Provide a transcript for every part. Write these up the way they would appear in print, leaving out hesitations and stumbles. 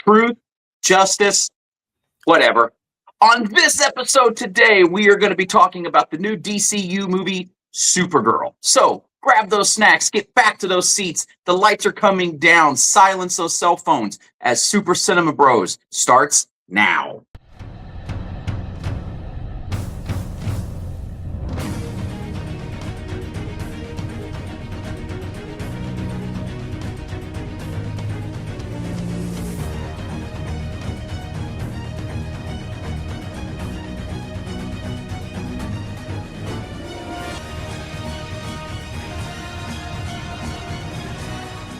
truth, justice, whatever. On this episode today, we are going to be talking about the new DCU movie, Supergirl. So grab those snacks, get back to those seats. The lights are coming down. Silence those cell phones as Super Cinema Bros starts now.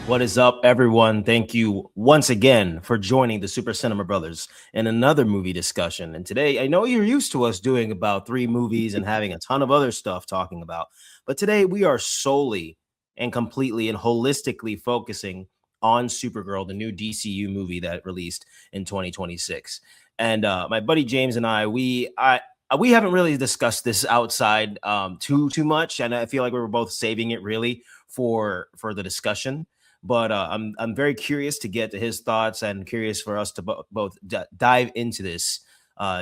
What is up, everyone? Thank you once again for joining the Super Cinema Brothers in another movie discussion. And today, I know you're used to us doing about 3 movies and having a ton of other stuff talking about, but today we are solely and completely and holistically focusing on Supergirl, the new DCU movie that released in 2026. And my buddy James and we haven't really discussed this outside too much, and I feel like we were both saving it really for the discussion. But I'm very curious to get to his thoughts and curious for us to both dive into this.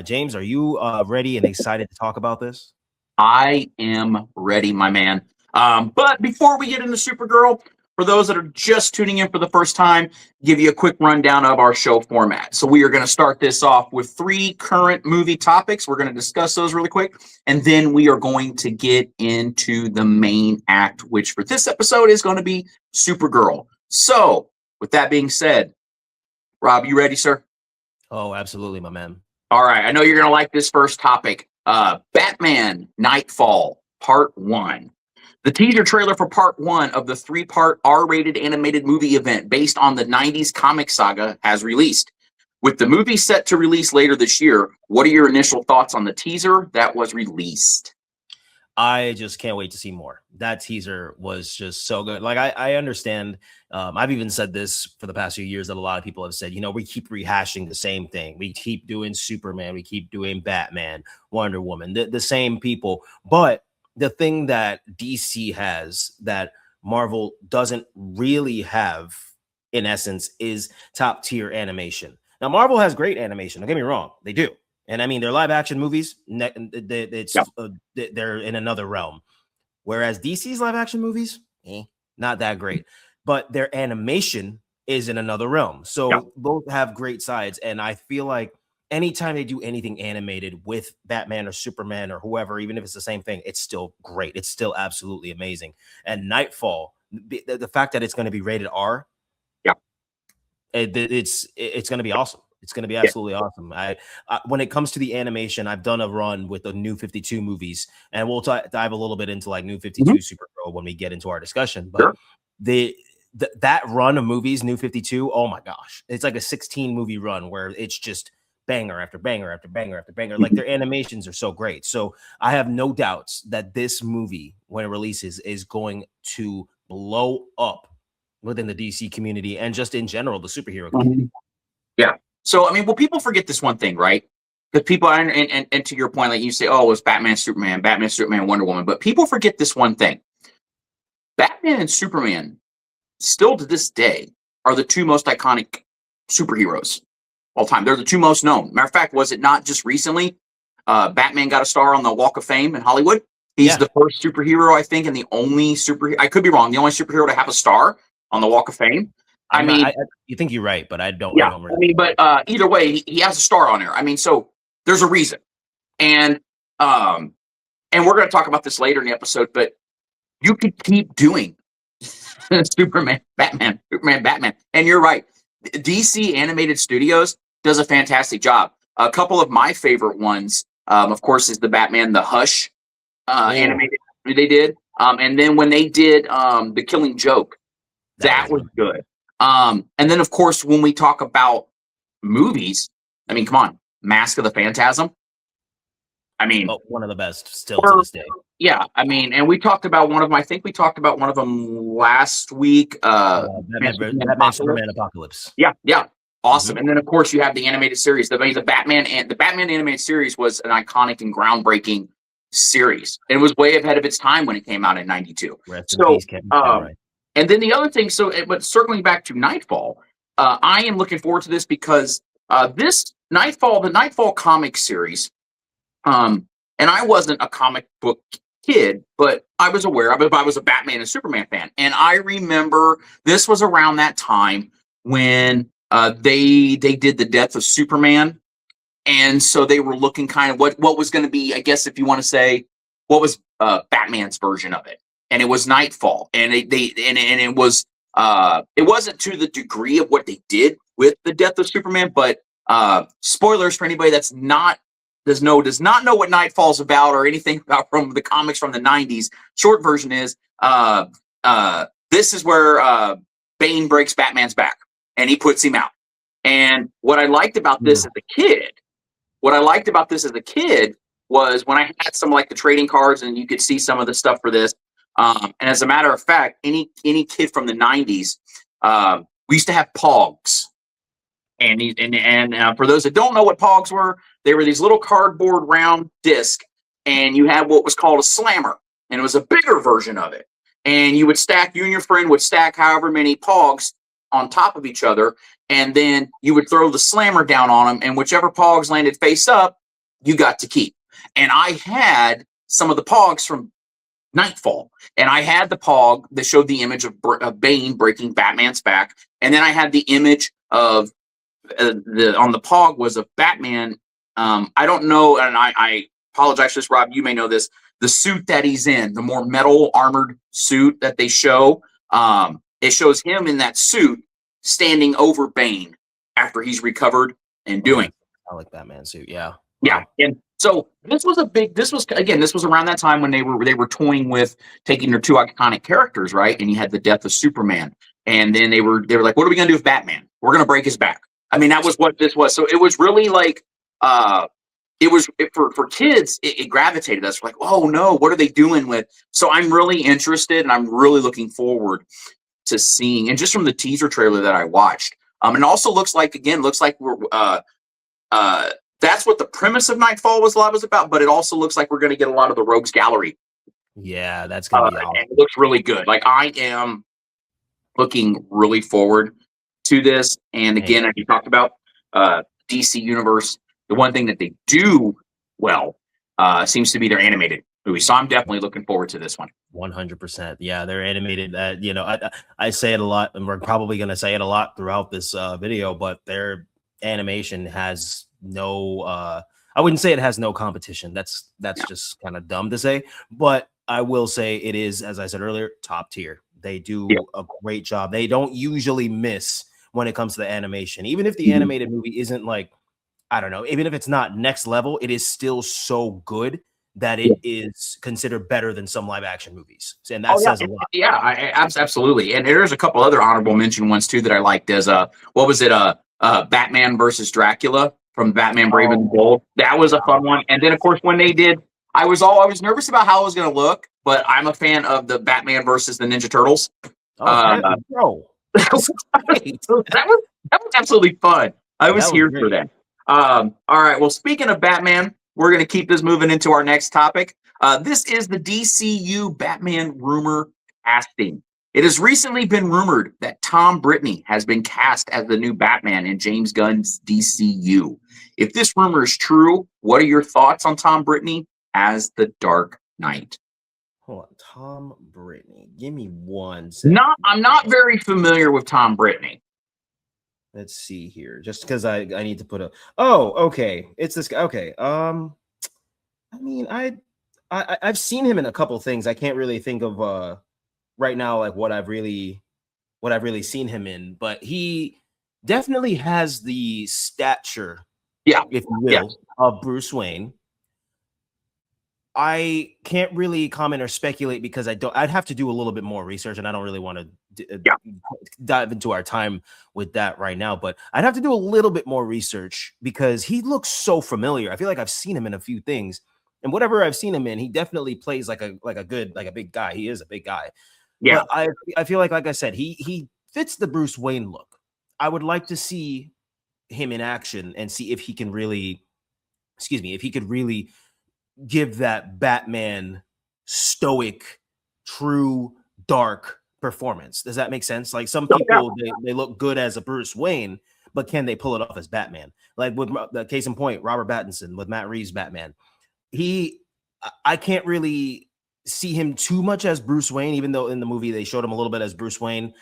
James, are you ready and excited to talk about this? I am ready, my man. But before we get into Supergirl, for those that are just tuning in for the first time, give you a quick rundown of our show format. So we are going to start this off with 3 current movie topics. We're going to discuss those really quick, and then we are going to get into the main act, which for this episode is going to be Supergirl. So with that being said, Rob, you ready, sir? Oh, absolutely, my man. All right. I know you're going to like this first topic. Batman Knightfall, Part 1. The teaser trailer for Part 1 of the 3-part R-rated animated movie event based on the 90s comic saga has released. With the movie set to release later this year, what are your initial thoughts on the teaser that was released? I just can't wait to see more. That teaser was just so good. Like, I understand. I've even said this for the past few years that a lot of people have said, you know, we keep rehashing the same thing. We keep doing Superman. We keep doing Batman, Wonder Woman, the same people. But the thing that DC has that Marvel doesn't really have, in essence, is top tier animation. Now, Marvel has great animation. Don't get me wrong. They do. And I mean, their live action movies, they're in another realm. Whereas DC's live action movies, not that great. But their animation is in another realm. So both have great sides. And I feel like anytime they do anything animated with Batman or Superman or whoever, even if it's the same thing, it's still great. It's still absolutely amazing. And Knightfall, the fact that it's going to be rated R, it's going to be awesome. It's going to be absolutely awesome. I when it comes to the animation, I've done a run with the New 52 movies, and we'll dive a little bit into like New 52 Supergirl when we get into our discussion. But that run of movies, New 52, oh my gosh, it's like a 16 movie run where it's just banger after banger after banger after banger. Like, their animations are so great. So I have no doubts that this movie, when it releases, is going to blow up within the DC community and just in general the superhero community. Yeah. So, I mean, well, people forget this one thing, right? Because people, and to your point, like you say, oh, it's Batman, Superman, Wonder Woman. But people forget this one thing. Batman and Superman, still to this day, are the 2 most iconic superheroes all time. They're the 2 most known. Matter of fact, was it not just recently Batman got a star on the Walk of Fame in Hollywood? He's the first superhero, I think, and the only superhero, I could be wrong, the only superhero to have a star on the Walk of Fame. I mean, you think you're right, but I don't. Yeah, but either way, he has a star on there. I mean, so there's a reason, and we're going to talk about this later in the episode. But you could keep doing Superman, Batman, and you're right. DC Animated Studios does a fantastic job. A couple of my favorite ones, of course, is the Batman, the Hush animated they did, and then when they did the Killing Joke, that was good. And then, of course, when we talk about movies, I mean, come on, Mask of the Phantasm. I mean, one of the best still to this day. Yeah, I mean, and we talked about one of them. I think we talked about one of them last week. Batman Superman Apocalypse. Yeah, awesome. And then, of course, you have the animated series. The Batman animated series was an iconic and groundbreaking series. It was way ahead of its time when it came out in '92. So, and then the other thing, but circling back to Knightfall, I am looking forward to this because this Knightfall, the Knightfall comic series, and I wasn't a comic book kid, but I was aware of it. I was a Batman and Superman fan, and I remember this was around that time when they did the death of Superman, and so they were looking kind of what was going to be, I guess, if you want to say, what was Batman's version of it, and it was Knightfall, and it was it wasn't to the degree of what they did with the death of Superman, but spoilers for anybody that's not does not know what Knightfall's about or anything about from the comics from the 90s. Short version is this is where Bane breaks Batman's back and he puts him out. And what I liked about this as a kid, was when I had some like the trading cards and you could see some of the stuff for this. And as a matter of fact, any kid from the 90s, we used to have Pogs. And for those that don't know what Pogs were, they were these little cardboard round disc, and you had what was called a slammer, and it was a bigger version of it. And you and your friend would stack however many Pogs on top of each other, and then you would throw the slammer down on them, and whichever Pogs landed face up, you got to keep. And I had some of the Pogs from Knightfall, and I had the Pog that showed the image of Bane breaking Batman's back, and then I had the image of on the Pog was of Batman. I don't know, and I apologize for this, Rob. You may know this. The suit that he's in, the more metal armored suit that they show, it shows him in that suit standing over Bane after he's recovered and doing. I like Batman suit. Yeah. Yeah. And so this was around that time when they were toying with taking their two iconic characters, right? And you had the death of Superman. And then they were like, what are we going to do with Batman? We're going to break his back. I mean, that was what this was. So it was really like, for kids, it gravitated us. Like, oh no, what are they doing with? So I'm really interested, and I'm really looking forward to seeing. And just from the teaser trailer that I watched, and also looks like we're that's what the premise of Knightfall was about. But it also looks like we're going to get a lot of the Rogues Gallery. Yeah, that's gonna be awesome. And it looks really good. Like, I am looking really forward to this. And again, as you talked about, DC Universe, the one thing that they do well seems to be their animated movies. So I'm definitely looking forward to this one. 100%. Yeah, they're animated. I say it a lot, and we're probably going to say it a lot throughout this video, but their animation has no, I wouldn't say it has no competition. That's just kind of dumb to say, but I will say it is, as I said earlier, top tier. They do a great job. They don't usually miss when it comes to the animation. Even if the animated movie isn't like, I don't know, even if it's not next level, it is still so good that it is considered better than some live action movies. And that says a lot. Yeah, absolutely. And there's a couple other honorable mention ones too that I liked. As what was it? Batman versus Dracula from Batman Brave and the Bold. That was a fun one. And then of course when they did, I was nervous about how it was going to look, but I'm a fan of the Batman versus the Ninja Turtles. That was absolutely fun. I was here for that. All right. Well, speaking of Batman, we're going to keep this moving into our next topic. This is the DCU Batman rumor casting. It has recently been rumored that Tom Brittney has been cast as the new Batman in James Gunn's DCU. If this rumor is true, what are your thoughts on Tom Brittney as the Dark Knight? Hold on, Tom Brittney. Give me 1 second. I'm not very familiar with Tom Brittney. Let's see here. Just because I need to put a. Oh, okay. It's this guy. Okay. I mean, I've seen him in a couple things. I can't really think of right now like what I've really seen him in, but he definitely has the stature, if you will, of Bruce Wayne. I can't really comment or speculate because I'd have to do a little bit more research, and I don't really want to dive into our time with that right now, but I'd have to do a little bit more research because he looks so familiar. I feel like I've seen him in a few things, and whatever I've seen him in, he definitely plays like a big guy. He is a big guy. Yeah. But I feel like I said, he fits the Bruce Wayne look. I would like to see him in action and see if he can really, if he could really give that Batman stoic, true, dark performance. Does that make sense? Like some Oh, yeah. people, they look good as a Bruce Wayne, but can they pull it off as Batman? Like with the case in point, Robert Pattinson with Matt Reeves' Batman. I can't really see him too much as Bruce Wayne, even though in the movie they showed him a little bit as Bruce Wayne.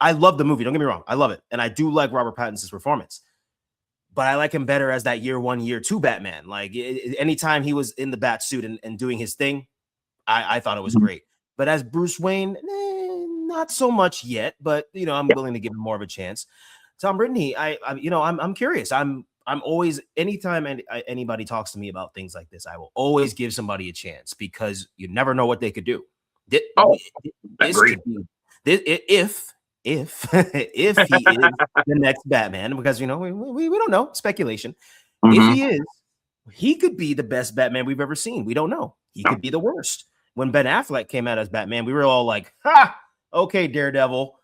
I love the movie. Don't get me wrong. I love it. And I do like Robert Pattinson's performance, but I like him better as that year 1, year 2 Batman. Like anytime he was in the bat suit and doing his thing, I thought it was great. But as Bruce Wayne, not so much yet, but I'm willing to give him more of a chance. Tom Brittany, I'm curious. I'm always, anytime anybody talks to me about things like this, I will always give somebody a chance because you never know what they could do. If he is the next Batman, because we don't know, speculation. If he is, he could be the best Batman we've ever seen. We don't know. He could be the worst. When Ben Affleck came out as Batman, we were all like, "Ha, okay, Daredevil,"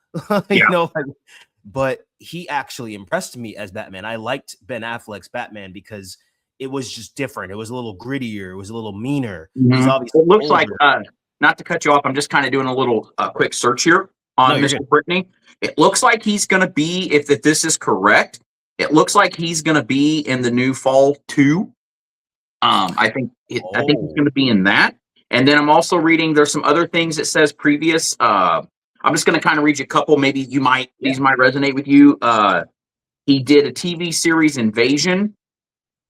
but he actually impressed me as Batman. I liked Ben Affleck's Batman because it was just different. It was a little grittier. It was a little meaner. He's obviously it looks older. like, not to cut you off, I'm just kind of doing a little quick search here on Mr. Brittany. It looks like he's going to be, if this is correct, it looks like he's going to be in the new Fall 2. I think he's going to be in that. And then I'm also reading, there's some other things that says previous. I'm just going to kind of read you a couple. Maybe these might resonate with you. He did a TV series, Invasion.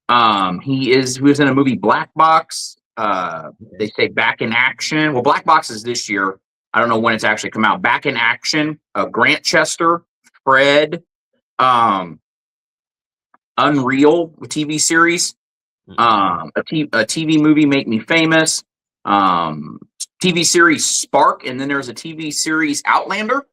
He was in a movie, Black Box. They say Back in Action. Well, Black Box is this year. I don't know when it's actually come out. Back in Action. Grantchester, Fred, Unreal TV series. A TV movie, Make Me Famous. TV series Spark, and then there's a TV series Outlander.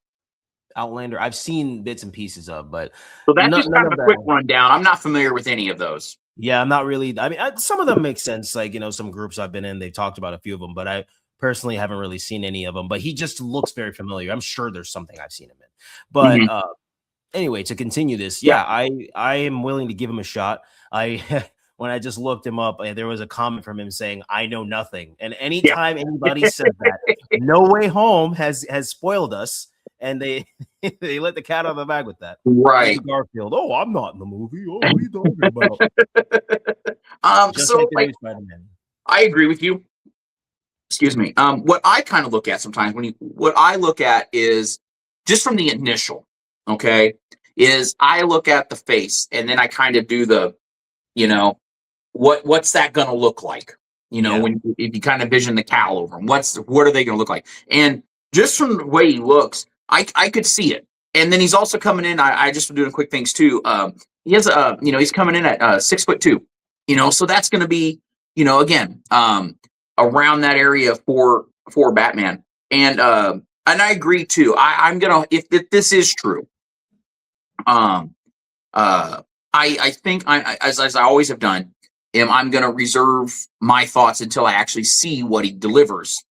I've seen bits and pieces of, but so that's just kind of a quick rundown. I'm not familiar with any of those. Yeah, I'm not really. I mean, some of them make sense. Like some groups I've been in, they've talked about a few of them, but I personally haven't really seen any of them. But he just looks very familiar. I'm sure there's something I've seen him in. But anyway, to continue this, I am willing to give him a shot. When I just looked him up, there was a comment from him saying, "I know nothing." And anytime anybody says that, No Way Home has spoiled us, and they let the cat out of the bag with that. Right. Andrew Garfield. Oh, I'm not in the movie. Oh, what are you talking about? So I agree with you. Excuse me. What I kind of look at sometimes what I look at is just from the initial, okay, is I look at the face and then I kind of do the, what's that going to look like? If you kind of vision the cowl over him, what are they going to look like? And just from the way he looks, I could see it. And then he's also coming in. I just doing quick things too. He has he's coming in at 6'2", so that's going to be, again, around that area for Batman. And I agree too. I'm going to, if this is true, I think as I always have done, I'm going to reserve my thoughts until I actually see what he delivers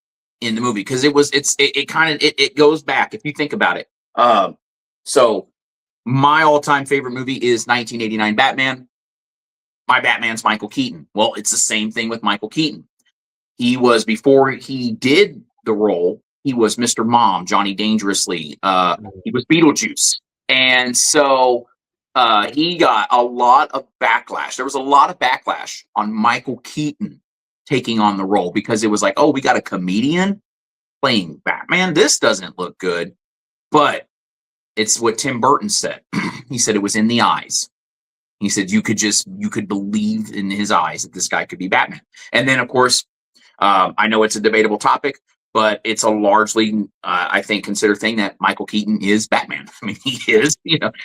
in the movie, because it goes back if you think about it. So my all-time favorite movie is 1989 Batman. My Batman's Michael Keaton. Well, it's the same thing with Michael Keaton. He was, before he did the role, he was Mr. Mom, Johnny Dangerously. He was Beetlejuice, and so. He got a lot of backlash. There was a lot of backlash on Michael Keaton taking on the role because it was like, oh, we got a comedian playing Batman. This doesn't look good. But it's what Tim Burton said. He said it was in the eyes. He said you could believe in his eyes that this guy could be Batman. And then, of course, I know it's a debatable topic, but it's a largely, I think, considered thing that Michael Keaton is Batman. I mean, he is,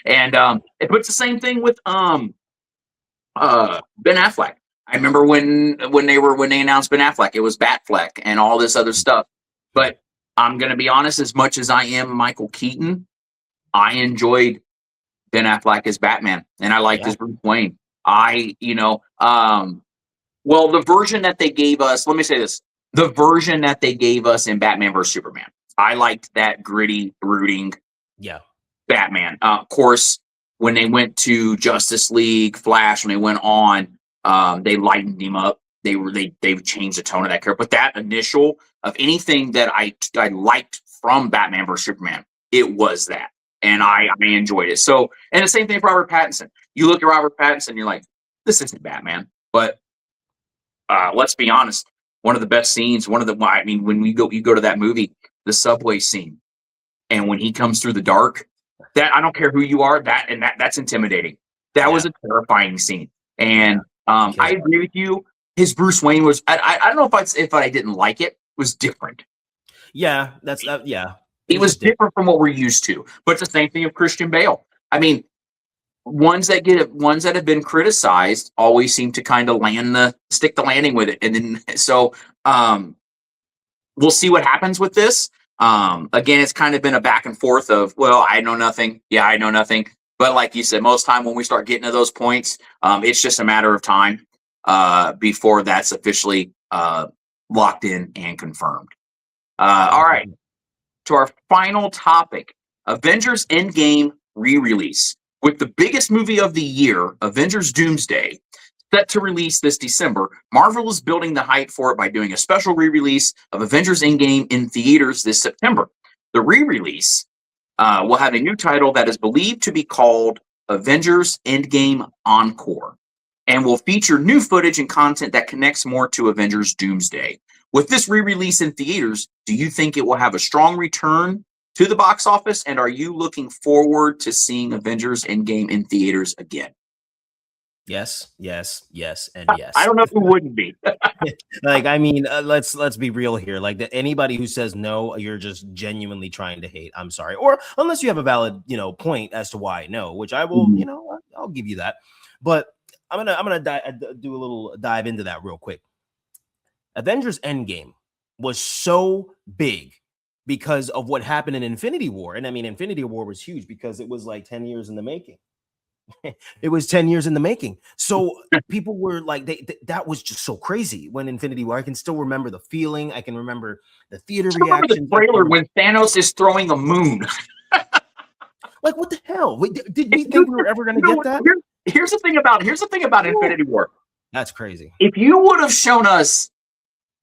and it puts the same thing with Ben Affleck. I remember when they announced Ben Affleck, it was Batfleck and all this other stuff. But I'm going to be honest, as much as I am Michael Keaton, I enjoyed Ben Affleck as Batman, and I liked his Bruce Wayne. Well, the version that they gave us, let me say this. The version that they gave us in Batman vs. Superman, I liked that gritty, brooding Batman. Of course, when they went to Justice League, Flash, when they went on, they lightened him up. They changed the tone of that character. But that initial of anything that I liked from Batman vs Superman. It was that, and I enjoyed it. So, and the same thing for Robert Pattinson. You look at Robert Pattinson, you're like, this isn't Batman, but let's be honest. One of the best scenes, when you go to that movie, the subway scene, and when he comes through the dark, that I don't care who you are, that's intimidating. That was a terrifying scene, and I agree with you. His Bruce Wayne was, I don't know if I didn't like it, was different. Yeah, that's It was different from what we're used to. But it's the same thing of Christian Bale. I mean, ones that have been criticized always seem to kind of stick the landing with it. And then so we'll see what happens with this. Again, it's kind of been a back and forth of, well, I know nothing. Yeah, I know nothing. But like you said, most time when we start getting to those points, it's just a matter of time before that's officially locked in and confirmed. All right. To our final topic, Avengers Endgame re-release. With the biggest movie of the year, Avengers Doomsday, set to release this December, Marvel is building the hype for it by doing a special re-release of Avengers Endgame in theaters this September. The re-release will have a new title that is believed to be called Avengers Endgame Encore, and will feature new footage and content that connects more to Avengers Doomsday. With this re-release in theaters, do you think it will have a strong return to the box office? And are you looking forward to seeing Avengers Endgame in theaters again? Yes, yes, yes, and yes. I don't know who wouldn't be. Like, I mean, let's be real here. Like, anybody who says no, you're just genuinely trying to hate. I'm sorry, or unless you have a valid, point as to why no, which I will, I'll give you that. But I'm gonna do a little dive into that real quick. Avengers Endgame was so big because of what happened in Infinity War. And I mean, Infinity War was huge because it was like 10 years in the making. It was 10 years in the making. So people were like, that was just so crazy when Infinity War. I can still remember the feeling. I can remember the theater reaction. The trailer when Thanos is throwing a moon. Like, what the hell? Did we think we were ever going to get that? Here's the thing about Infinity War. That's crazy. If you would have shown us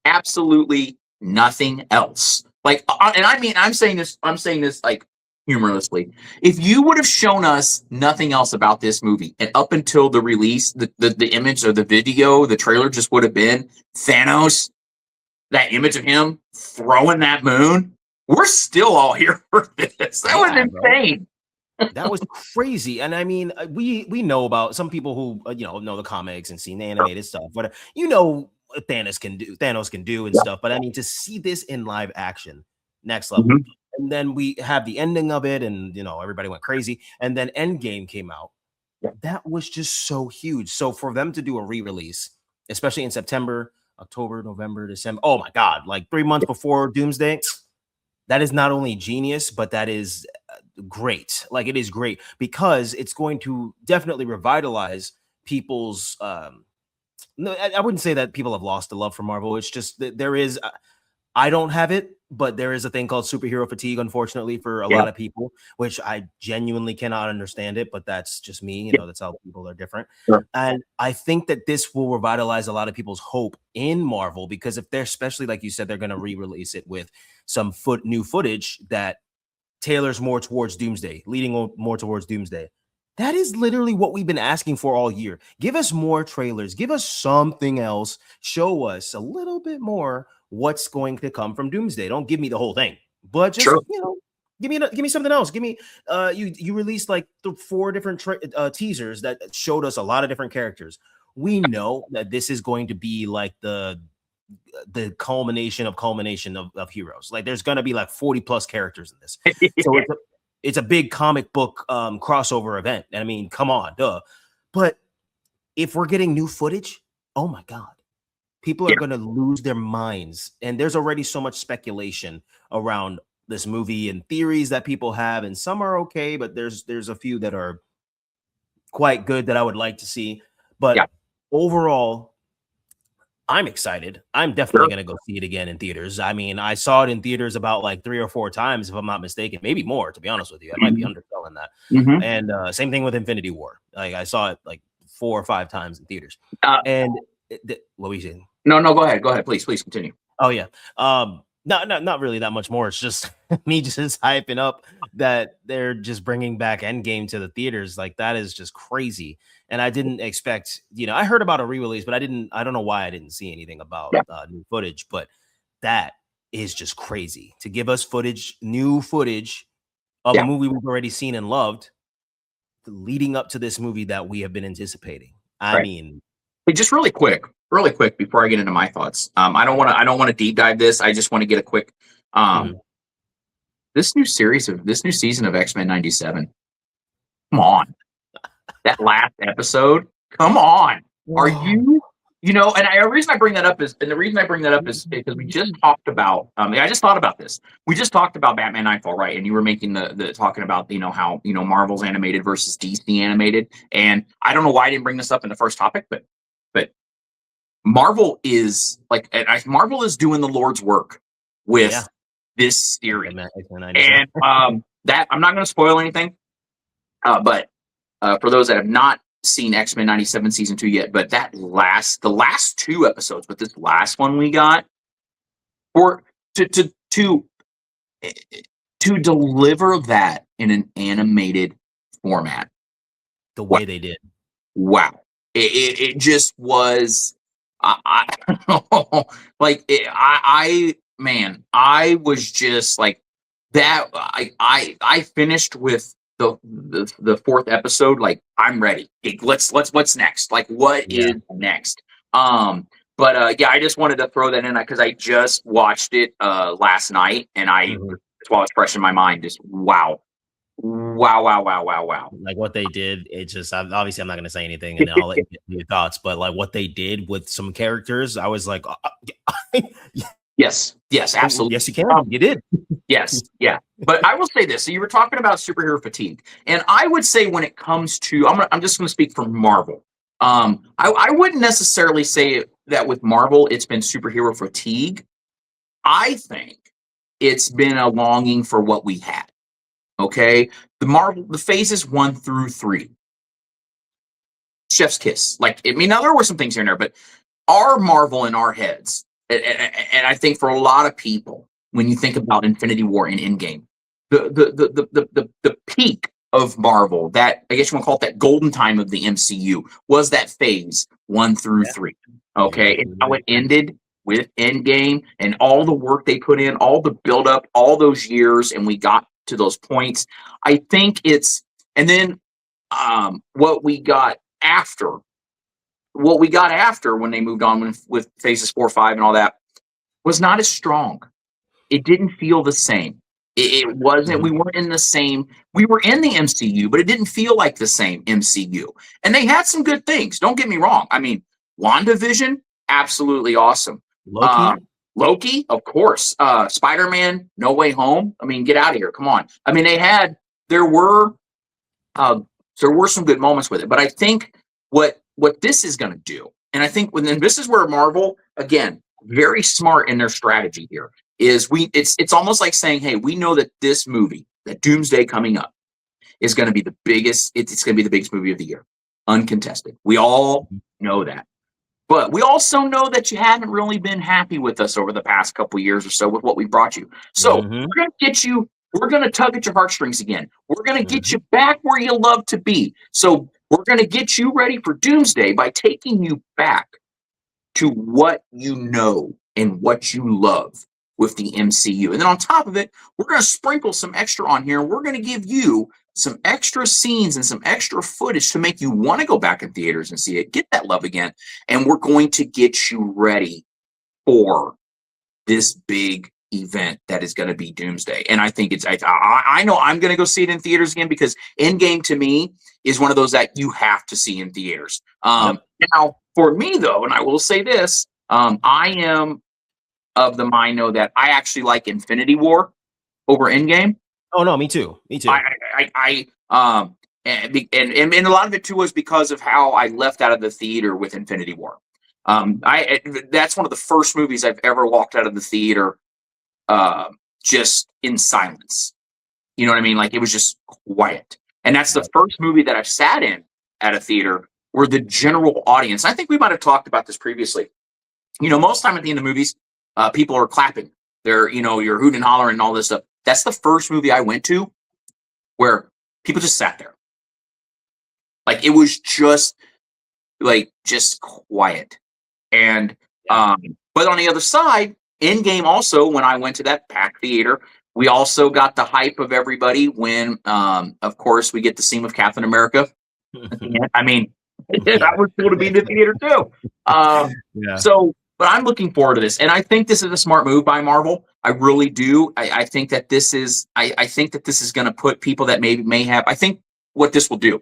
absolutely nothing else, like, and I mean, I'm saying this like humorously. If you would have shown us nothing else about this movie, and up until the release, the image or the video, the trailer just would have been Thanos, that image of him throwing that moon, we're still all here for this. That was insane. That was crazy. And I mean, we know about some people who know the comics and seen the animated stuff, but what Thanos can do and stuff. But I mean, to see this in live action, next level. Mm-hmm. And then we have the ending of it, and everybody went crazy. And then Endgame came out. Yeah. That was just so huge. So for them to do a re-release, especially in September, October, November, December, oh my God, like 3 months before Doomsday, that is not only genius, but that is great. Like, it is great because it's going to definitely revitalize people's no, I wouldn't say that people have lost the love for Marvel. It's just that there is I don't have it, but there is a thing called superhero fatigue, unfortunately, for a lot of people, which I genuinely cannot understand it, but that's just me. That's how people are different. Sure. And I think that this will revitalize a lot of people's hope in Marvel, because if they're, especially like you said, they're going to re-release it with some new footage that tailors more towards Doomsday, leading more towards Doomsday. That is literally what we've been asking for all year. Give us more trailers. Give us something else. Show us a little bit more what's going to come from Doomsday. Don't give me the whole thing, but just give me something else. Give me you released like 4 different teasers that showed us a lot of different characters. We know that this is going to be like the culmination of heroes. Like, there's going to be like 40 plus characters in this. So it's a big comic book crossover event. I mean, come on, duh. But if we're getting new footage, oh my God. People are going to lose their minds. And there's already so much speculation around this movie and theories that people have. And some are okay, but there's a few that are quite good that I would like to see. But overall, I'm excited. I'm definitely going to go see it again in theaters. I mean, I saw it in theaters about like 3 or 4 times, if I'm not mistaken, maybe more, to be honest with you. I might be underselling that. Mm-hmm. And same thing with Infinity War. Like, I saw it like 4 or 5 times in theaters. And what were you saying? No, go ahead. Go ahead. Please continue. Oh, yeah. not really that much more. It's just me just hyping up that they're just bringing back Endgame to the theaters. Like that is just crazy. And I didn't expect, I heard about a re-release, but I don't know why I didn't see anything about Yeah. new footage. But that is just crazy to give us new footage of a Yeah. movie we've already seen and loved, leading up to this movie that we have been anticipating. I Right. mean, Hey, just really quick before I get into my thoughts. I don't want to deep dive this. I just want to get a quick. Um, mhm. this new season of X-Men '97. Come on, that last episode. Come on, are Whoa. you? And the reason I bring that up is, because we just talked about. I just thought about this. We just talked about Batman Nightfall, right? And you were making the talking about how Marvel's animated versus DC animated, and I don't know why I didn't bring this up in the first topic, but Marvel is Marvel is doing the Lord's work with Yeah. this series, X-Men 97. and that I'm not going to spoil anything, but for those that have not seen X-Men '97 season 2 yet, but the last 2 episodes, but this last one we got for to to deliver that in an animated format. The Wow. way they did. Wow. It just was. I was just like that. I finished with the 4th episode. Like, I'm ready. What's next? Like, what Yeah. is next? But yeah, I just wanted to throw that in because I just watched it last night, and Mhm. while it's fresh in my mind, just wow. Wow, wow, wow, wow, wow. Like what they did, it just obviously I'm not gonna say anything, and I'll let you get your thoughts. But like what they did with some characters, I was like, Yes, absolutely. yes, you can. You did. Yes, yeah. But I will say this. So you were talking about superhero fatigue. And I would say when it comes to I'm just gonna speak for Marvel. I wouldn't necessarily say that with Marvel it's been superhero fatigue. I think it's been a longing for what we had. Okay. The phases 1 through 3. Chef's kiss. Now there were some things here and there, but our Marvel in our heads, and I think for a lot of people, when you think about Infinity War and Endgame, the peak of Marvel, that I guess you want to call it that golden time of the MCU, was that phase 1 through Yeah. 3. You're Okay, and absolutely how right. it ended with Endgame and all the work they put in, all the buildup, all those years, and we got to those points. I think and then what we got after when they moved on with phases 4, 5, and all that was not as strong. It didn't feel the same. It wasn't. Mhm. We weren't in the same. We were in the MCU, but it didn't feel like the same MCU. And they had some good things. Don't get me wrong. I mean, WandaVision, absolutely awesome. Loki. Loki, of course. Spider-Man, No Way Home. I mean, get out of here. Come on. I mean, there were uh, some good moments with it, but I think what this is going to do, and I think this is where Marvel, again, very smart in their strategy here, is it's almost like saying, hey, we know that this movie, that Doomsday coming up, is going to be the biggest. It's going to be the biggest movie of the year, uncontested. We all know that. But we also know that you haven't really been happy with us over the past couple years or so with what we brought you. So Mhm. we're going to get you. We're going to tug at your heartstrings again. We're going to get you Mhm. back where you love to be. So we're going to get you ready for Doomsday by taking you back to what you know and what you love with the MCU. And then on top of it, we're going to sprinkle some extra on here. We're going to give you some extra scenes and some extra footage to make you want to go back in theaters and see it, get that love again. And we're going to get you ready for this big event that is going to be Doomsday. And I think I know I'm going to go see it in theaters again, because Endgame to me is one of those that you have to see in theaters. Yep. Now, for me though, and I will say this, I am of the mind though that I actually like Infinity War over Endgame. Oh no, me too. Me too. And a lot of it too was because of how I left out of the theater with Infinity War. That's one of the first movies I've ever walked out of the theater just in silence. You know what I mean? Like, it was just quiet. And that's the first movie that I've sat in at a theater where the general audience, I think we might have talked about this previously. Most time at the end of movies, people are clapping. They're, you're hooting and hollering and all this stuff. That's the first movie I went to where people just sat there. Like, it was just quiet. And but on the other side, Endgame also, when I went to that packed theater, we also got the hype of everybody when, of course, we get the scene of Captain America. I mean, that was cool to be in the theater too. So, but I'm looking forward to this, and I think this is a smart move by Marvel. I really do. I think that this is. I think that this is going to put people that may have. I think what this will do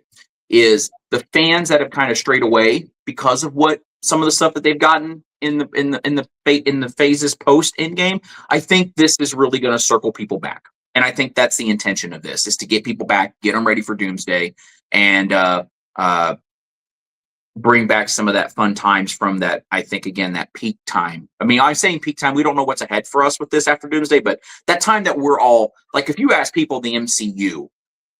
is the fans that have kind of strayed away because of what some of the stuff that they've gotten in the phases post Endgame. I think this is really going to circle people back, and I think that's the intention of this, is to get people back, get them ready for Doomsday, and bring back some of that fun times from that. I think, again, that peak time. I mean, I'm saying peak time. We don't know what's ahead for us with this after Doomsday, but that time that we're all like, if you ask people the MCU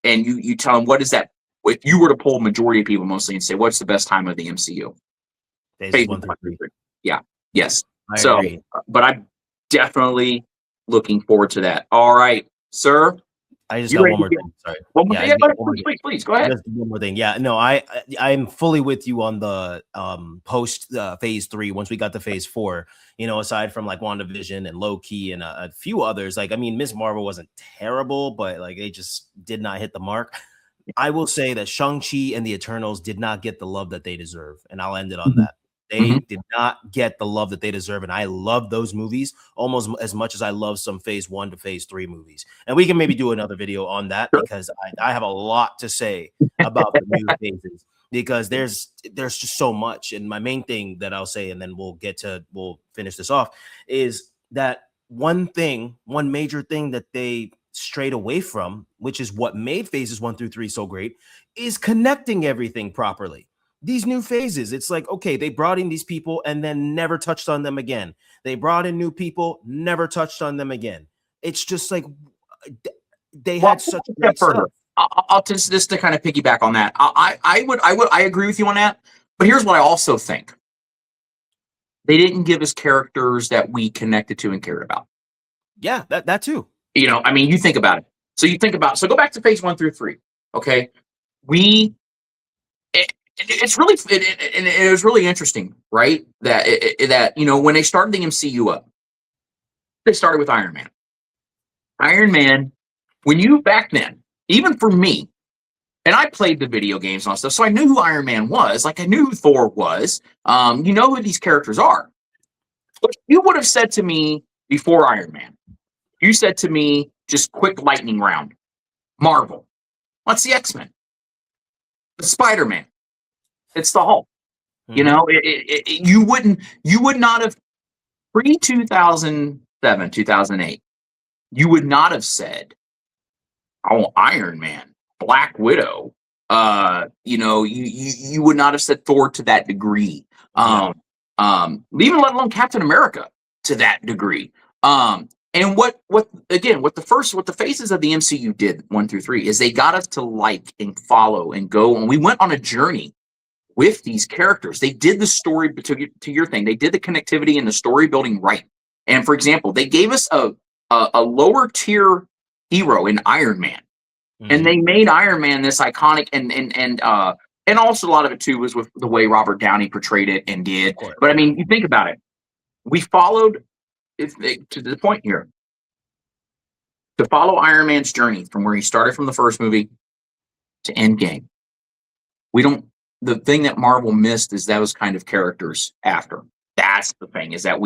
and you tell them what is that, if you were to poll a majority of people mostly and say, what's the best time of the MCU? Phase 1 through 3. Yeah. Yes. I agree. But I'm definitely looking forward to that. All right, sir. I just got one more thing. Sorry. One more thing. Please go ahead. Just one more thing. Yeah, no, I'm fully with you on the post phase 3. Once we got to phase 4, aside from like WandaVision and Loki and a few others, like, I mean, Ms. Marvel wasn't terrible, but like they just did not hit the mark. I will say that Shang-Chi and the Eternals did not get the love that they deserve, and I'll end it on that. They did not get the love that they deserve, and I love those movies almost as much as I love some phase 1 to phase 3 movies. And we can maybe do another video on that, because I have a lot to say about the new phases, because there's just so much. And my main thing that I'll say, and then we'll finish this off, is that one major thing that they strayed away from, which is what made phases 1 through 3 so great, is connecting everything properly. These new phases, it's like, okay, they brought in these people and then never touched on them again. They brought in new people, never touched on them again. It's just like they had such a great stuff. I'll just to kind of piggyback on that. I agree with you on that. But here's what I also think: they didn't give us characters that we connected to and cared about. Yeah, that too. I mean, you think about it. So go back to phase 1 through 3. Okay, it was really interesting, right? That when they started the MCU up, they started with Iron Man. Iron Man, back then, even for me, and I played the video games and all stuff, so I knew who Iron Man was. Like, I knew who Thor was. You know who these characters are. But you would have said to me before Iron Man, you said to me, just quick lightning round, Marvel. What's the X-Men? The Spider-Man. It's the Hulk. You would not have, pre-2007, 2008, you would not have said, oh, Iron Man, Black Widow. You would not have said Thor to that degree. Even let alone Captain America to that degree. And what the phases of the MCU did 1 through 3 is they got us to like and follow and go, and we went on a journey with these characters. They did the story, to your thing, they did the connectivity and the story building right. And for example, they gave us a lower tier hero in Iron Man, and they made Iron Man this iconic, and also a lot of it too was with the way Robert Downey portrayed it and did. But I mean, you think about it, we followed to the point here to follow Iron Man's journey from where he started from the first movie to Endgame. The thing that Marvel missed is those kind of characters after. That's the thing, is that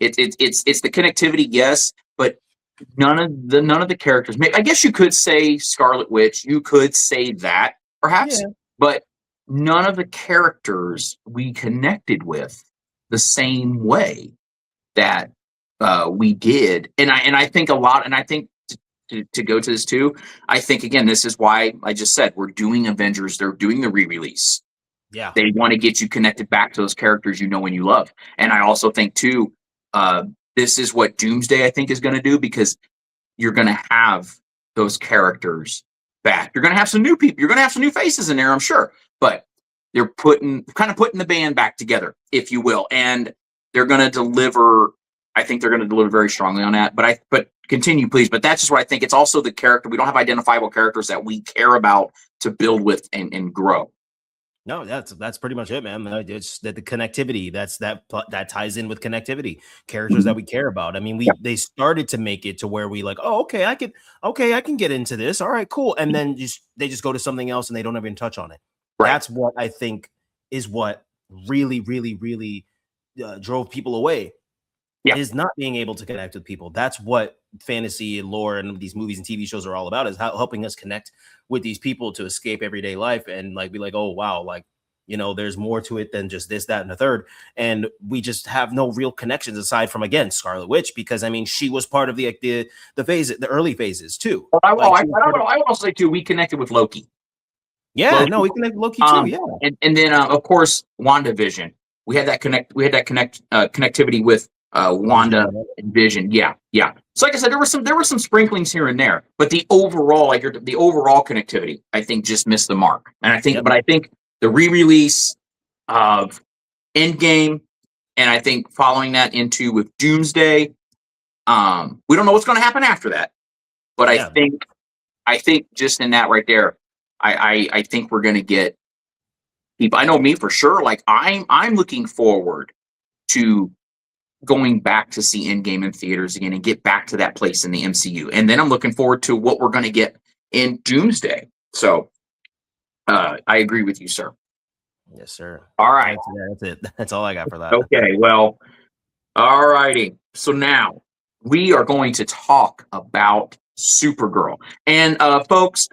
it's the connectivity, yes, but none of the characters. I guess you could say Scarlet Witch, you could say that perhaps, but none of the characters we connected with the same way that we did. And I think a lot, and I think to go to this too, I think, again, this is why I just said we're doing Avengers. They're doing the re-release. Yeah, they want to get you connected back to those characters you know and you love. And I also think too, this is what Doomsday I think is going to do, because you're going to have those characters back. You're going to have some new people. You're going to have some new faces in there, I'm sure. But they're putting the band back together, if you will, and they're going to deliver. I think they're going to deliver very strongly on that. But continue, please. But that's just what I think. It's also the character. We don't have identifiable characters that we care about to build with and grow. No, that's pretty much it, man. It's that the connectivity that ties in with connectivity, characters that we care about. I mean, they started to make it to where we like, oh, okay, I can get into this. All right, cool. And then they just go to something else and they don't even touch on it. Right. That's what I think is what really, really, really drove people away. Is not being able to connect with people. That's what fantasy and lore and these movies and TV shows are all about, is helping us connect with these people to escape everyday life and like be like, oh wow, like, you know, there's more to it than just this, that, and the third. And we just have no real connections aside from, again, Scarlet Witch, because I mean, she was part of the early phases too. Well, I would also say too, we connected with Loki. Yeah, Loki. No, we connected with Loki too. Yeah, and then of course WandaVision. We had that connectivity with Wanda and Vision. Yeah. So like I said, there were some sprinklings here and there, but the overall connectivity, I think, just missed the mark. And I think, but I think the re-release of Endgame, and I think following that into with Doomsday, we don't know what's going to happen after that. But I think just in that right there, I think we're going to get people. I know me for sure. Like I'm looking forward to going back to see Endgame in theaters again and get back to that place in the MCU. And then I'm looking forward to what we're going to get in Doomsday. So I agree with you, sir. Yes, sir. All right. That's it. That's all I got for that. Okay. Well, all righty. So now we are going to talk about Supergirl. And folks,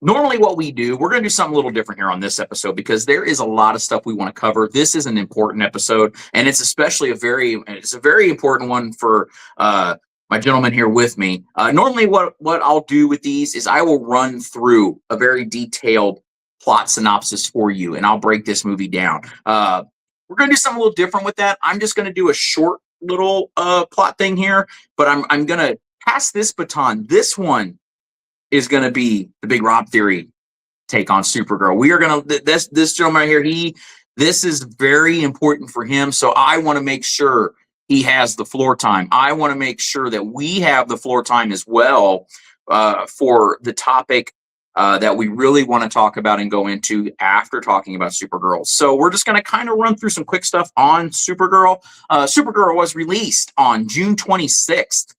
normally what we do, we're going to do something a little different here on this episode because there is a lot of stuff we want to cover. This is an important episode, and it's especially a very important one for my gentleman here with me. Normally what I'll do with these is I will run through a very detailed plot synopsis for you, and I'll break this movie down. We're going to do something a little different with that. I'm just going to do a short little plot thing here, but I'm going to pass this baton. This one is going to be the Big Rob Theory take on Supergirl. We are going to, this gentleman right here, this is very important for him. So I want to make sure he has the floor time. I want to make sure that we have the floor time as well for the topic that we really want to talk about and go into after talking about Supergirl. So we're just going to kind of run through some quick stuff on Supergirl. Supergirl was released on June 26th,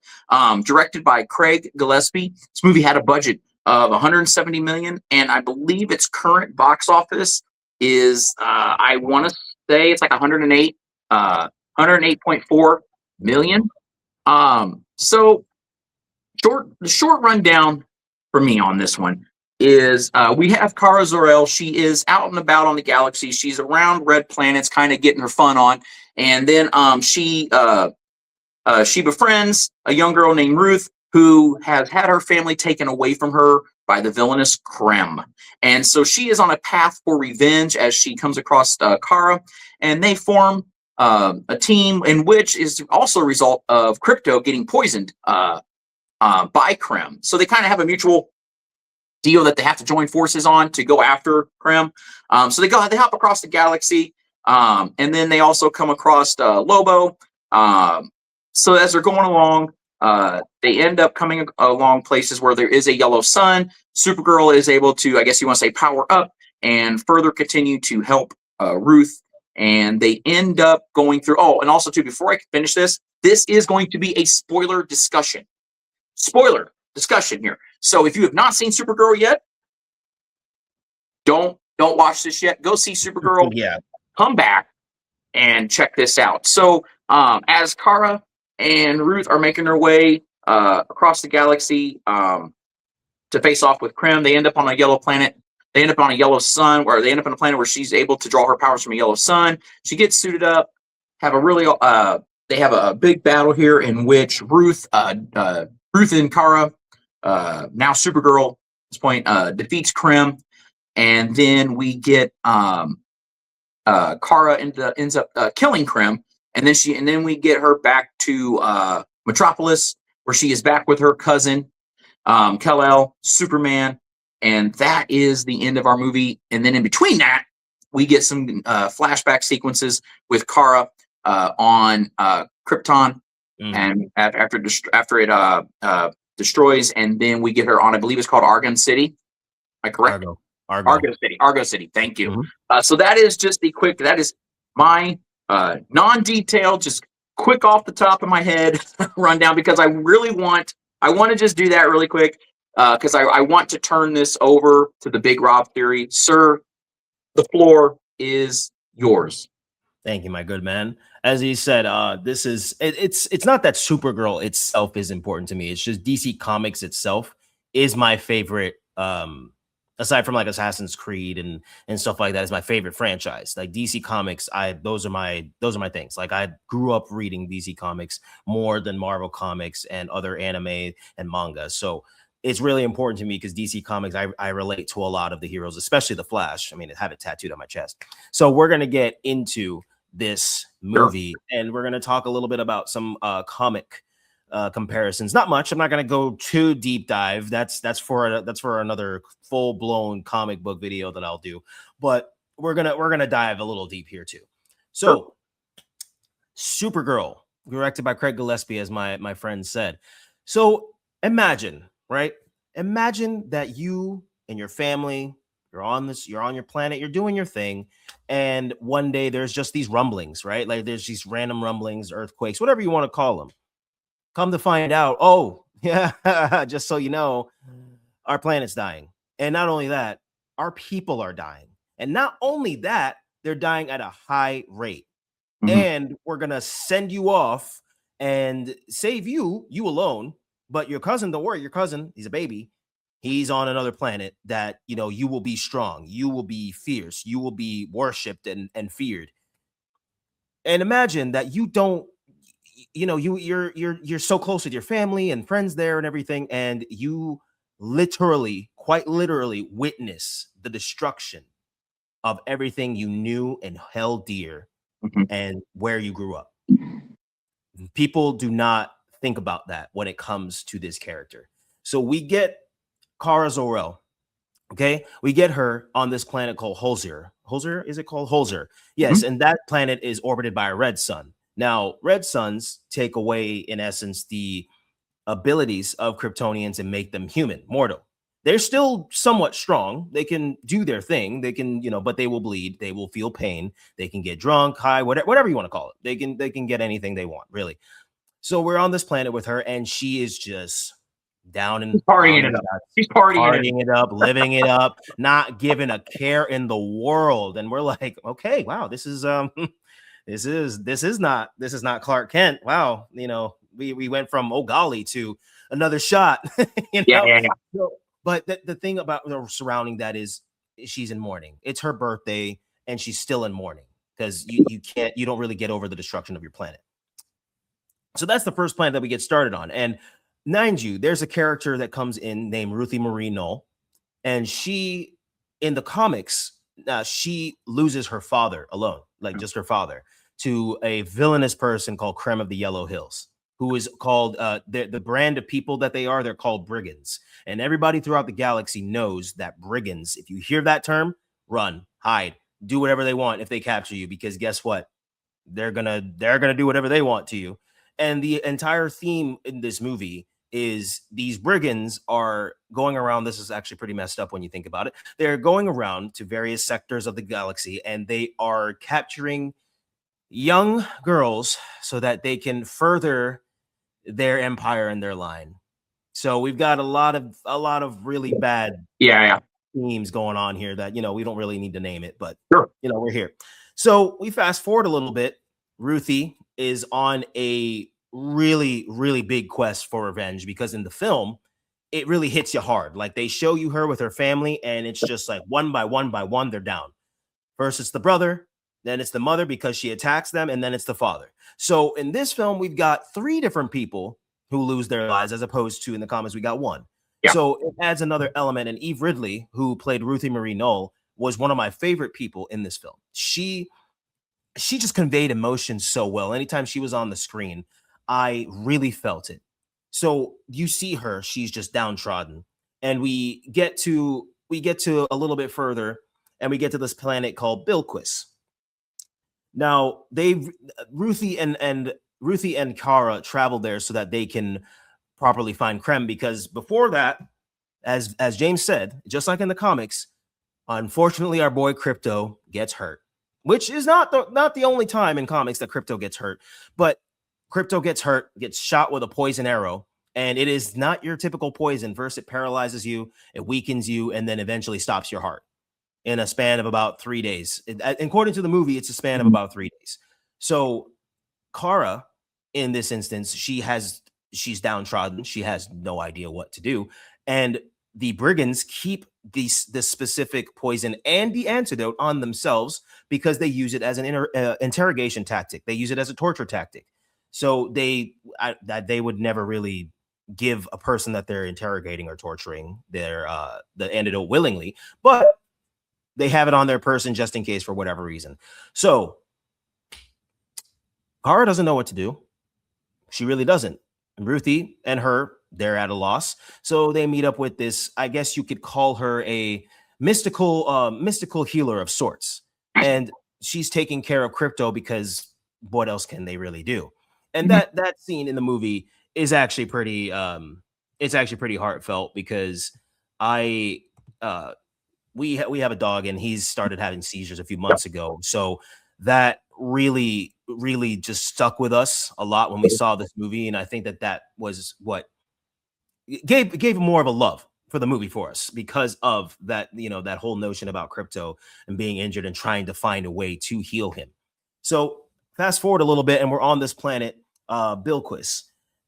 directed by Craig Gillespie. This movie had a budget of $170 million, and I believe its current box office is, I want to say it's like 108.4 million. So the short rundown for me on this one is we have Kara Zor-El. She is out and about on the galaxy. She's around red planets, kind of getting her fun on. And then she befriends a young girl named Ruth, who has had her family taken away from her by the villainous Krem. And so she is on a path for revenge as she comes across Kara, and they form a team in which is also a result of Crypto getting poisoned by Krem. So they kind of have a mutual deal that they have to join forces on to go after Krem. So they hop across the galaxy, and then they also come across Lobo. So as they're going along, they end up coming along places where there is a yellow sun. Supergirl is able to, I guess you want to say, power up and further continue to help Ruth. And they end up going through. Oh, and also too, before I finish this is going to be a spoiler discussion. Spoiler discussion here. So if you have not seen Supergirl yet, don't watch this yet. Go see Supergirl. Yeah. Come back and check this out. So as Kara and Ruth are making their way across the galaxy to face off with Krem, they end up on a yellow planet. They end up on a yellow sun, where they end up on a planet where she's able to draw her powers from a yellow sun. She gets suited up. They have a big battle here in which Ruth and Kara, now Supergirl at this point, defeats Krem, and then we get Kara ends up killing Krem, and then we get her back to Metropolis, where she is back with her cousin Kal-El, Superman, and that is the end of our movie. And then in between that, we get some flashback sequences with Kara on Krypton, and after it destroys, and then we get her on, I believe it's called Argon City. Am I correct? Argo City. Thank you. So that is just that is my non-detailed, just quick off the top of my head rundown, because I want to just do that really quick, because I want to turn this over to the Big Rob theory. Sir, the floor is yours. Thank you, my good man. As he said, this is it's not that Supergirl itself is important to me. It's just DC Comics itself is my favorite. Aside from like Assassin's Creed and stuff like that, is my favorite franchise. Like DC Comics, those are my things. Like I grew up reading DC Comics more than Marvel Comics and other anime and manga. So it's really important to me because DC Comics, I relate to a lot of the heroes, especially the Flash. I mean, I have it tattooed on my chest. So we're gonna get into this movie, and we're gonna talk a little bit about some comic comparisons. Not much. I'm not going to go too deep dive. That's for another full blown comic book video that I'll do. But we're gonna dive a little deep here too. So, Supergirl, directed by Craig Gillespie, as my friend said. So imagine, right? Imagine that you and your family, you're on your planet, you're doing your thing, and one day there's just these rumblings, right? Like there's these random rumblings, earthquakes, whatever you want to call them. Come to find out, oh, yeah, just so you know, our planet's dying. And not only that, our people are dying. And not only that, they're dying at a high rate. And we're going to send you off and save you alone. But your cousin, don't worry, your cousin, he's a baby. He's on another planet that, you will be strong. You will be fierce. You will be worshipped and feared. And imagine that you don't, you're so close with your family and friends there and everything, and you quite literally witness the destruction of everything you knew and held dear and where you grew up. People do not think about that when it comes to this character. So we get Kara Zor-El. Okay, we get her on this planet called Holzer. Holzer, is it called Holzer? Yes, and that planet is orbited by a red sun. Now, red suns take away, in essence, the abilities of Kryptonians and make them human, mortal. They're still somewhat strong. They can do their thing. They can, but they will bleed. They will feel pain. They can get drunk, high, whatever you want to call it. They can get anything they want, really. So we're on this planet with her, and she is just down and partying it up. She's partying it up, living it up, not giving a care in the world. And we're like, okay, wow, this is This is not Clark Kent. Wow, we went from oh golly to another shot. Yeah. So, but the thing about surrounding that is she's in mourning. It's her birthday, and she's still in mourning because you don't really get over the destruction of your planet. So that's the first planet that we get started on. And mind you, there's a character that comes in named Ruthie Marie Knoll, and she in the comics she loses her father alone, like just her father, to a villainous person called Krem of the Yellow Hills, who is called the brand of people that they're called brigands. And everybody throughout the galaxy knows that brigands, if you hear that term, run, hide, do whatever they want if they capture you, because guess what? They're gonna do whatever they want to you. And the entire theme in this movie is these brigands are going around. This is actually pretty messed up when you think about it. They're going around to various sectors of the galaxy, and they are capturing young girls so that they can further their empire and their line. So we've got a lot of really bad themes going on here that, we don't really need to name it, but we're here. So we fast forward a little bit. Ruthie is on a really, really big quest for revenge, because in the film, it really hits you hard. Like they show you her with her family, and it's just like one by one, they're down. First, it's the brother, then it's the mother because she attacks them, and then it's the father. So in this film, we've got 3 different people who lose their lives, as opposed to in the comics, we got 1. Yeah. So it adds another element. And Eve Ridley, who played Ruthie Marie Knoll, was one of my favorite people in this film. She just conveyed emotion so well. Anytime she was on the screen, I really felt it. So you see her, she's just downtrodden. And we get to a little bit further, and we get to this planet called Bilquis. Now, Ruthie and Ruthie and Kara travel there so that they can properly find Krem, because before that, as James said, just like in the comics, unfortunately our boy Crypto gets hurt, which is not the only time in comics that Crypto gets hurt, but Crypto gets hurt, gets shot with a poison arrow, and it is not your typical poison. First it paralyzes you, it weakens you, and then eventually stops your heart in a span of about 3 days. According to the movie, it's a span of about 3 days. So Kara, in this instance, she's downtrodden. She has no idea what to do. And the brigands keep this specific poison and the antidote on themselves because they use it as an interrogation tactic. They use it as a torture tactic. So they would never really give a person that they're interrogating or torturing the antidote willingly, but they have it on their person just in case for whatever reason. So Kara doesn't know what to do. She really doesn't. And Ruthie and her, they're at a loss. So they meet up with this, I guess you could call her a mystical healer of sorts. And she's taking care of Crypto because what else can they really do? And that scene in the movie is actually pretty heartfelt, because we have a dog and he's started having seizures a few months ago. So that really just stuck with us a lot when we saw this movie. And I think that was what gave more of a love for the movie for us, because of that, that whole notion about Crypto and being injured and trying to find a way to heal him. So fast forward a little bit and we're on this planet, Bilquis.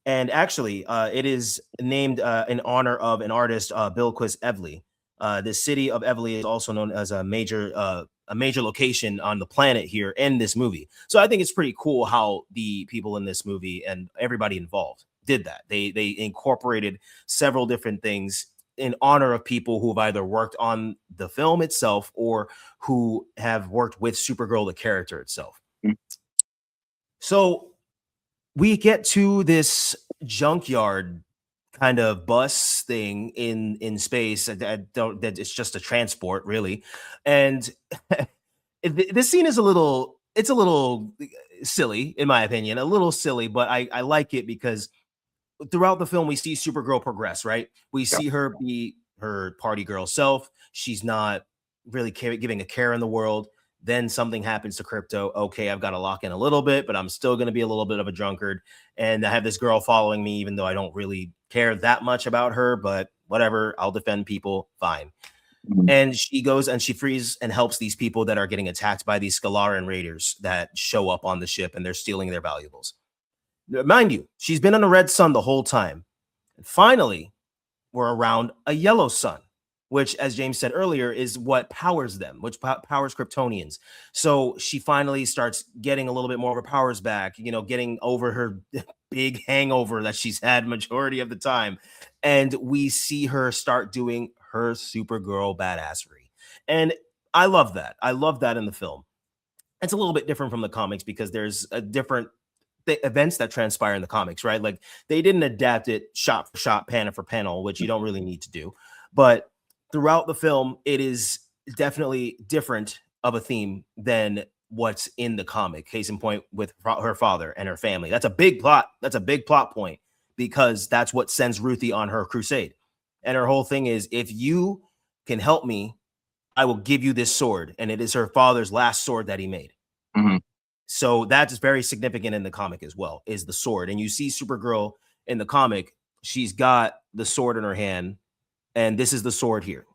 And actually, it is named in honor of an artist, Bilquis Evely. The city of Evely is also known as a major location on the planet here in this movie. So I think it's pretty cool how the people in this movie and everybody involved did that. They incorporated several different things in honor of people who have either worked on the film itself or who have worked with Supergirl, the character itself. So we get to this junkyard kind of bus thing in space that it's just a transport, really. And this scene is a little silly, in my opinion, a little silly, but I like it because throughout the film we see Supergirl progress, right? We see her be her party girl self. She's not really giving a care in the world. Then something happens to Crypto. Okay, I've got to lock in a little bit, but I'm still going to be a little bit of a drunkard. And I have this girl following me, even though I don't really care that much about her, but whatever, I'll defend people, fine. And she goes and she frees and helps these people that are getting attacked by these Scalaran raiders that show up on the ship, and they're stealing their valuables. Mind you, she's been on a red sun the whole time. And finally, we're around a yellow sun, which, as James said earlier, is what powers them, which powers Kryptonians. So she finally starts getting a little bit more of her powers back, getting over her big hangover that she's had majority of the time. And we see her start doing her Supergirl badassery. And I love that. I love that in the film. It's a little bit different from the comics because there's a different events that transpire in the comics, right? Like they didn't adapt it shot for shot, panel for panel, which you don't really need to do. But throughout the film, it is definitely different of a theme than what's in the comic. Case in point with her father and her family. That's a big plot. That's a big plot point because that's what sends Ruthie on her crusade. And her whole thing is, if you can help me, I will give you this sword. And it is her father's last sword that he made. So that's very significant in the comic as well, is the sword. And you see Supergirl in the comic, she's got the sword in her hand, and this is the sword here.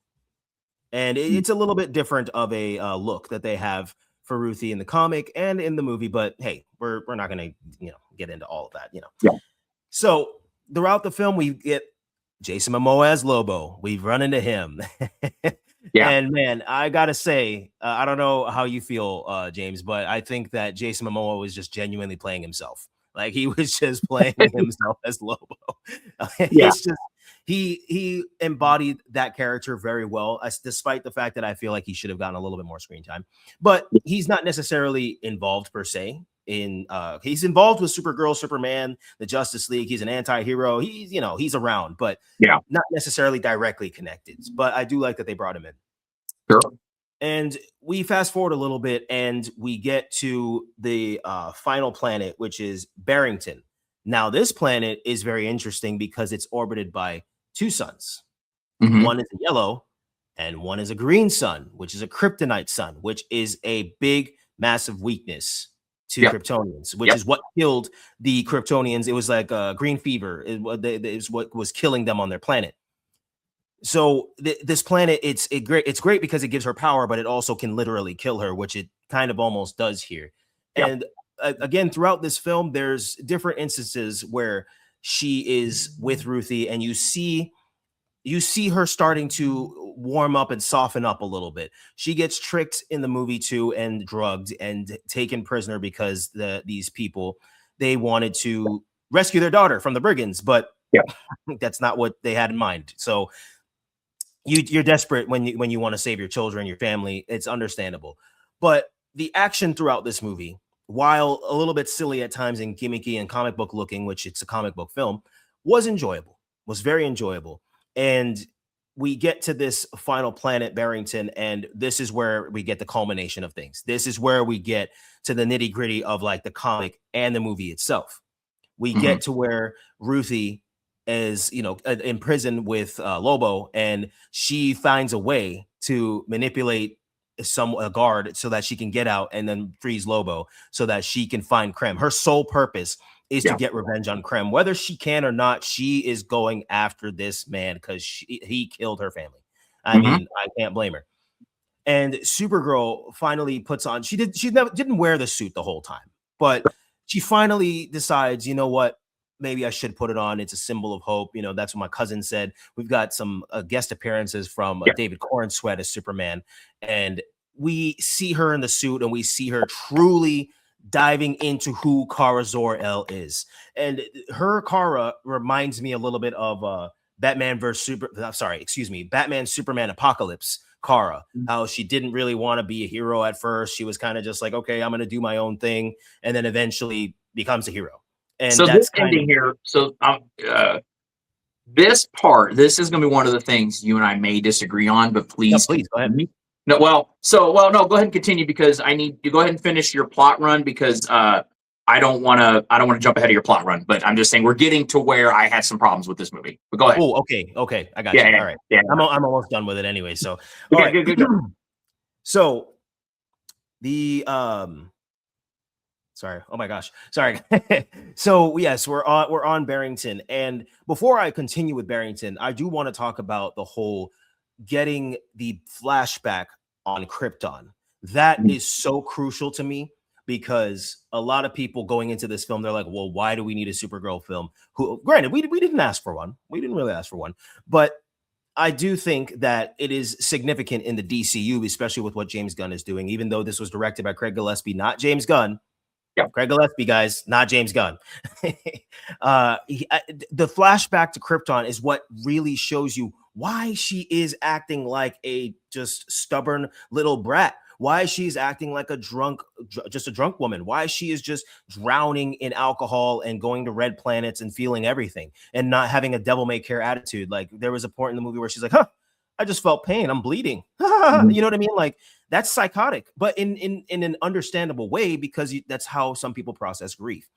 And it's a little bit different of a look that they have for Ruthie in the comic and in the movie. But hey, we're not going to get into all of that. So throughout the film, we get Jason Momoa as Lobo. We've run into him. And man, I gotta say, I don't know how you feel, James, but I think that Jason Momoa was just genuinely playing himself. Like he was just playing himself as Lobo. It's just he embodied that character very well, despite the fact that I feel like he should have gotten a little bit more screen time. But he's not necessarily involved per se. He's involved with Supergirl, Superman, the Justice League. He's an anti-hero. He's around, but not necessarily directly connected. But I do like that they brought him in. Sure. And we fast forward a little bit and we get to the final planet, which is Barrington. Now, this planet is very interesting because it's orbited by two suns. Mhm. One is a yellow and one is a green sun, which is a kryptonite sun, which is a big, massive weakness to Yep. Kryptonians, which Yep. is what killed the Kryptonians. It was like green fever is what was killing them on their planet. So this planet, it's great because it gives her power, but it also can literally kill her, which it kind of almost does here. Yep. And again, throughout this film, there's different instances where she is with Ruthie, and you see her starting to warm up and soften up a little bit. She gets tricked in the movie too, and drugged and taken prisoner because these people, they wanted to rescue their daughter from the brigands, but Yeah. that's not what they had in mind. So you're desperate when you want to save your children, your family. It's understandable. But the action throughout this movie, while a little bit silly at times and gimmicky and comic book looking, which it's a comic book film, was enjoyable, was very enjoyable. And we get to this final planet, Barrington, and this is where we get the culmination of things. This is where we get to the nitty gritty of like the comic and the movie itself. We get to where Ruthie is, in prison with Lobo, and she finds a way to manipulate a guard so that she can get out and then freeze Lobo so that she can find Krem. Her sole purpose is to get revenge on Krem. Whether she can or not, she is going after this man because he killed her family. I mean, I can't blame her. And Supergirl finally puts on, she didn't wear the suit the whole time, but she finally decides, you know what, maybe I should put it on. It's a symbol of hope. That's what my cousin said. We've got some guest appearances from David Cornsweet as Superman. And we see her in the suit and we see her truly diving into who Kara Zor-El is. And her Kara reminds me a little bit of Batman Superman Apocalypse Kara, how she didn't really want to be a hero at first. She was kind of just like, okay, I'm going to do my own thing. And then eventually becomes a hero. And so that's this ending here, so this part, this is going to be one of the things you and I may disagree on, but please, go ahead. No, no, go ahead and continue because I need you go ahead and finish your plot run because I don't want to jump ahead of your plot run, but I'm just saying we're getting to where I had some problems with this movie. But go ahead. Oh, okay, I got you. All right, I'm almost done with it anyway. So, okay, good. So the sorry, oh my gosh, sorry. So yes, we're on Barrington, and before I continue with Barrington, I do want to talk about the whole getting the flashback on Krypton. That is so crucial to me because a lot of people going into this film, they're like, well, why do we need a Supergirl film? Who, granted, we didn't ask for one. We didn't really ask for one, but I do think that it is significant in the DCU, especially with what James Gunn is doing, even though this was directed by Craig Gillespie, not James Gunn. Yeah, Craig Gillespie, guys, not James Gunn. The flashback to Krypton is what really shows you why she is acting like a just stubborn little brat. Why she's acting like just a drunk woman. Why she is just drowning in alcohol and going to red planets and feeling everything and not having a devil may care attitude. Like there was a point in the movie where she's like, I just felt pain. I'm bleeding. You know what I mean? Like that's psychotic, but in an understandable way because that's how some people process grief.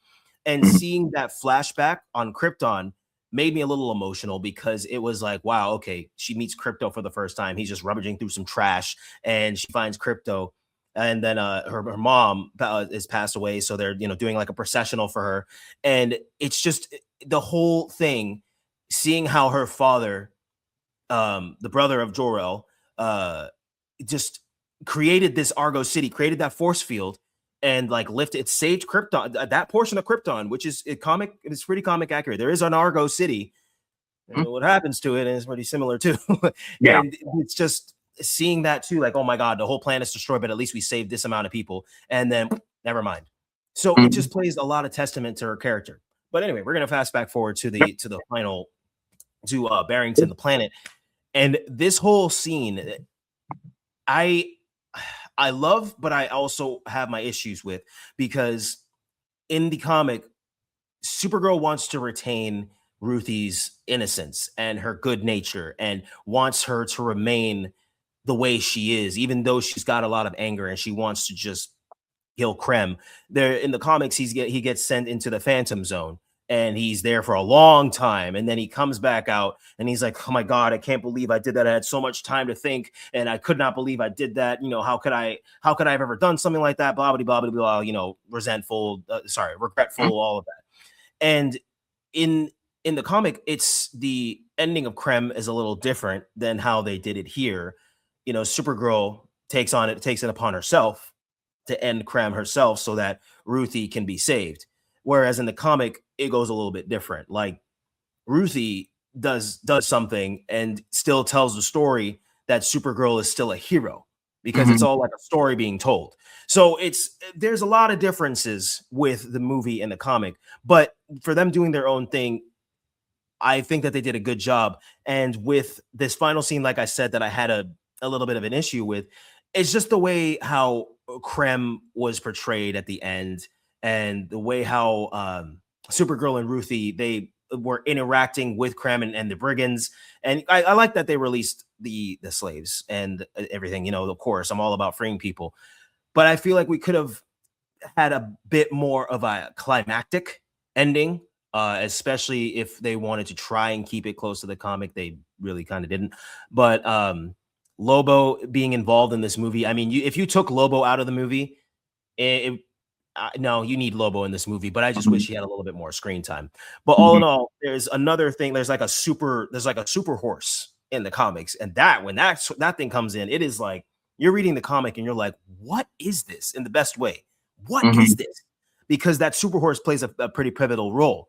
And seeing that flashback on Krypton made me a little emotional because it was like, wow, okay, she meets Crypto for the first time. He's just rummaging through some trash and she finds Crypto. And then her mom is passed away. So they're, doing like a processional for her. And it's just the whole thing, seeing how her father, the brother of Jor-El, just created this Argo City, created that force field and like lifted, saved Krypton, that portion of Krypton, which is it's pretty comic accurate. There is an Argo City. And what happens to it is pretty similar too. Yeah. And it's just seeing that too, like, oh my God, the whole planet's destroyed, but at least we saved this amount of people. And then never mind. So it just plays a lot of testament to her character. But anyway, we're gonna fast back forward to the final to Barrington, the planet. And this whole scene, I love, but I also have my issues with because in the comic, Supergirl wants to retain Ruthie's innocence and her good nature and wants her to remain the way she is, even though she's got a lot of anger and she wants to just kill Krem. There in the comics, he gets sent into the Phantom Zone and he's there for a long time, and then he comes back out and he's like, "Oh my God, I can't believe I did that. I had so much time to think, and I could not believe I did that. You know, how could I have ever done something like that? Blah blah blah blah blah. You know, resentful, regretful, all of that." And in the comic, it's the ending of Krem is a little different than how they did it here. You know, Supergirl takes it upon herself to end Krem herself so that Ruthie can be saved. Whereas in the comic, it goes a little bit different. Like Ruthie does something and still tells the story that Supergirl is still a hero because it's all like a story being told. So there's a lot of differences with the movie and the comic, but for them doing their own thing, I think that they did a good job. And with this final scene, like I said, that I had a little bit of an issue with, it's just the way how Krem was portrayed at the end and the way how Supergirl and Ruthie, they were interacting with Krem and the brigands. And I like that they released the slaves and everything. You know, of course, I'm all about freeing people. But I feel like we could have had a bit more of a climactic ending, especially if they wanted to try and keep it close to the comic. They really kind of didn't. But Lobo being involved in this movie, I mean, if you took Lobo out of the movie, no, you need Lobo in this movie, but I just wish he had a little bit more screen time. But all in all, there's another thing. There's like a super horse in the comics, and when that thing comes in, it is like you're reading the comic and you're like, what is this? In the best way. What is this? Because that super horse plays a pretty pivotal role.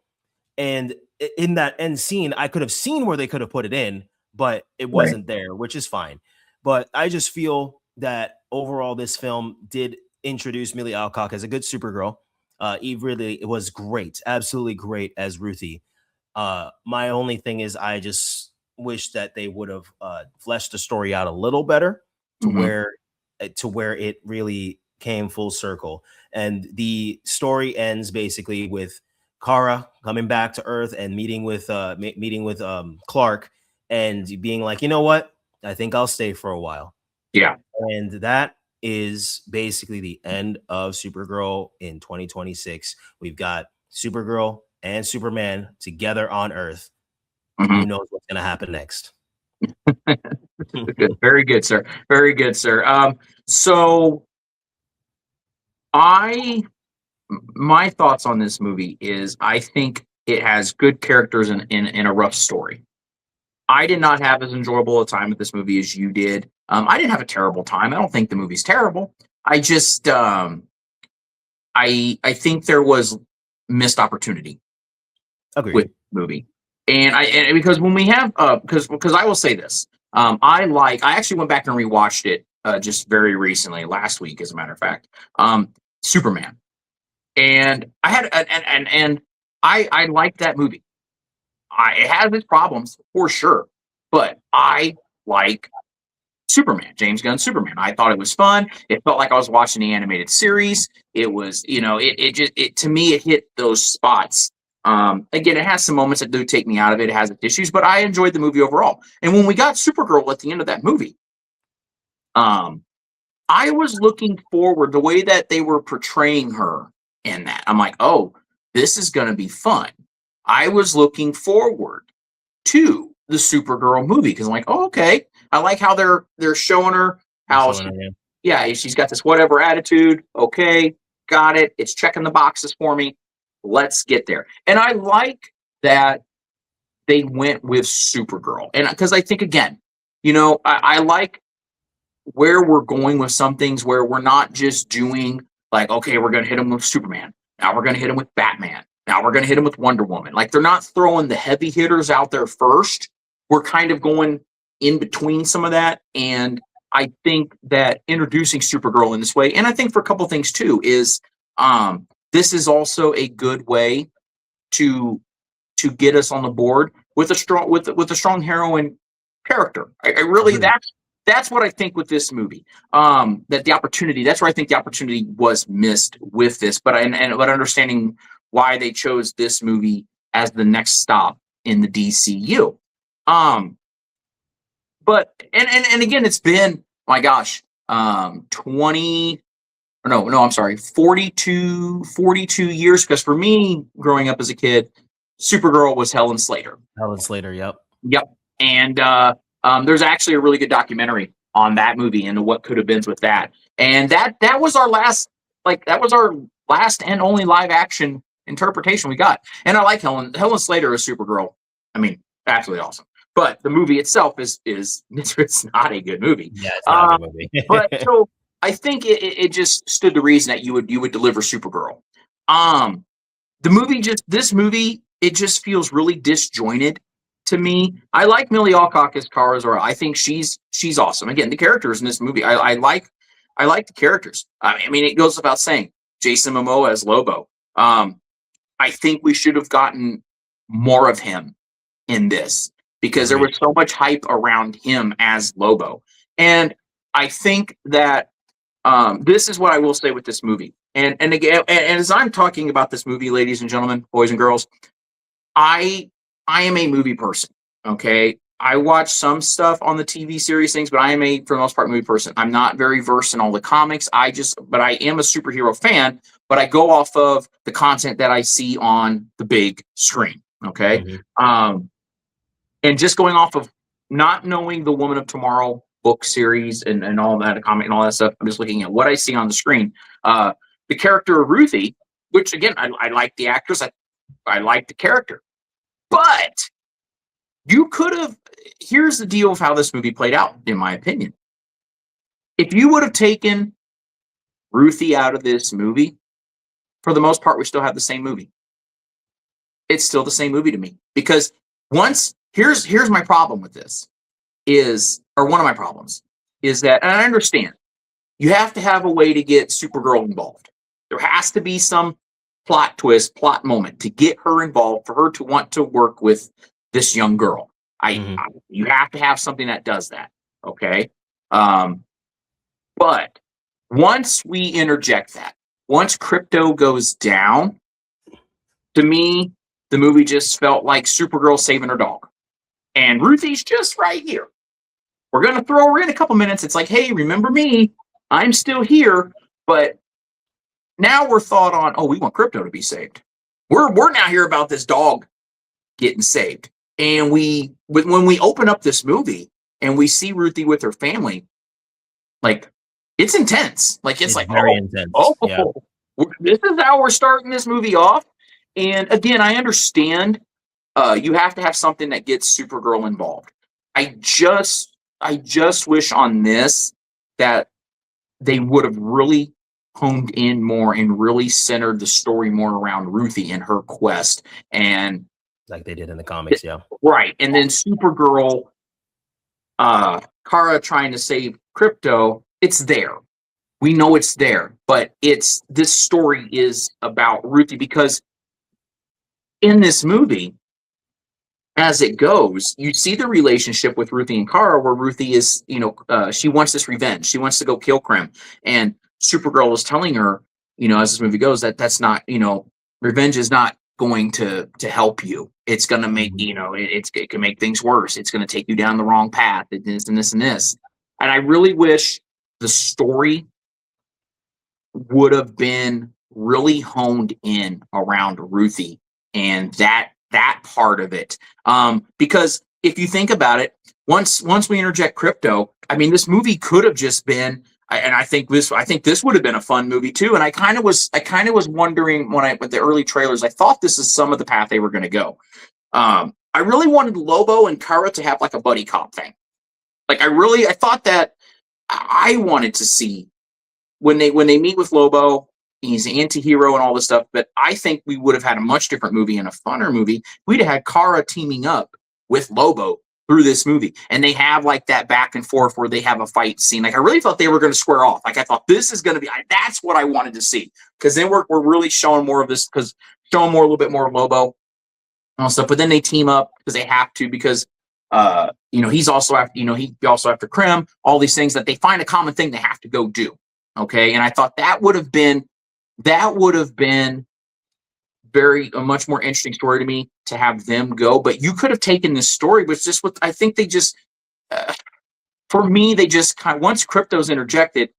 And in that end scene, I could have seen where they could have put it in, but it wasn't there, which is fine. But I just feel that overall, this film did introduce Millie Alcock as a good Supergirl. It was great, absolutely great as Ruthie. My only thing is I just wish that they would have fleshed the story out a little better to where it really came full circle. And the story ends basically with Kara coming back to Earth and meeting with Clark and being like, you know what? I think I'll stay for a while. Yeah. And that is basically the end of Supergirl in 2026. We've got Supergirl and Superman together on Earth. Who knows what's going to happen next? Good. Very good, sir. Very good, sir. So my thoughts on this movie is I think it has good characters in a rough story. I did not have as enjoyable a time with this movie as you did. I didn't have a terrible time. I don't think the movie's terrible. I just I think there was missed opportunity with the movie. And because when we have because I will say this, I actually went back and rewatched it just very recently, last week, as a matter of fact, Superman, and I had and I liked that movie. It has its problems for sure, but I like Superman, James Gunn's Superman. I thought it was fun. It felt like I was watching the animated series. It was, it to me, it hit those spots. Again, it has some moments that do take me out of it. It has its issues, but I enjoyed the movie overall. And when we got Supergirl at the end of that movie, I was looking forward the way that they were portraying her in that. I'm like, oh, this is going to be fun. I was looking forward to the Supergirl movie because I'm like, oh, okay. I like how they're showing her how she's got this whatever attitude. Okay, got it. It's checking the boxes for me. Let's get there. And I like that they went with Supergirl. And because I think, again, I like where we're going with some things where we're not just doing like, okay, we're going to hit them with Superman. Now we're going to hit them with Batman. Now we're going to hit them with Wonder Woman. Like, they're not throwing the heavy hitters out there first. We're kind of going in between some of that. And I think that introducing Supergirl in this way, and I think for a couple things too, is this is also a good way to get us on the board with a strong heroine character. I really that's what I think with this movie. That's where I think the opportunity was missed with this. But understanding why they chose this movie as the next stop in the DCU. But again, it's been my gosh, 20 or no, I'm sorry, 42 years. Because for me, growing up as a kid, Supergirl was Helen Slater. Helen Slater. Yep. Yep. And there's actually a really good documentary on that movie and what could have been with that. And that was our last, that was our last and only live action interpretation we got. And I like Helen Slater as Supergirl. I mean, absolutely awesome. But the movie itself is it's not a good movie. Yeah, it's not a good movie. But so I think it just stood to reason that you would deliver Supergirl. This movie, it just feels really disjointed to me. I like Millie Alcock as Kara Zor. I think she's awesome. Again, the characters in this movie, I like the characters. I mean, it goes without saying. Jason Momoa as Lobo. I think we should have gotten more of him in this because there was so much hype around him as Lobo. And I think that this is what I will say with this movie. And again, and as I'm talking about this movie, ladies and gentlemen, boys and girls, I am a movie person. Okay. I watch some stuff on the TV series things, but I am for the most part, movie person. I'm not very versed in all the comics. But I am a superhero fan, but I go off of the content that I see on the big screen. Okay. And just going off of not knowing the Woman of Tomorrow book series and all that, comic and all that stuff, I'm just looking at what I see on the screen. The character of Ruthie, which again, I like the actress. I like the character, but you could have, here's the deal of how this movie played out, in my opinion. If you would have taken Ruthie out of this movie, for the most part, we still have the same movie. It's still the same movie to me. Because here's my problem with this, one of my problems, is that, and I understand, you have to have a way to get Supergirl involved. There has to be some plot twist, plot moment to get her involved, for her to want to work with this young girl. You have to have something that does that. Okay. But once we interject that, once Crypto goes down, to me, the movie just felt like Supergirl saving her dog. And Ruthie's just right here. We're going to throw her in a couple minutes. It's like, hey, remember me? I'm still here. But now we're thought on, oh, we want Crypto to be saved. We're now here about this dog getting saved. And when we open up this movie and we see Ruthie with her family, it's intense. It's like very intense. Yeah. This is how we're starting this movie off. And again, I understand you have to have something that gets Supergirl involved. I just wish on this that they would have really honed in more and really centered the story more around Ruthie and her quest, and like they did in the comics. Yeah. Right. And then Supergirl, Kara trying to save Crypto, it's there. We know it's there, but this story is about Ruthie, because in this movie, as it goes, you see the relationship with Ruthie and Kara, where Ruthie is, she wants this revenge. She wants to go kill Krim. And Supergirl is telling her, as this movie goes, that's not, revenge is not going to help you. It's going to make, it can make things worse. It's going to take you down the wrong path, and this and this and this. And I really wish the story would have been really honed in around Ruthie and that part of it. Because if you think about it, once we interject Crypto, I mean, this movie could have just been, and I think this would have been a fun movie too. And I kind of was wondering with the early trailers, I thought this is some of the path they were going to go. I really wanted Lobo and Kara to have a buddy cop thing. I thought that I wanted to see when they meet with Lobo, he's an anti-hero and all this stuff. But I think we would have had a much different movie and a funner movie. We'd have had Kara teaming up with Lobo through this movie, and they have that back and forth where they have a fight scene. I really thought they were going to square off. I thought this is going to be, that's what I wanted to see, because then we're really showing more of this, a little bit more of Lobo and all stuff. But then they team up because they have to, because he's also after Krim, all these things that they find a common thing they have to go do. Okay. And I thought that would have been a much more interesting story to me to have them go. But you could have taken this story, but just what I think they just for me, they just kind of, once Crypto's interjected,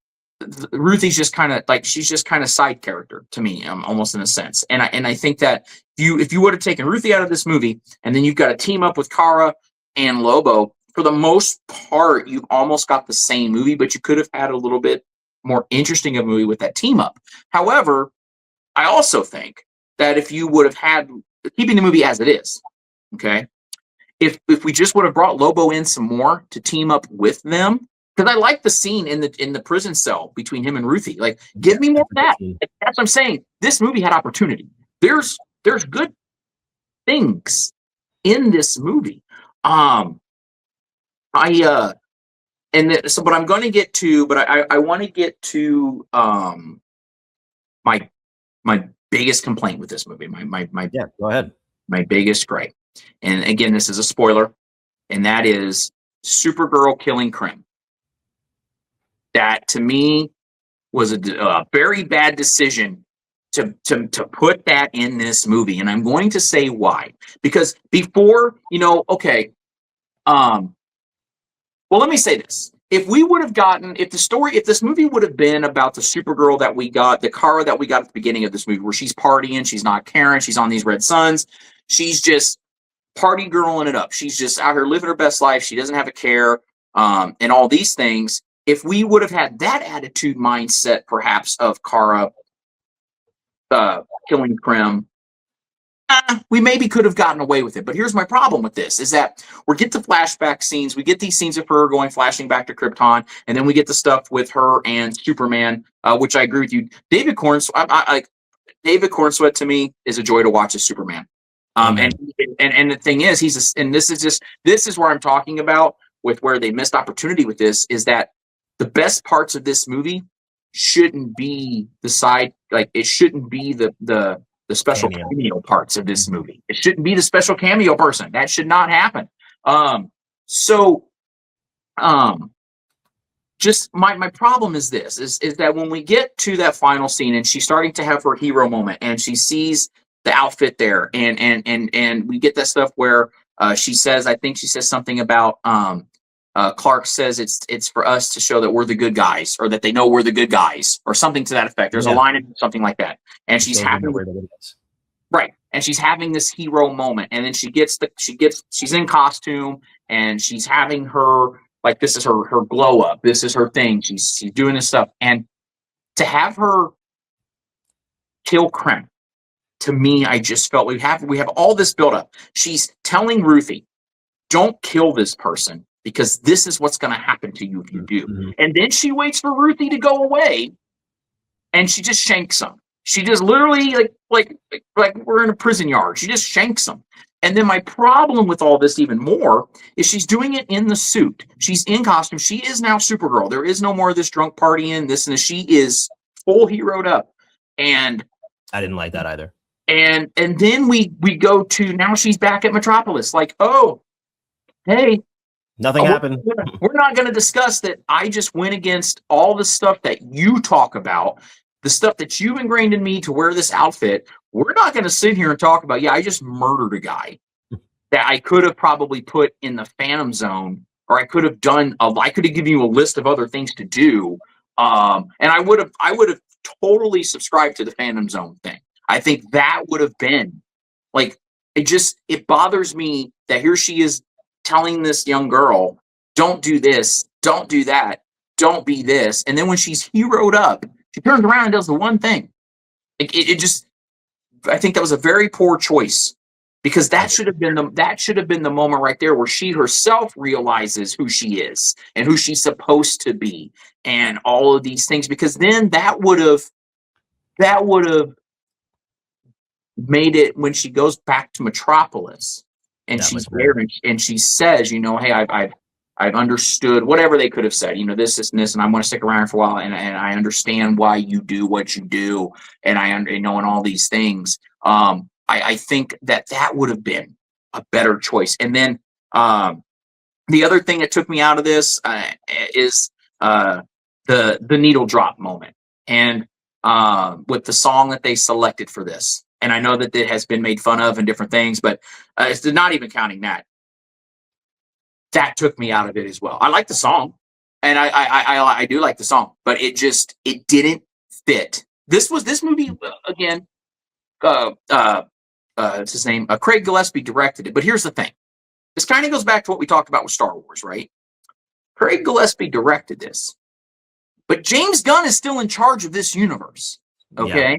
Ruthie's just kind of like, she's just kind of side character to me, almost in a sense. And I think that if you would have taken Ruthie out of this movie, and then you've got to team up with Kara and Lobo, for the most part, you've almost got the same movie, but you could have had a little bit more interesting of a movie with that team up. However, I also think that if you would have had, keeping the movie as it is, okay, if we just would have brought Lobo in some more to team up with them, because I like the scene in the prison cell between him and Ruthie. Like, give me more of that. Like, that's what I'm saying. This movie had opportunity. There's good things in this movie. But I'm going to get to, but I want to get to my biggest complaint with this movie. Yeah, go ahead. My biggest gripe, and again, this is a spoiler, and that is Supergirl killing Krim. That to me was a very bad decision to put that in this movie, and I'm going to say why. Because before, okay, well, let me say this: if we would have gotten, if this movie would have been about the Supergirl that we got, the Kara that we got at the beginning of this movie, where she's partying, she's not caring, she's on these red suns, she's just party girling it up, she's just out here living her best life, she doesn't have a care, and all these things. If we would have had that attitude mindset, perhaps, of Kara killing Krim, we maybe could have gotten away with it. But here's my problem with this, is that we get the flashback scenes, we get these scenes of her flashing back to Krypton, and then we get the stuff with her and Superman, which I agree with you. David Cornsweet to me is a joy to watch as Superman. And the thing is, this is where I'm talking about with where they missed opportunity with this, is that the best parts of this movie shouldn't be the side, like it shouldn't be the special cameo parts of this movie. It shouldn't be the special cameo person. That should not happen. Just my problem is this, is that when we get to that final scene and she's starting to have her hero moment and she sees the outfit there, and we get that stuff where she says, I think she says something about Clark says it's for us to show that we're the good guys, or that they know we're the good guys, or something to that effect. There's a line in something like that, and she's having right, and she's having this hero moment, and then she's in costume, and she's having her, like, this is her glow up, this is her thing. She's doing this stuff, and to have her kill Krim, to me, I just felt we have all this build up. She's telling Ruthie, don't kill this person, because this is what's going to happen to you if you do. Mm-hmm. And then she waits for Ruthie to go away, and she just shanks him. She just literally, like we're in a prison yard, she just shanks him. And then my problem with all this even more is she's doing it in the suit. She's in costume. She is now Supergirl. There is no more of this drunk partying, this and this. She is full heroed up. And I didn't like that either. And then we go to, now she's back at Metropolis. Like, oh, hey, nothing happened. We're not going to discuss that. I just went against all the stuff that you talk about, the stuff that you've ingrained in me to wear this outfit. We're not going to sit here and talk about, I just murdered a guy that I could have probably put in the Phantom Zone, or I could have given you a list of other things to do. And I would have totally subscribed to the Phantom Zone thing. I think that would have been like, it bothers me that here she is telling this young girl, don't do this, don't do that, don't be this. And then when she's heroed up, she turns around and does the one thing. I think that was a very poor choice, because that should have been the moment right there where she herself realizes who she is and who she's supposed to be and all of these things, because then that would have made it when she goes back to Metropolis and she's there and she says, hey, I've understood whatever they could have said, this and this, and I'm going to stick around for a while, and I understand why you do what you do, and and all these things. I think that would have been a better choice. And then the other thing that took me out of this is the needle drop moment, and with the song that they selected for this. And I know that it has been made fun of and different things, but it's not even counting that. that took me out of it as well. I like the song, and I do like the song, but it didn't fit. This movie again. What's his name? Craig Gillespie directed it. But here's the thing. This kind of goes back to what we talked about with Star Wars, right? Craig Gillespie directed this, but James Gunn is still in charge of this universe. Okay. Yeah.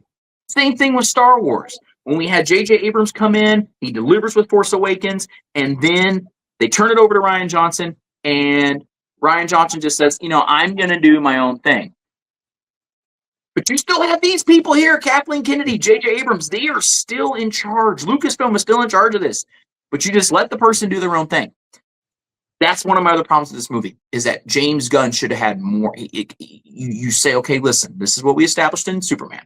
Same thing with Star Wars. When we had J.J. Abrams come in, he delivers with Force Awakens, and then they turn it over to Rian Johnson, and Rian Johnson just says, I'm going to do my own thing. But you still have these people here, Kathleen Kennedy, J.J. Abrams. They are still in charge. Lucasfilm is still in charge of this. But you just let the person do their own thing. That's one of my other problems with this movie, is that James Gunn should have had more. You say, okay, listen, this is what we established in Superman.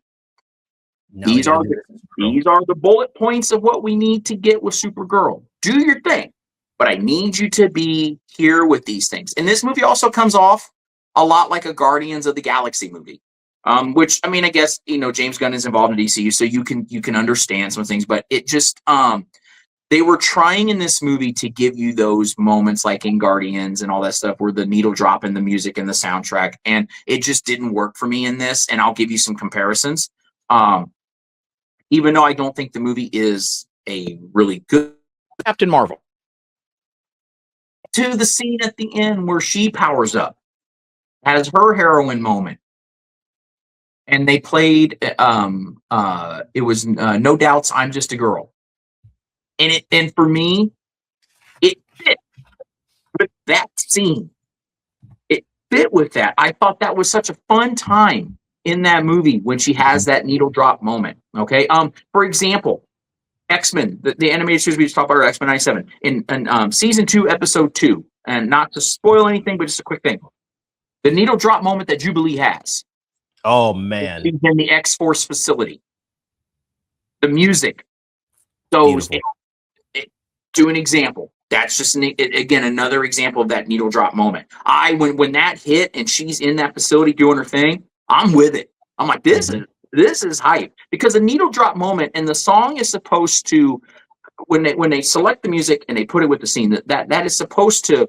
No, these are the bullet points of what we need to get with Supergirl. Do your thing. But I need you to be here with these things. And this movie also comes off a lot like a Guardians of the Galaxy movie. Which, I mean, I guess, James Gunn is involved in DCU, so you can understand some things, but it just, they were trying in this movie to give you those moments like in Guardians and all that stuff where the needle drop in the music and the soundtrack, and it just didn't work for me in this, and I'll give you some comparisons. Even though I don't think the movie is a really good Captain Marvel. To the scene at the end where she powers up, has her heroine moment. And they played, it was No Doubt's I'm Just a Girl. And for me, it fit with that scene. It fit with that. I thought that was such a fun time in that movie when she has that needle drop moment. Okay. For example, X-Men, the animated series we just talked about, X-Men 97, in season 2, episode 2, and not to spoil anything, but just a quick thing. The needle drop moment that Jubilee has. Oh, man. In the X-Force facility. The music. Those, to an example. That's just, again, another example of that needle drop moment. When that hit and she's in that facility doing her thing, I'm with it. I'm like, this is hype. Because a needle drop moment, and the song is supposed to, when they select the music and they put it with the scene, that is supposed to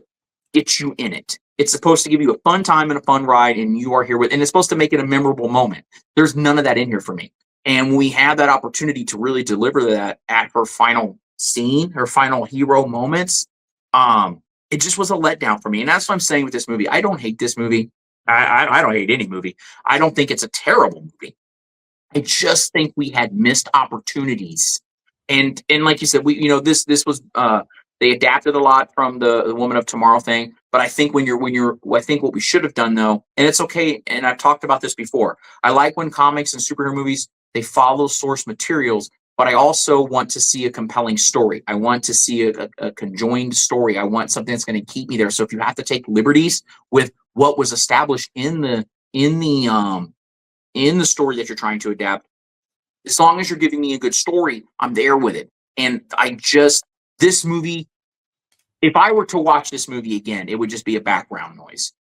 get you in it. It's supposed to give you a fun time and a fun ride, and you are here with, and it's supposed to make it a memorable moment. There's none of that in here for me. And we have that opportunity to really deliver that at her final scene, her final hero moments. It just was a letdown for me. And that's what I'm saying with this movie. I don't hate this movie. I don't hate any movie. I don't think it's a terrible movie. I just think we had missed opportunities. And like you said, this was, they adapted a lot from the Woman of Tomorrow thing. But I think I think what we should have done though, and it's okay, and I've talked about this before, I like when comics and superhero movies, they follow source materials, but I also want to see a compelling story. I want to see a conjoined story. I want something that's going to keep me there. So if you have to take liberties with what was established in the story that you're trying to adapt, as long as you're giving me a good story, I'm there with it. And this movie, if I were to watch this movie again, it would just be a background noise.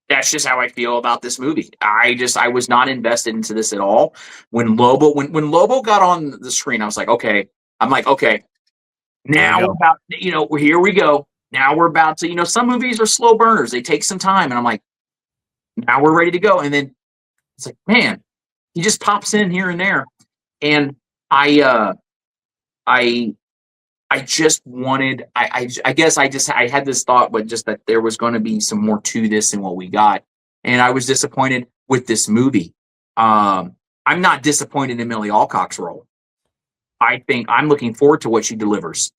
That's just how I feel about this movie. I was not invested into this at all. When Lobo got on the screen, I was like, okay. Now we're about, here we go. Now we're about to, some movies are slow burners. They take some time. And I'm like, now we're ready to go. And then it's like, man, he just pops in here and there. And I just wanted, I guess I had this thought, but just that there was going to be some more to this than what we got. And I was disappointed with this movie. I'm not disappointed in Millie Alcock's role. I think I'm looking forward to what she delivers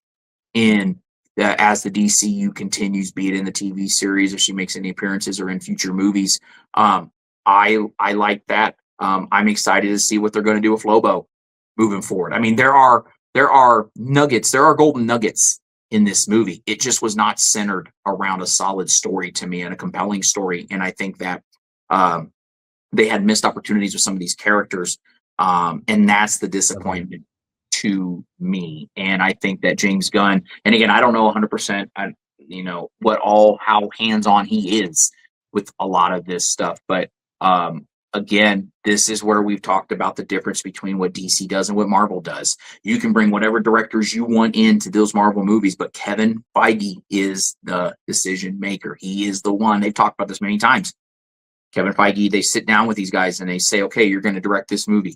as the DCU continues, be it in the TV series, if she makes any appearances or in future movies. I like that. I'm excited to see what they're going to do with Lobo moving forward. I mean, there are nuggets, there are golden nuggets in this movie. It just was not centered around a solid story to me and a compelling story. And I think that they had missed opportunities with some of these characters. And that's the disappointment to me. And I think that James Gunn, and again, I don't know 100%, how hands-on he is with a lot of this stuff, but again, this is where we've talked about the difference between what DC does and what Marvel does. You can bring whatever directors you want into those Marvel movies, but Kevin Feige is the decision maker. He is the one. They've talked about this many times. Kevin Feige, they sit down with these guys and they say, okay, you're going to direct this movie.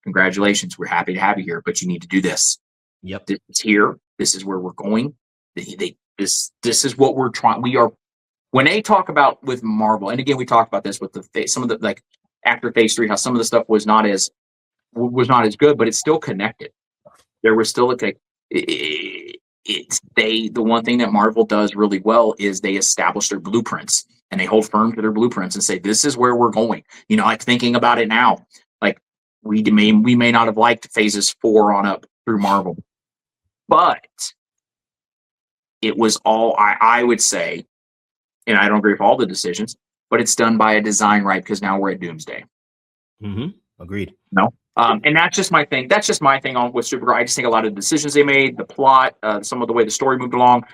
Congratulations. We're happy to have you here, but you need to do this. Yep. This is here. This is where we're going. This is what we're trying. We are, when they talk about with Marvel, and again, we talked about this with some of the, like, after phase 3, how some of the stuff was not as good, but it's still connected. There was still the one thing that Marvel does really well is they establish their blueprints and they hold firm to their blueprints and say, this is where we're going. You know, like thinking about it now, like we may not have liked phases 4 on up through Marvel, but it was all, I would say, and I don't agree with all the decisions, but it's done by a design right, because now we're at Doomsday. Agreed. No. And that's just my thing. That's just my thing on with Supergirl. I just think a lot of the decisions they made, the plot, some of the way the story moved along,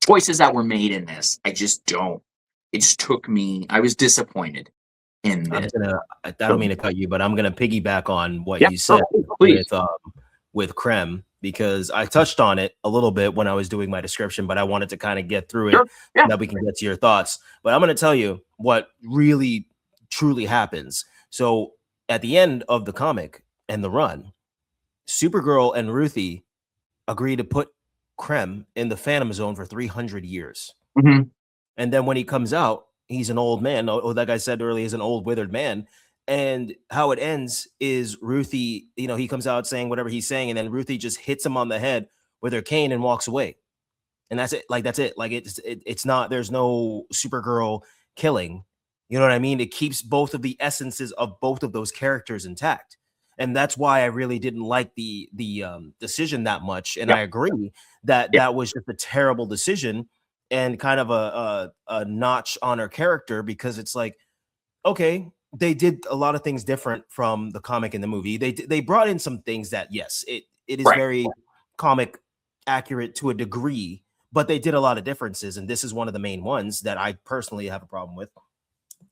choices that were made in this, I just don't. It just took me. I was disappointed in this. I don't mean to cut you, but I'm gonna piggyback on what you said with Krem, because I touched on it a little bit when I was doing my description, but I wanted to kind of get through it so that we can get to your thoughts. But I'm going to tell you what really truly happens. So at the end of the comic and the run, Supergirl and Ruthie agree to put Krem in the Phantom Zone for 300 years. And then when he comes out, he's an old man. Oh, that guy said earlier, he's an old withered man. And how it ends is Ruthie, you know, he comes out saying whatever he's saying, and then Ruthie just hits him on the head with her cane and walks away. And that's it. Like, that's it. Like, it's not, there's no Supergirl killing. You know what I mean? It keeps both of the essences of both of those characters intact. And that's why I really didn't like the decision that much. And I agree that that was just a terrible decision and kind of a notch on her character, because it's like, okay, they did a lot of things different from the comic and the movie. They brought in some things that, yes, it is very comic accurate to a degree, but they did a lot of differences. And this is one of the main ones that I personally have a problem with.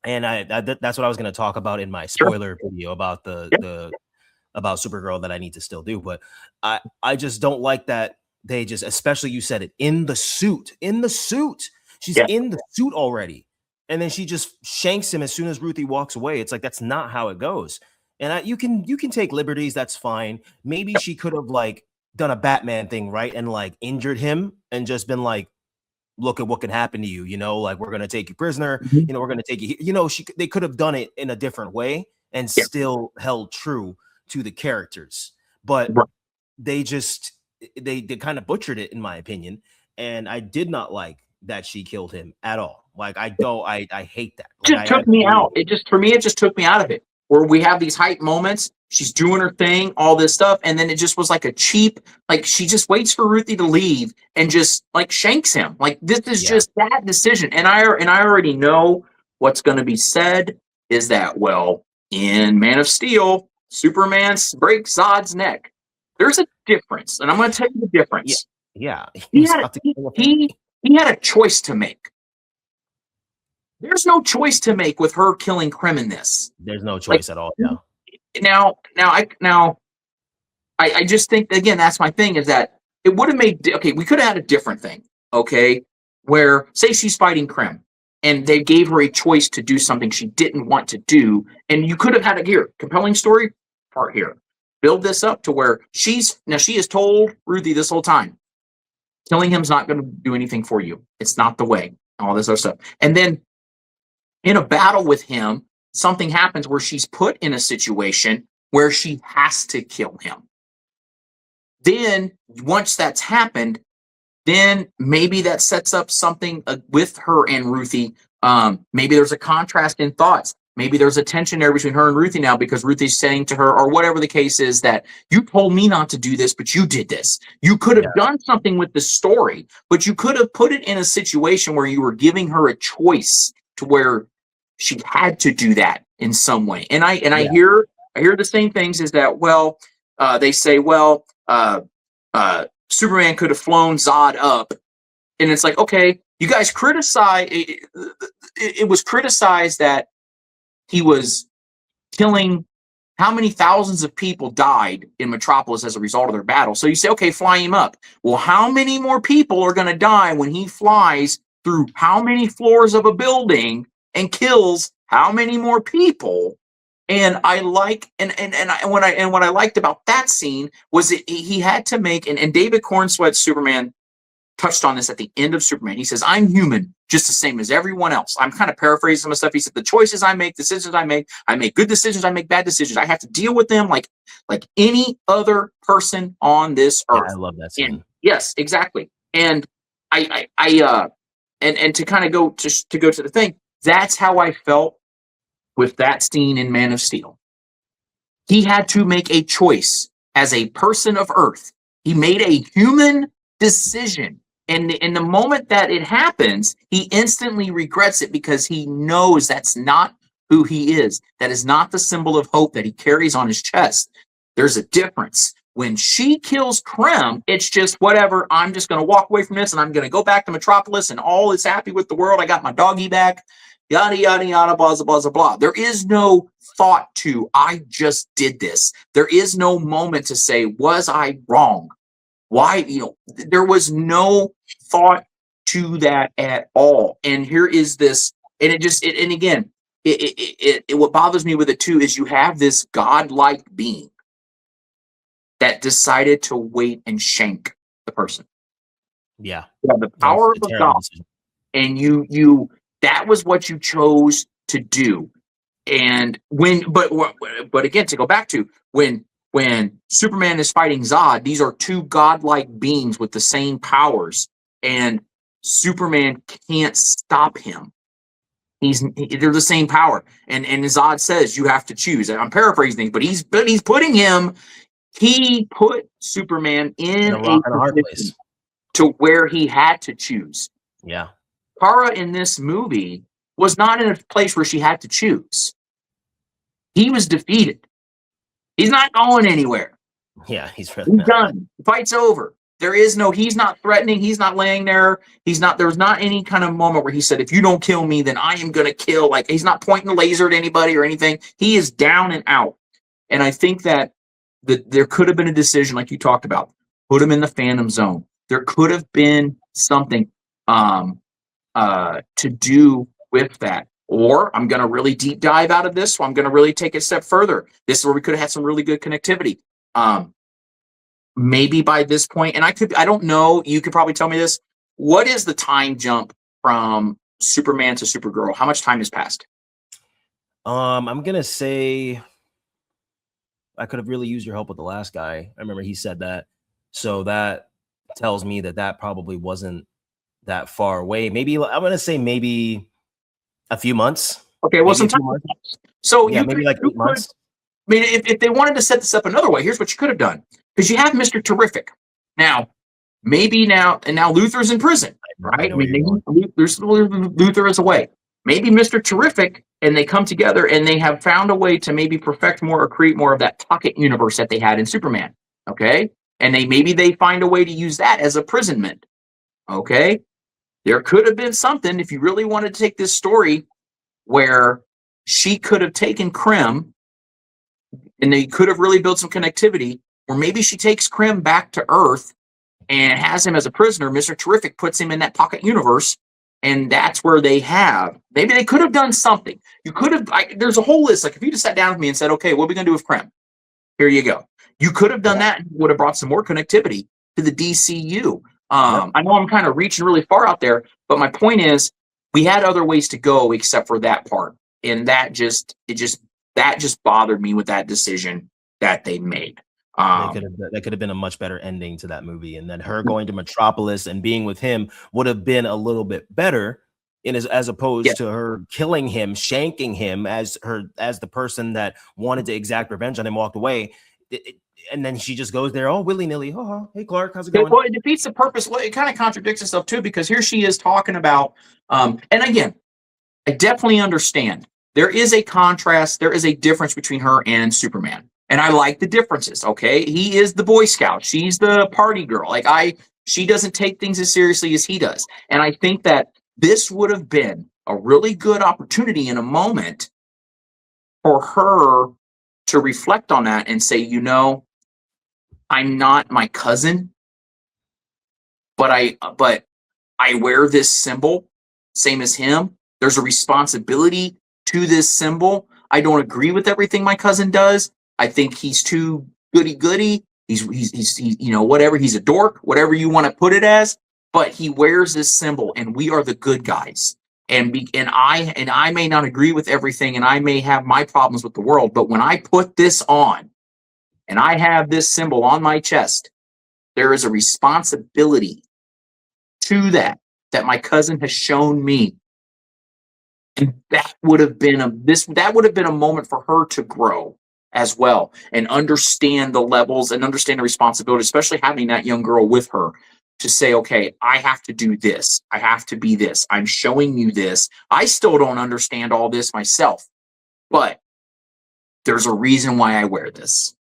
And that's what I was going to talk about in my spoiler video about about Supergirl that I need to still do. But I just don't like that they just, especially you said it, in the suit. She's in the suit already. And then she just shanks him as soon as Ruthie walks away. It's like, that's not how it goes. And you can take liberties. That's fine. Maybe she could have like done a Batman thing, right? And like injured him and just been like, look at what can happen to you. You know, like, we're going to take you prisoner. You know, we're going to take you, you know, they could have done it in a different way and still held true to the characters. But they just, they kind of butchered it, in my opinion. And I did not like that she killed him at all. Like, I hate that. Like, Just took me out. It just took me out of it. Where we have these hype moments, she's doing her thing, all this stuff, and then it just was like a cheap, like, she just waits for Ruthie to leave and just like shanks him. Like, this is just that decision. And I already know what's going to be said is that, well, in Man of Steel, Superman breaks Zod's neck. There's a difference, and I'm going to tell you the difference. He had a choice to make. There's no choice to make with her killing Krem in this. There's no choice at all. I just think, again, that's my thing, is that it would have made, okay, we could have had a different thing, okay, where, say she's fighting Krem, and they gave her a choice to do something she didn't want to do, and you could have had a compelling story part here. Build this up to where she has told Ruthie this whole time, killing him's not going to do anything for you. It's not the way. All this other stuff. And then in a battle with him, something happens where she's put in a situation where she has to kill him. Then once that's happened, then maybe that sets up something with her and Ruthie. Maybe there's a contrast in thoughts. Maybe there's a tension there between her and Ruthie now, because Ruthie's saying to her, or whatever the case is, that you told me not to do this, but you did this. You could have done something with the story, but you could have put it in a situation where you were giving her a choice to where she had to do that in some way. And I hear the same things, is that, well, they say, well, Superman could have flown Zod up. And it's like, okay, you guys criticize, it was criticized that he was killing. How many thousands of people died in Metropolis as a result of their battle? So you say, okay, fly him up. Well, how many more people are going to die when he flies through how many floors of a building and kills how many more people? And I like, what I liked about that scene was that he had to make, and David Cornsweet's Superman touched on this at the end of Superman. He says, I'm human just the same as everyone else. I'm kind of paraphrasing some of the stuff. He said, the choices I make, decisions I make good decisions, I make bad decisions. I have to deal with them like any other person on this earth. Yeah, I love that scene. And yes, exactly. And and to kind of go to the thing, that's how I felt with that scene in Man of Steel. He had to make a choice as a person of Earth. He made a human decision. And in the moment that it happens, he instantly regrets it because he knows that's not who he is. That is not the symbol of hope that he carries on his chest. There's a difference. When she kills Krem, it's just whatever. I'm just going to walk away from this and I'm going to go back to Metropolis and all is happy with the world. I got my doggy back. Yada, yada, yada, blah, blah, blah, blah. There is no thought to, I just did this. There is no moment to say, was I wrong? Why, there was no thought to that at all. And here is this, and what bothers me with it too is you have this godlike being that decided to wait and shank the person. Yeah. You have the power of God, and you that was what you chose to do. And but again, to go back to when Superman is fighting Zod, these are two godlike beings with the same powers, and Superman can't stop him. They're the same power, and Zod says you have to choose. And I'm paraphrasing things, but he's putting him. He put Superman in a hard place to where he had to choose. Yeah, Kara in this movie was not in a place where she had to choose. He was defeated. He's not going anywhere. Yeah, he's done. The fight's over. He's not threatening. He's not laying there. There's not any kind of moment where he said, if you don't kill me, then I am going to kill. Like, he's not pointing a laser at anybody or anything. He is down and out. And I think that there could have been a decision like you talked about. Put him in the Phantom Zone. There could have been something to do with that. Or I'm going to really deep dive out of this. So I'm going to really take it a step further. This is where we could have had some really good connectivity. Maybe by this point, and I don't know, you could probably tell me this. What is the time jump from Superman to Supergirl? How much time has passed? I'm going to say I could have really used your help with the last guy. I remember he said that. So that tells me that probably wasn't that far away. Maybe I'm going to say maybe a few months. Okay, well, some time. So yeah, maybe like 8 months. I mean, if they wanted to set this up another way, here's what you could have done. Because you have Mr. Terrific. Now, now Luthor's in prison, right? I mean, Luthor is away. Maybe Mr. Terrific, and they come together and they have found a way to maybe perfect more or create more of that pocket universe that they had in Superman. Okay? And maybe they find a way to use that as imprisonment. Okay? There could have been something, if you really wanted to take this story, where she could have taken Krem, and they could have really built some connectivity, or maybe she takes Krem back to Earth and has him as a prisoner. Mr. Terrific puts him in that pocket universe, and that's where maybe they could have done something. You could have, there's a whole list. Like, if you just sat down with me and said, okay, what are we going to do with Krem? Here you go. You could have done that and would have brought some more connectivity to the DCU. I know I'm kind of reaching really far out there, but my point is, we had other ways to go except for that part. And that just bothered me with that decision that they made. That could have been a much better ending to that movie. And then her going to Metropolis and being with him would have been a little bit better as opposed to her killing him, shanking him as the person that wanted to exact revenge on him, walked away. And then she just goes there, willy-nilly. Oh, hey, Clark, how's it going? Well, it defeats the purpose. Well, it kind of contradicts itself, too, because here she is talking about, and again, I definitely understand. There is a contrast. There is a difference between her and Superman. And I like the differences, okay? He is the Boy Scout. She's the party girl. She doesn't take things as seriously as he does. And I think that this would have been a really good opportunity in a moment for her to reflect on that and say, you know, I'm not my cousin, but I wear this symbol, same as him. There's a responsibility to this symbol. I don't agree with everything my cousin does. I think he's too goody. He's you know, whatever. He's a dork, whatever you want to put it as. But he wears this symbol, and we are the good guys. And I may not agree with everything, and I may have my problems with the world. But when I put this on, and I have this symbol on my chest, there is a responsibility to that my cousin has shown me. And that would have been a moment for her to grow as well and understand the levels and understand the responsibility, especially having that young girl with her to say, okay, I have to do this. I have to be this. I'm showing you this. I still don't understand all this myself, but there's a reason why I wear this.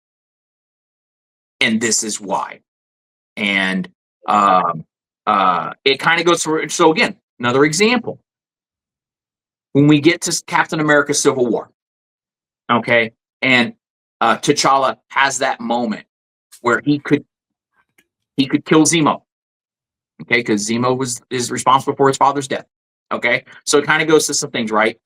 And this is why. And it kind of goes through. So again, another example. When we get to Captain America Civil War, okay, and T'Challa has that moment where he could kill Zemo, okay, because Zemo is responsible for his father's death, okay. So it kind of goes to some things, right?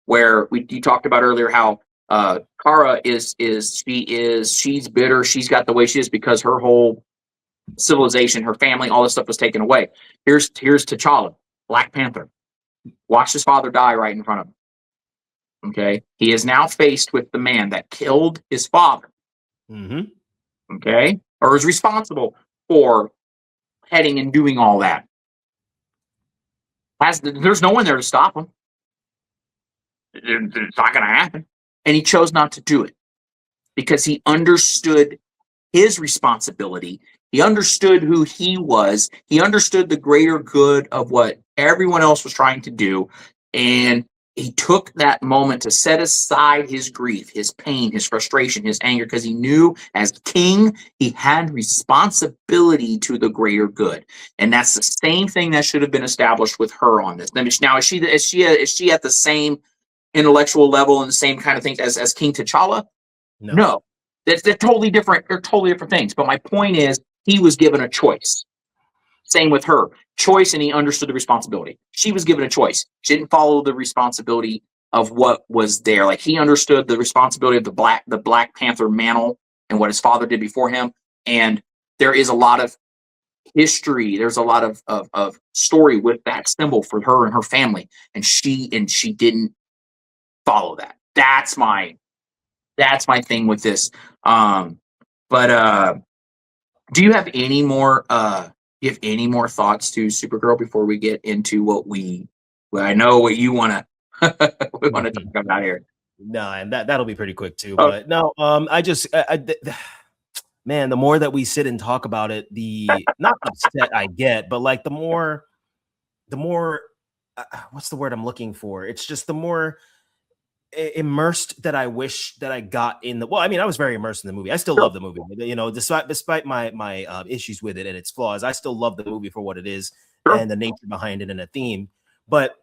Where you talked about earlier how Kara she's bitter, she's got the way she is because her whole civilization, her family, all this stuff was taken away. Here's T'Challa, Black Panther, watched his father die right in front of him. Okay, he is now faced with the man that killed his father. Mm-hmm. Okay, or is responsible for heading and doing all that. There's no one there to stop him. It's not going to happen, and he chose not to do it because he understood his responsibility. He understood who he was. He understood the greater good of what everyone else was trying to do. And he took that moment to set aside his grief, his pain, his frustration, his anger, because he knew as king, he had responsibility to the greater good. And that's the same thing that should have been established with her on this. Now, is she at the same intellectual level and the same kind of things as King T'Challa? No. They're totally different. They're totally different things. But my point is, he was given a choice. Same with her. Choice, and he understood the responsibility. She was given a choice. She didn't follow the responsibility of what was there. Like, he understood the responsibility of the Black Panther mantle and what his father did before him. And there is a lot of history. There's a lot of story with that symbol for her and her family. And she didn't follow that. That's my thing with this. But do you have any more thoughts to Supergirl before we get into what I know what you want to talk about here? No, and that'll be pretty quick too. Oh. But no, man, the more that we sit and talk about it, the not upset I get, but like the more what's the word I'm looking for? It's just the more immersed that I wish that I got in the. Well, I mean, I was very immersed in the movie. I still love the movie, you know, despite my issues with it and its flaws. I still love the movie for what it is and the nature behind it and the theme. But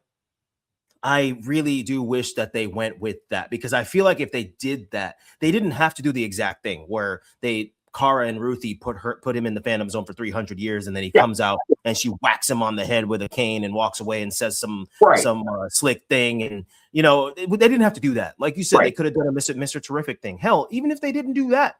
I really do wish that they went with that, because I feel like if they did that, they didn't have to do the exact thing where Kara and Ruthie put him in the Phantom Zone for 300 years, and then he comes out and she whacks him on the head with a cane and walks away and says some slick thing. And you know, they didn't have to do that. Like you said, they could have done a Mr. Terrific thing. Hell, even if they didn't do that,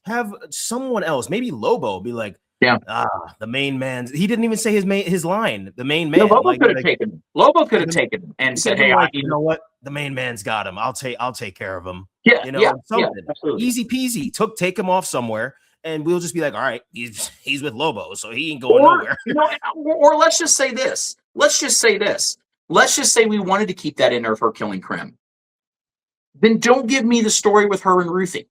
have someone else, maybe Lobo, be like, the main man. He didn't even say his line. The main man. Lobo could have taken him. Lobo could have taken him and said, "Hey, you know what? The main man's got him. I'll take care of him." Yeah, you know, absolutely. Easy peasy. Take him off somewhere, and we'll just be like, all right, he's with Lobo, so he ain't going nowhere. You know, or let's just say this. Let's just say we wanted to keep that in there of her killing Krim. Then don't give me the story with her and Ruthie.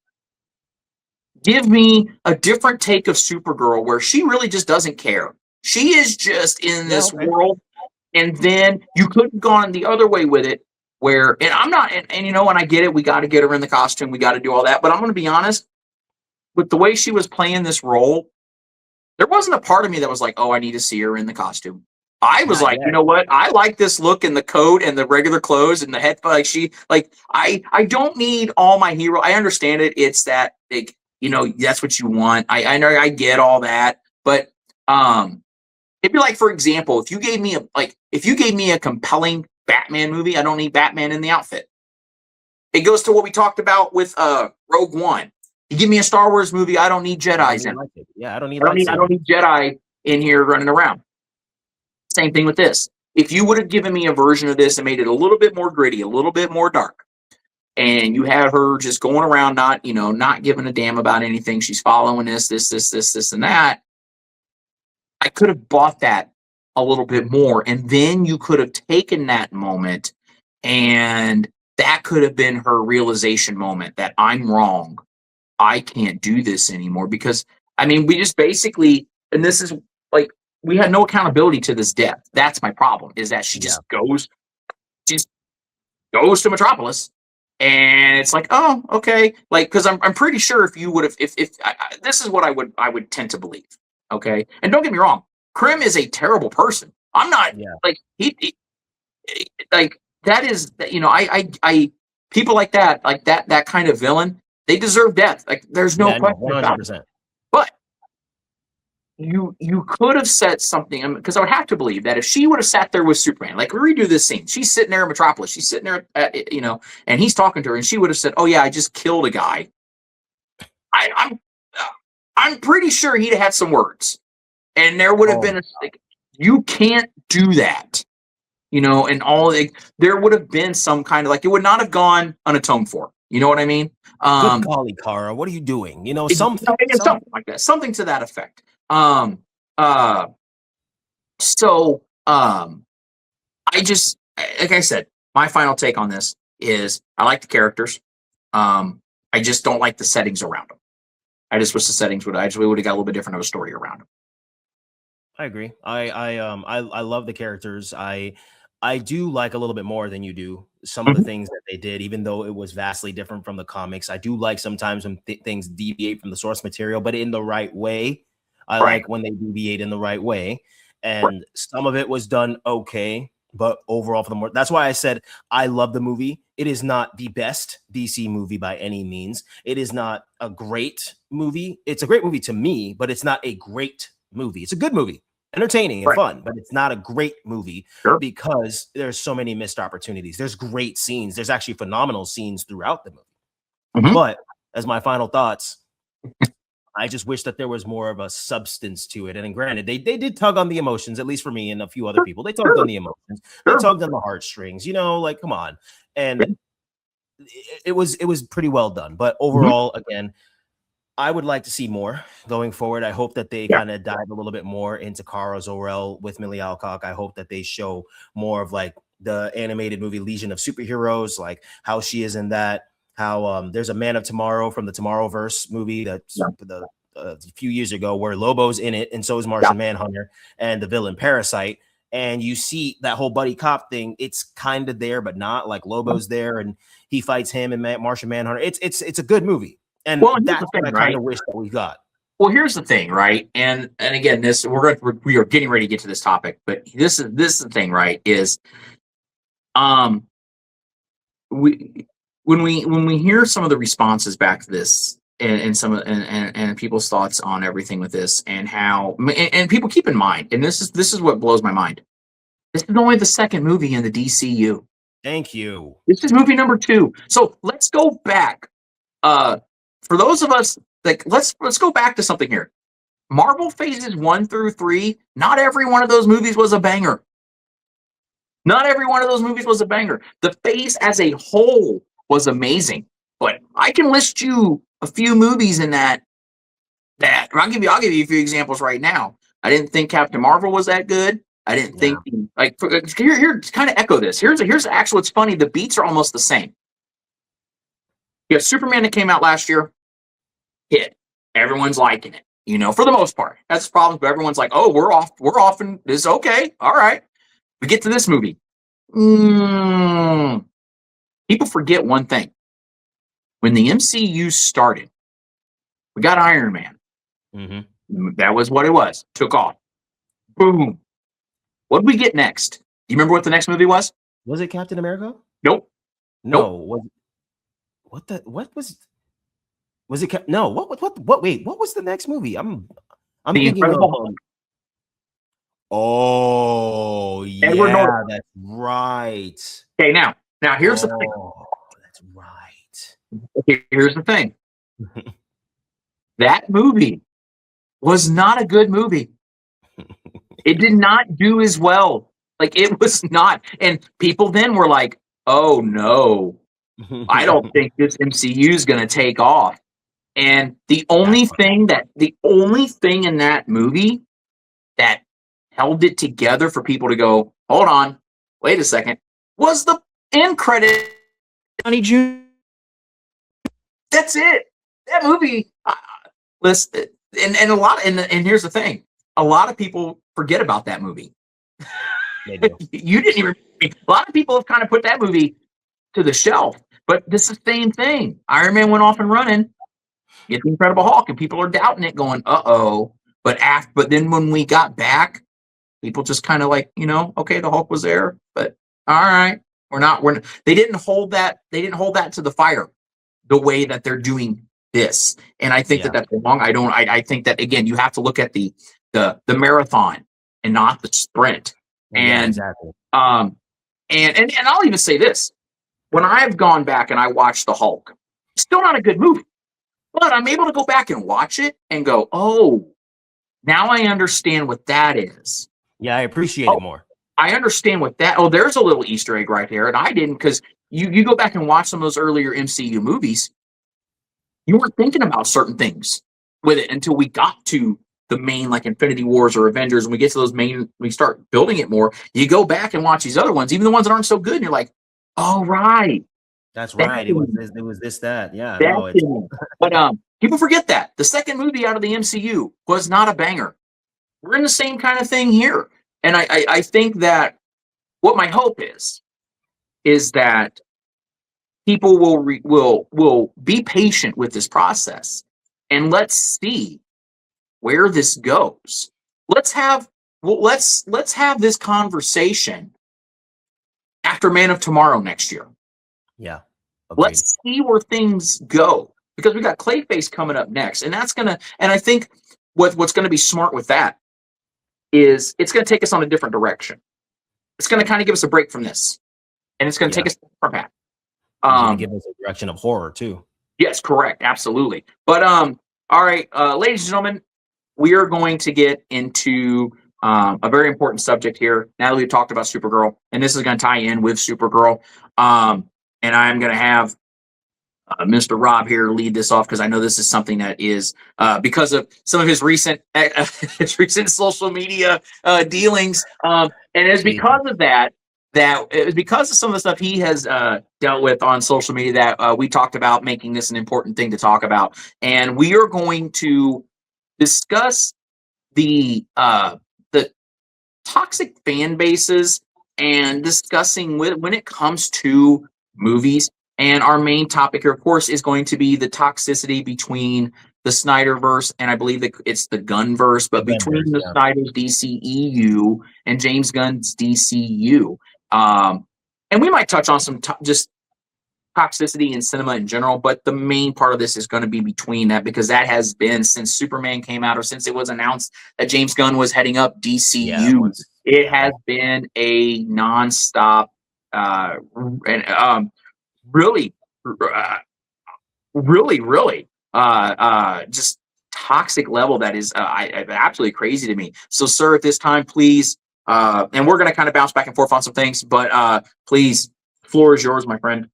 Give me a different take of Supergirl where she really just doesn't care. She is just in this world. And then you could have gone the other way with it where, and I'm not, and you know, and I get it. We got to get her in the costume. We got to do all that. But I'm going to be honest, with the way she was playing this role, there wasn't a part of me that was like, oh, I need to see her in the costume. I was Not like, you yet. know what? I like this look in the coat and the regular clothes and the head. I don't need all my hero. I understand it. It's that, like, that's what you want. I know, I get all that, but it'd be like, for example, if you gave me a compelling Batman movie, I don't need Batman in the outfit. It goes to what we talked about with Rogue One. You give me a Star Wars movie, I don't need Jedi's in. Yeah, I don't need I lightsabers. don't need Jedi in here running around. Same thing with this. If you would have given me a version of this and made it a little bit more gritty, a little bit more dark, and you have her just going around not giving a damn about anything, she's following this, and that, I could have bought that a little bit more. And then you could have taken that moment, and that could have been her realization moment that I'm wrong. I can't do this anymore. Because, I mean, we just basically, and this is like, we had no accountability to this death. That's my problem, is that she just goes to Metropolis, and it's like, oh, okay. Like, because I'm pretty sure if you would have, if this is what I would tend to believe. Okay. And don't get me wrong, Krim is a terrible person. I'm not like, like, that is, people like that kind of villain, they deserve death. Like, there's no question about it. 100%. But you could have said something, because I would have to believe that if she would have sat there with Superman, like, we redo this scene, she's sitting there in Metropolis, she's sitting there and he's talking to her, and she would have said, "Oh yeah, I just killed a guy." I'm pretty sure he'd have had some words, and there would have been like, you can't do that, and all, like, there would have been some kind of, like, it would not have gone unatoned for. You know what I mean? Good golly, Kara, what are you doing? Something like that, something to that effect. So I just, like I said, my final take on this is, I like the characters. I just don't like the settings around them. I just wish the settings would have got a little bit different of a story around them. I agree. I love the characters. I do like a little bit more than you do some of the things that they did, even though it was vastly different from the comics. I do like sometimes when things deviate from the source material, but in the right way. I like when they deviate in the right way. And some of it was done okay, but overall, that's why I said I love the movie. It is not the best DC movie by any means. It is not a great movie. It's a great movie to me, but it's not a great movie. It's a good movie, entertaining and fun, but it's not a great movie because there's so many missed opportunities. There's great scenes. There's actually phenomenal scenes throughout the movie. But as my final thoughts, I just wish that there was more of a substance to it. And granted, they did tug on the emotions, at least for me and a few other people. They tugged on the emotions. They tugged on the heartstrings. Like, come on. And it was pretty well done. But overall, again, I would like to see more going forward. I hope that they kind of dive a little bit more into Kara Zor-El with Millie Alcock. I hope that they show more of, like, the animated movie Legion of Superheroes, like how she is in that. How there's a Man of Tomorrow from the Tomorrowverse movie that's a few years ago, where Lobo's in it, and so is Martian Manhunter and the villain Parasite. And you see that whole buddy cop thing. It's kind of there, but not. Like, Lobo's there, and he fights him and Martian Manhunter. It's a good movie. And that's what I kind of wish that we got. Well, here's the thing, right? And again, we are getting ready to get to this topic, but this is the thing, right? Is when we hear some of the responses back to this, and some of and people's thoughts on everything with this, and how, and people keep in mind, and this is what blows my mind. This is only the second movie in the DCU. Thank you. This is movie number 2. So let's go back. For those of us, like, let's go back to something here. Marvel phases 1 through 3, not every one of those movies was a banger. Not every one of those movies was a banger. The phase as a whole was amazing. But I can list you a few movies in that I'll give you a few examples right now. I didn't think Captain Marvel was that good. I didn't think, like, here to kind of echo this. Here's actually, what's funny, the beats are almost the same. You have Superman that came out last year, hit. Everyone's liking it, for the most part. That's the problem, but everyone's like, oh, we're off, and this is okay. All right. We get to this movie. People forget one thing. When the MCU started, we got Iron Man. That was what it was. Took off. Boom. What did we get next? You remember what the next movie was? Was it Captain America? Nope. No. What was it? No. What? Wait. What was the next movie? I'm The thinking of. Incredible Hulk. Oh Edward yeah, Norton. that's right. Okay, now here's the thing. Oh, that's right. Okay, here's the thing. That movie was not a good movie. It did not do as well. Like, it was not. And people then were like, oh no, I don't think this MCU is going to take off. And the only thing in that movie that held it together for people to go, hold on, wait a second, was the end credit. Johnny Jr. That's it. That movie. Listen, and here's the thing: a lot of people forget about that movie. You didn't even. A lot of people have kind of put that movie to the shelf. But this is the same thing. Iron Man went off and running. Get the Incredible Hulk, and people are doubting it, going, "Uh-oh." But then when we got back, people just kind of like, okay, the Hulk was there, but all right, they didn't hold that to the fire the way that they're doing this. And I think that's wrong. I think that, again, you have to look at the marathon and not the sprint. And exactly. And I'll even say this: when I've gone back and I watched the Hulk, still not a good movie, but I'm able to go back and watch it and go, oh, now I understand what that is. Yeah, I appreciate it more. I understand what that. Oh, there's a little Easter egg right there, and I didn't, because you go back and watch some of those earlier MCU movies, you weren't thinking about certain things with it until we got to the main, like Infinity Wars or Avengers, and we get to those main, we start building it more. You go back and watch these other ones, even the ones that aren't so good, and you're like, oh, right. That's right. It was this, that. Yeah. But people forget that. The second movie out of the MCU was not a banger. We're in the same kind of thing here. And I think that what my hope is that people will be patient with this process, and let's see where this goes. Let's have this conversation after Man of Tomorrow next year. Yeah. Agreed. Let's see where things go, because we got Clayface coming up next, and I think what's gonna be smart with that is it's gonna take us on a different direction. It's gonna kind of give us a break from this, and it's gonna take us from that. Give us a direction of horror too. Yes, correct, absolutely. But all right, ladies and gentlemen, we are going to get into a very important subject here. Now that we've talked about Supergirl, and this is going to tie in with Supergirl, and I'm going to have Mr. Rob here lead this off, because I know this is something that is because of some of his recent social media dealings, and it's because of that it was because of some of the stuff he has dealt with on social media that we talked about making this an important thing to talk about. And we are going to discuss the toxic fan bases, and discussing when it comes to movies. And our main topic here, of course, is going to be the toxicity between the Snyderverse, and I believe that it's the Gunverse, but between the Snyder's DCEU and James Gunn's DCU. And we might touch on some just toxicity in cinema in general, but the main part of this is going to be between that, because that has been since Superman came out, or since it was announced that James Gunn was heading up DCU. It has been a nonstop, really just toxic level that is absolutely crazy to me. So, sir, at this time, please, and we're going to kind of bounce back and forth on some things, but please, floor is yours, my friend.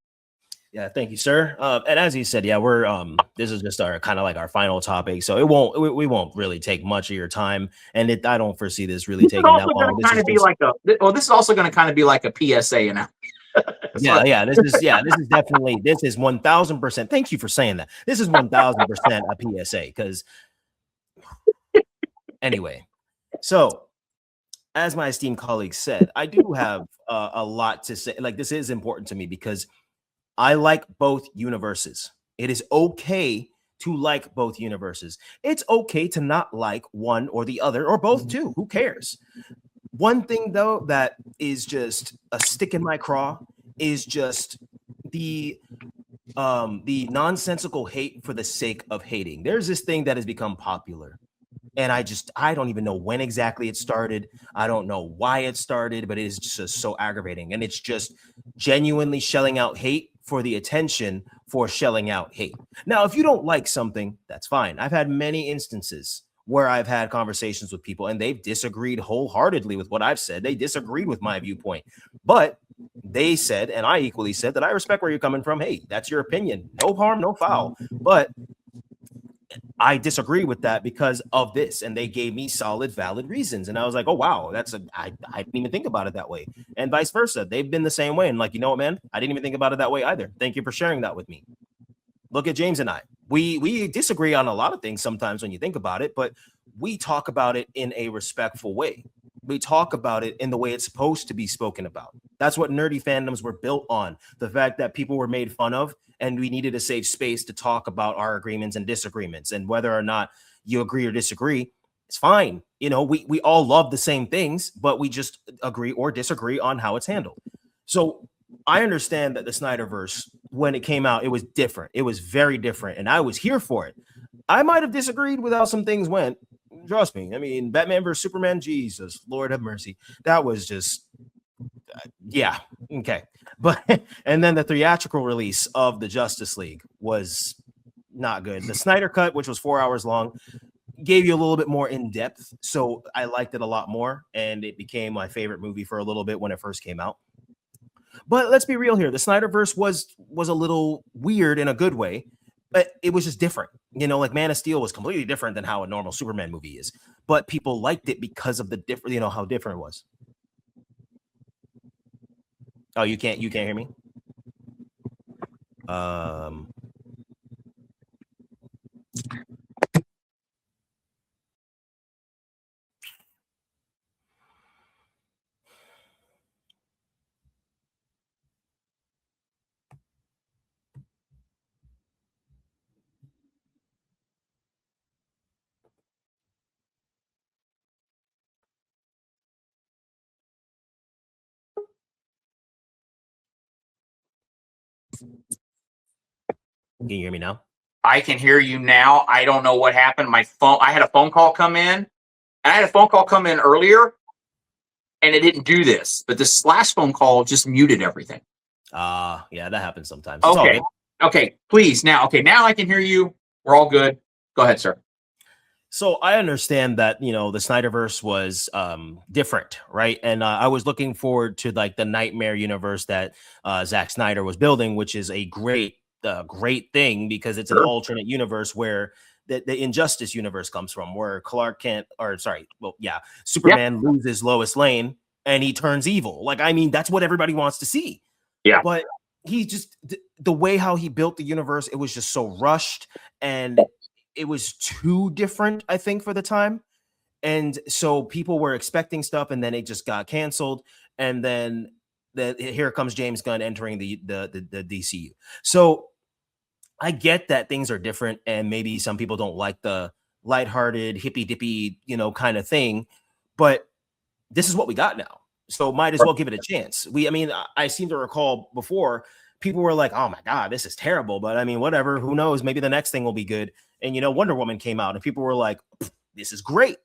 Yeah, thank you, sir. And as you said, we're this is just our kind of like our final topic, so we won't really take much of your time, and I don't foresee this really taking that long. This is also going to kind of be like a PSA, you know. This is definitely, this is 1000%. Thank you for saying that. This is 1000% a PSA, because anyway, so as my esteemed colleague said, I do have a lot to say. Like, this is important to me because I like both universes. It is okay to like both universes. It's okay to not like one or the other, or both too. Who cares? One thing though that is just a stick in my craw is just the nonsensical hate for the sake of hating. There's this thing that has become popular, and I don't even know when exactly it started. I don't know why it started, but it is just so aggravating, and it's just genuinely shelling out hate for the attention for shelling out hate. Now, if you don't like something, that's fine. I've had many instances where I've had conversations with people and they've disagreed wholeheartedly with what I've said. They disagreed with my viewpoint, but they said, and I equally said, that I respect where you're coming from. Hey, that's your opinion. No harm, no foul. But I disagree with that because of this. And they gave me solid, valid reasons. And I was like, oh, wow, I didn't even think about it that way. And vice versa. They've been the same way. And like, you know what, man, I didn't even think about it that way either. Thank you for sharing that with me. Look at James and I. We disagree on a lot of things sometimes when you think about it, but we talk about it in a respectful way. We talk about it in the way it's supposed to be spoken about. That's what nerdy fandoms were built on. The fact that people were made fun of and we needed a safe space to talk about our agreements and disagreements, and whether or not you agree or disagree, it's fine. You know, we all love the same things, but we just agree or disagree on how it's handled. So I understand that the Snyderverse, when it came out, it was different. It was very different, and I was here for it. I might have disagreed with how some things went. Trust me. I mean, Batman versus Superman, Jesus, Lord have mercy. That was just, yeah, okay. But, and then the theatrical release of the Justice League was not good. The Snyder Cut, which was 4 hours long, gave you a little bit more in depth. So I liked it a lot more, and it became my favorite movie for a little bit when it first came out. But let's be real here. The Snyderverse was a little weird in a good way, but it was just different. You know, like Man of Steel was completely different than how a normal Superman movie is. But people liked it because of the different, you know, how different it was. Oh, you can't hear me? Can you hear me now? I can hear you now. I don't know what happened. My phone, I had a phone call come in, and I had a phone call come in earlier, and it didn't do this. But this last phone call just muted everything. Yeah, that happens sometimes. Okay. Okay, please. Now I can hear you. We're all good. Go ahead, sir. So I understand that, you know, the Snyderverse was different, right? And I was looking forward to like the nightmare universe that Zack Snyder was building, which is a great thing because it's an alternate universe where the Injustice universe comes from, where Superman loses Lois Lane and he turns evil. Like, I mean, that's what everybody wants to see. Yeah. But he just, the way how he built the universe, it was just so rushed and it was too different, I think, for the time. And so people were expecting stuff and then it just got canceled. And then here comes James Gunn entering the DCU. So I get that things are different and maybe some people don't like the lighthearted, hippy dippy, you know, kind of thing, but this is what we got now. So might as well give it a chance. I seem to recall before people were like, oh my God, this is terrible. But I mean, whatever, who knows? Maybe the next thing will be good. And, you know, Wonder Woman came out and people were like, this is great.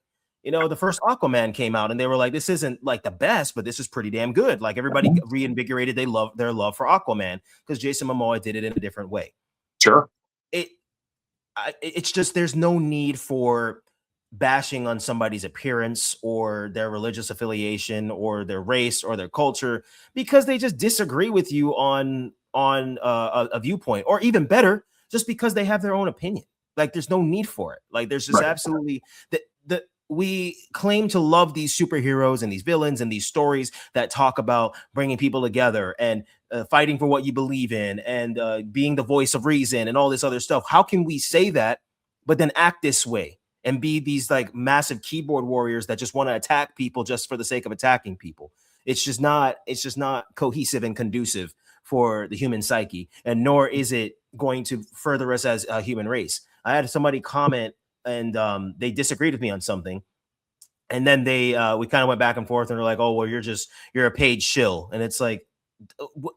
You know, the first Aquaman came out and they were like, this isn't like the best, but this is pretty damn good. Like everybody reinvigorated their love for Aquaman because Jason Momoa did it in a different way. Sure. It's just, there's no need for bashing on somebody's appearance or their religious affiliation or their race or their culture because they just disagree with you on a viewpoint, or even better, just because they have their own opinion. Like there's no need for it. Like there's just absolutely that we claim to love these superheroes and these villains and these stories that talk about bringing people together and fighting for what you believe in and being the voice of reason and all this other stuff. How can we say that, but then act this way and be these like massive keyboard warriors that just want to attack people just for the sake of attacking people? It's just not cohesive and conducive for the human psyche, and nor is it going to further us as a human race. I had somebody comment and they disagreed with me on something. And then we kind of went back and forth, and they're like, "Oh, well, you're a paid shill," and it's like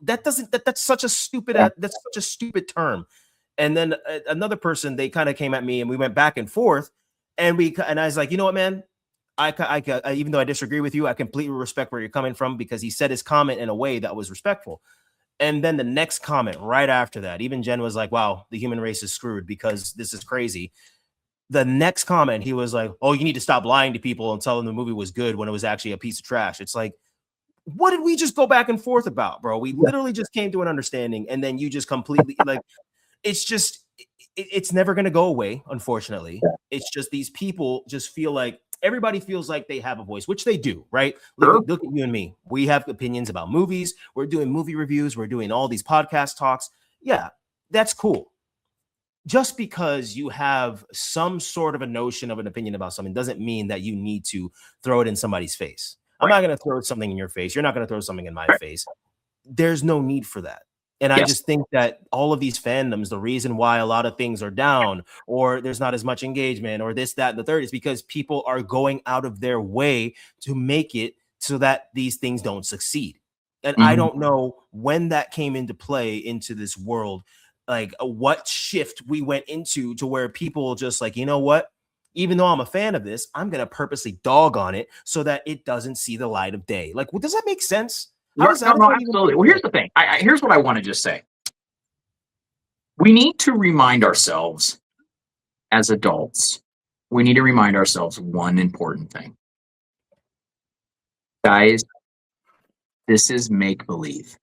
that's such a stupid that's such a stupid term. And then another person, they kind of came at me, and we went back and forth, and I was like, you know what, man, I even though I disagree with you, I completely respect where you're coming from, because he said his comment in a way that was respectful. And then the next comment right after that, even Jen was like, "Wow, the human race is screwed because this is crazy." The next comment, he was like, "Oh, you need to stop lying to people and tell them the movie was good when it was actually a piece of trash." It's like, what did we just go back and forth about, bro? We literally just came to an understanding, and then you just completely like, it's just, it's never going to go away, unfortunately. It's just these people just feel like everybody feels like they have a voice, which they do, right? Look at you and me. We have opinions about movies. We're doing movie reviews. We're doing all these podcast talks. Yeah, that's cool. Just because you have some sort of a notion of an opinion about something doesn't mean that you need to throw it in somebody's face. I'm not going to throw something in your face. You're not going to throw something in my face. There's no need for that. And I just think that all of these fandoms, the reason why a lot of things are down, or there's not as much engagement, or this, that, and the third, is because people are going out of their way to make it so that these things don't succeed. And I don't know when that came into play into this world, like what shift we went into to where people just like, you know what? Even though I'm a fan of this, I'm going to purposely dog on it so that it doesn't see the light of day. Like, does that make sense? No, absolutely. Well, here's the thing. Here's what I want to just say. We need to remind ourselves as adults, we need to remind ourselves one important thing. Guys, this is make-believe.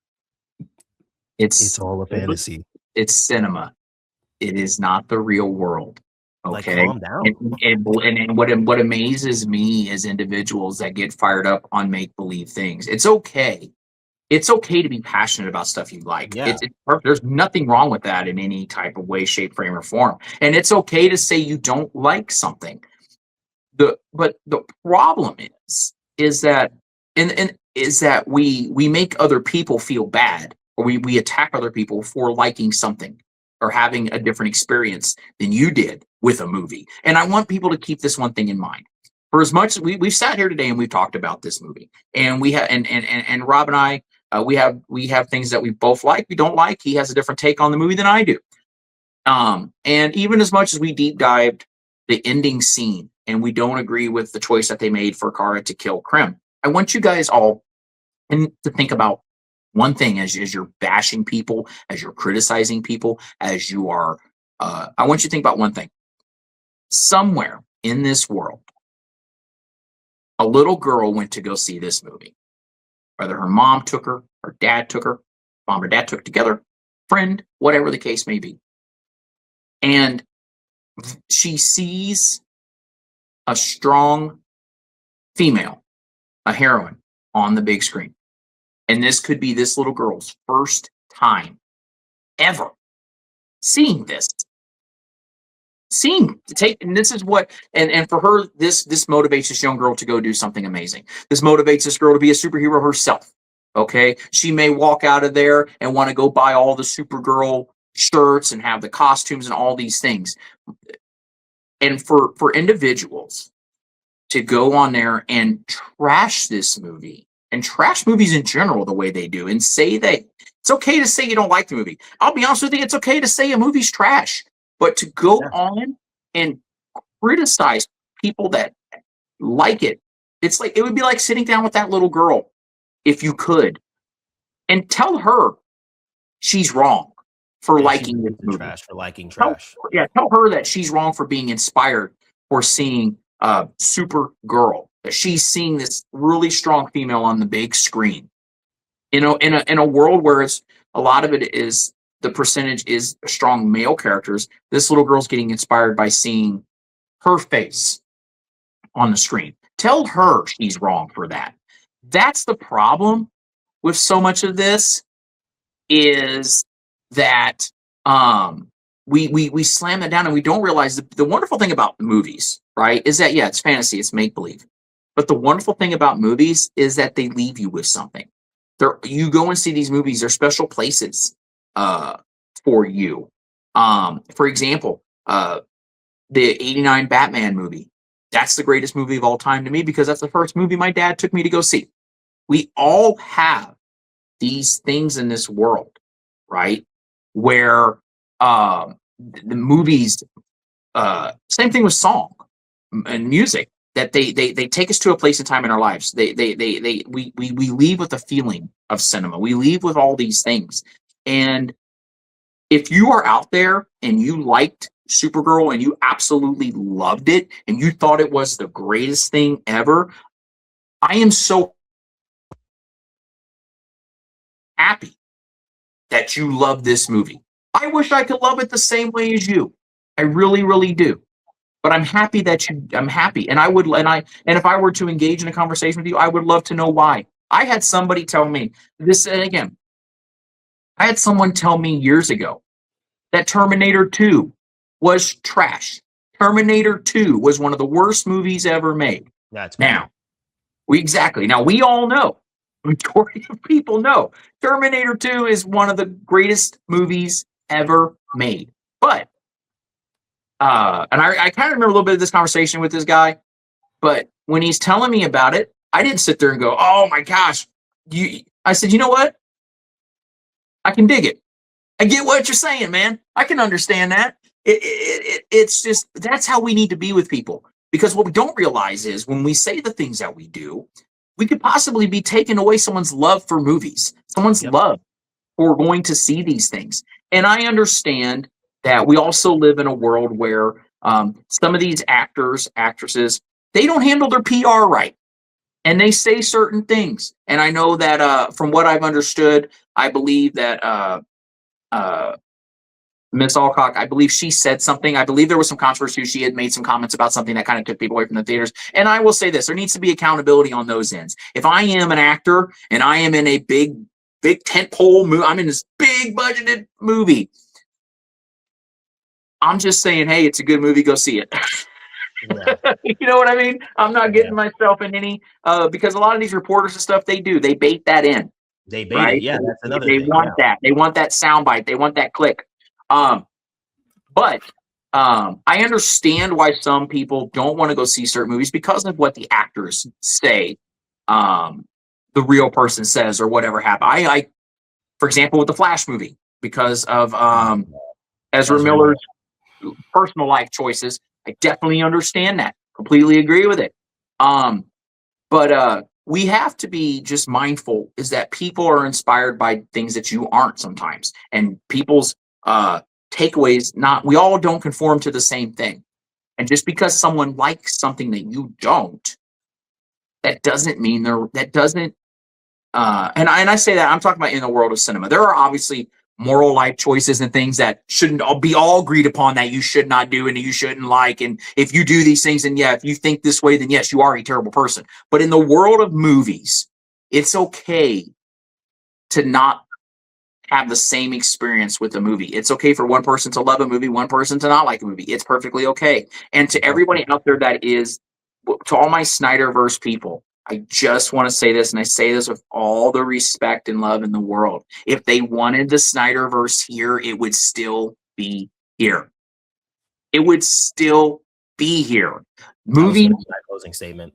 It's all a fantasy. It's cinema. It is not the real world. Okay. Like, calm down. And what amazes me is individuals that get fired up on make-believe things. It's okay. It's okay to be passionate about stuff you like. Yeah. It's perfect. There's nothing wrong with that in any type of way, shape, frame, or form. And it's okay to say you don't like something. But the problem is that we make other people feel bad, or we attack other people for liking something or having a different experience than you did with a movie. And I want people to keep this one thing in mind. For as much as we've sat here today and we've talked about this movie, and we have and Rob and I, we have things that we both like, we don't like. He has a different take on the movie than I do. And even as much as we deep dived the ending scene and we don't agree with the choice that they made for Kara to kill Krim, I want you guys all to think about one thing as you're bashing people, as you're criticizing people, as you are, I want you to think about one thing. Somewhere in this world, a little girl went to go see this movie. Whether her mom took her, her dad took her, mom or dad took together, friend, whatever the case may be. And she sees a strong female, a heroine, on the big screen. And this could be this little girl's first time ever seeing this. And this is what, and for her, this motivates this young girl to go do something amazing. This motivates this girl to be a superhero herself. Okay. She may walk out of there and want to go buy all the Supergirl shirts and have the costumes and all these things. And for individuals to go on there and trash this movie and trash movies in general the way they do and say that it's okay to say you don't like the movie. I'll be honest with you, it's okay to say a movie's trash. But to go on and criticize people that like it, it's like, it would be like sitting down with that little girl, if you could, and tell her she's wrong for liking this movie. Trash, for liking trash. Tell her that she's wrong for being inspired for seeing Supergirl. That she's seeing this really strong female on the big screen. You know, in a world where it's a lot of it is the percentage is strong male characters. This little girl's getting inspired by seeing her face on the screen. Tell her she's wrong for that. That's the problem with so much of this, is that we slam that down and we don't realize the wonderful thing about movies, right, is that, yeah, it's fantasy, it's make-believe. But the wonderful thing about movies is that they leave you with something. You go and see these movies, they're special places for you. For example, the '89 Batman movie. That's the greatest movie of all time to me because that's the first movie my dad took me to go see. We all have these things in this world, right? Where the movies, same thing with song and music, that they take us to a place in time in our lives. We leave with a feeling of cinema. We leave with all these things. And if you are out there and you liked Supergirl and you absolutely loved it and you thought it was the greatest thing ever, I am so happy that you love this movie. I wish I could love it the same way as you. I really, really do. But I'm happy I'm happy. And if I were to engage in a conversation with you, I would love to know why. I had somebody tell me this, and again, I had someone tell me years ago that Terminator 2 was trash. Terminator 2 was one of the worst movies ever made. That's now, we all know, majority of people know, Terminator 2 is one of the greatest movies ever made. But, and I kind of remember a little bit of this conversation with this guy, but when he's telling me about it, I didn't sit there and go, oh my gosh. I said, you know what? I can dig it. I get what you're saying, man. I can understand that. It's just, that's how we need to be with people. Because what we don't realize is when we say the things that we do, we could possibly be taking away someone's love for movies, someone's love for going to see these things. And I understand that we also live in a world where some of these actors, actresses, they don't handle their PR right. And they say certain things. And I know that from what I've understood, I believe that Miss Alcock, I believe she said something. I believe there was some controversy. She had made some comments about something that kind of took people away from the theaters. And I will say this, there needs to be accountability on those ends. If I am an actor and I am in a big tentpole movie, I'm in this big budgeted movie, I'm just saying, hey, it's a good movie, go see it. Yeah. You know what I mean? I'm not getting myself in any, because a lot of these reporters and stuff, they bait that in. They bait it. Yeah, that's another thing. Want that. They want that soundbite. They want that click. But I understand why some people don't want to go see certain movies because of what the actors say, the real person says, or whatever happened. I for example, with the Flash movie, because of Ezra Miller's personal life choices, I definitely understand that. Completely agree with it. But we have to be just mindful is that people are inspired by things that you aren't sometimes, and people's takeaways, we all don't conform to the same thing. And just because someone likes something that you don't, that doesn't mean and I say that, I'm talking about in the world of cinema. There are obviously moral life choices and things that shouldn't be all agreed upon that you should not do and you shouldn't like. And if you do these things, and if you think this way, then yes, you are a terrible person. But in the world of movies, it's okay to not have the same experience with a movie. It's okay for one person to love a movie, one person to not like a movie. It's perfectly okay. And to everybody out there to all my Snyderverse people, I just want to say this, and I say this with all the respect and love in the world. If they wanted the Snyderverse here, it would still be here. It would still be here. Movies, my closing statement.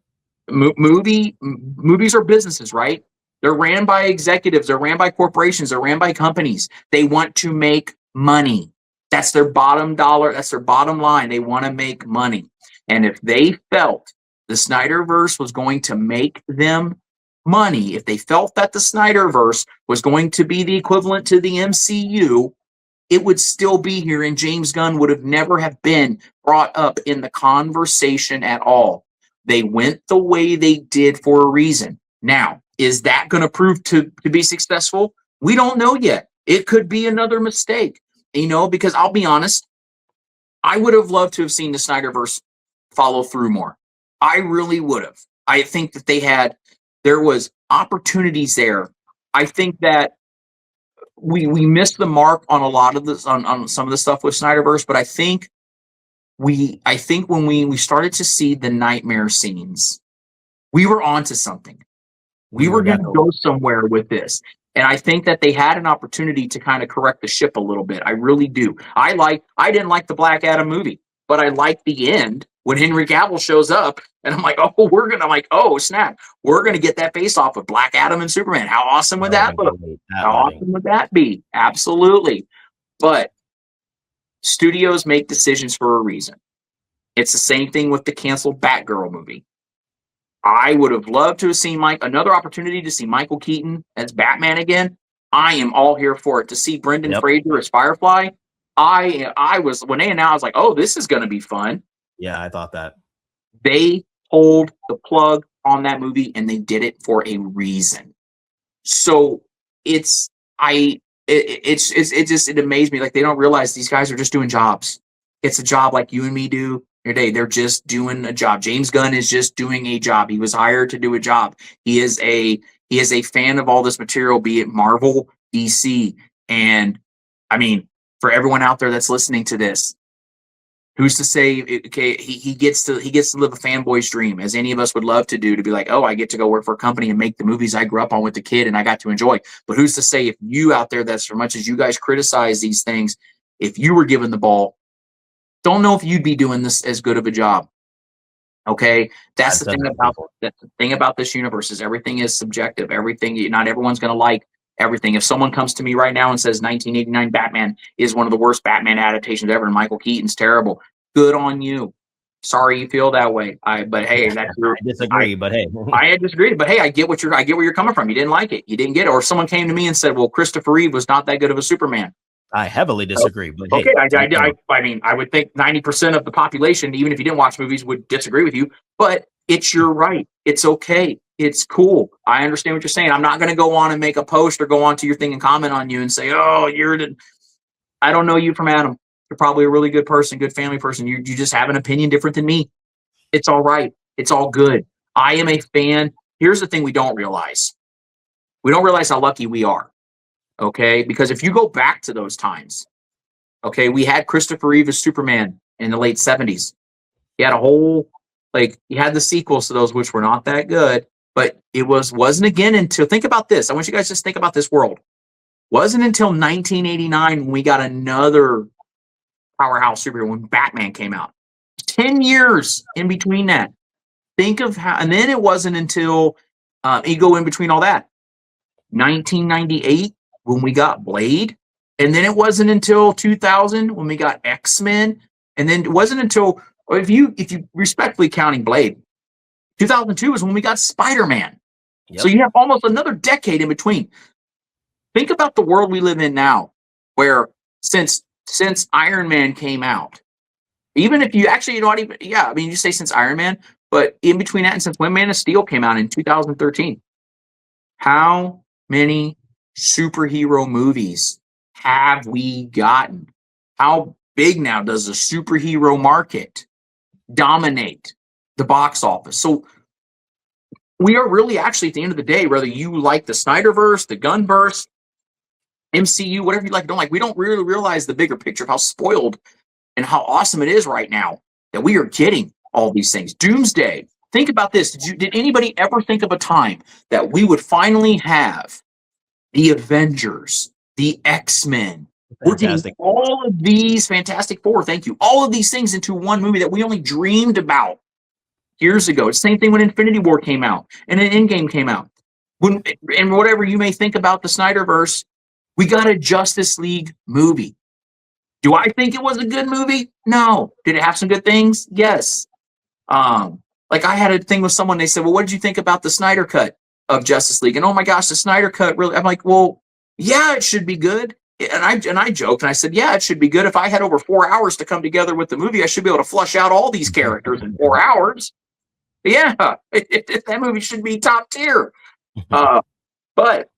Movies are businesses, right? They're ran by executives. They're ran by corporations. They're ran by companies. They want to make money. That's their bottom dollar. That's their bottom line. They want to make money. And if they felt the Snyderverse was going to make them money, if they felt that the Snyderverse was going to be the equivalent to the MCU, it would still be here, and James Gunn would have never have been brought up in the conversation at all. They went the way they did for a reason. Now, is that going to prove to be successful? We don't know yet. It could be another mistake, because I'll be honest, I would have loved to have seen the Snyderverse follow through more. I really would have. I think that there was opportunities there. I think that we missed the mark on a lot of this, on some of the stuff with Snyderverse, but I think when we started to see the nightmare scenes, we were onto something. We were going to go somewhere with this. And I think that they had an opportunity to kind of correct the ship a little bit. I really do. I didn't like the Black Adam movie, but I liked the end when Henry Cavill shows up, and I'm like, oh snap, we're gonna get that face off with Black Adam and Superman. How awesome would that look? How awesome would that be? Absolutely. But studios make decisions for a reason. It's the same thing with the canceled Batgirl movie. I would have loved to have seen another opportunity to see Michael Keaton as Batman again. I am all here for it. To see Brendan Fraser as Firefly, I was, when they announced, I was like, oh, this is going to be fun. Yeah, I thought that. They pulled the plug on that movie, and they did it for a reason. So it amazed me. Like, they don't realize these guys are just doing jobs. It's a job like you and me do every day. They're just doing a job. James Gunn is just doing a job. He was hired to do a job. He is a fan of all this material, be it Marvel, DC. And I mean, for everyone out there that's listening to this, who's to say, okay, he gets to live a fanboy's dream, as any of us would love to do, to be like, oh, I get to go work for a company and make the movies I grew up on with the kid and I got to enjoy. But who's to say, if you out there, that's as much as you guys criticize these things, if you were given the ball, don't know if you'd be doing this as good of a job. Okay, that's the thing about this universe, is everything is subjective. Everything, not everyone's going to like everything. If someone comes to me right now and says 1989 Batman is one of the worst Batman adaptations ever and Michael Keaton's terrible, good on you. Sorry you feel that way. But hey, that's I disagree. But hey, I disagree. But hey, I get where you're coming from. You didn't like it. You didn't get it. Or if someone came to me and said, well, Christopher Reeve was not that good of a Superman. I heavily disagree. But okay, hey, I mean, I would think 90% of the population, even if you didn't watch movies, would disagree with you. But it's your right. It's okay. It's cool. I understand what you're saying. I'm not going to go on and make a post or go on to your thing and comment on you and say, oh, I don't know you from Adam. You're probably a really good person, good family person. You just have an opinion different than me. It's all right. It's all good. I am a fan. Here's the thing we don't realize. We don't realize how lucky we are. Okay, because if you go back to those times, okay, we had Christopher Reeve as Superman in the late 70s. He had he had the sequels to those, which were not that good, but it wasn't again until, think about this. I want you guys to just think about this world. Wasn't until 1989 when we got another powerhouse superhero, when Batman came out. 10 years in between that. Think of how, and then it wasn't until, you go in between all that, 1998, when we got Blade, and then it wasn't until 2000 when we got X-Men, and then it wasn't until, if you respectfully counting Blade, 2002 is when we got Spider-Man. Yep. So you have almost another decade in between. Think about the world we live in now, where since Iron Man came out, even if you actually, you say since Iron Man, but in between that and since when Man of Steel came out in 2013, how many superhero movies have we gotten? How big now does the superhero market dominate the box office? So we are really actually, at the end of the day, whether you like the Snyderverse, the Gunverse, MCU, whatever you like, don't like, we don't really realize the bigger picture of how spoiled and how awesome it is right now that we are getting all these things. Doomsday. Think about this. Did anybody ever think of a time that we would finally have the Avengers, the X-Men? We're getting all of these Fantastic Four, thank you, all of these things into one movie that we only dreamed about years ago. It's the same thing when Infinity War came out and then Endgame came out. And whatever you may think about the Snyderverse, we got a Justice League movie. Do I think it was a good movie? No. Did it have some good things? Yes. Like I had a thing with someone, they said, well, what did you think about the Snyder Cut of Justice League? And oh my gosh, the Snyder Cut really, I'm like, well, yeah, it should be good. And I joked and I said, yeah, it should be good. If I had over 4 hours to come together with the movie, I should be able to flush out all these characters in 4 hours. Yeah, that movie should be top tier. But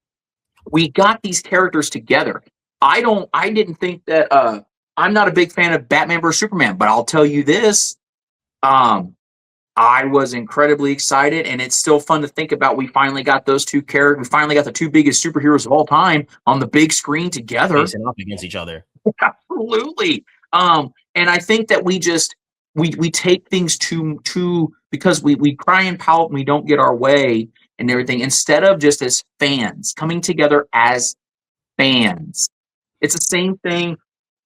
we got these characters together. I didn't think that, I'm not a big fan of Batman vs Superman, but I'll tell you this, I was incredibly excited, and it's still fun to think about. We finally got those two characters. We finally got the two biggest superheroes of all time on the big screen together, facing off against each other. Absolutely. And I think that we take things too because we cry and pout and we don't get our way and everything, instead of just as fans coming together as fans. It's the same thing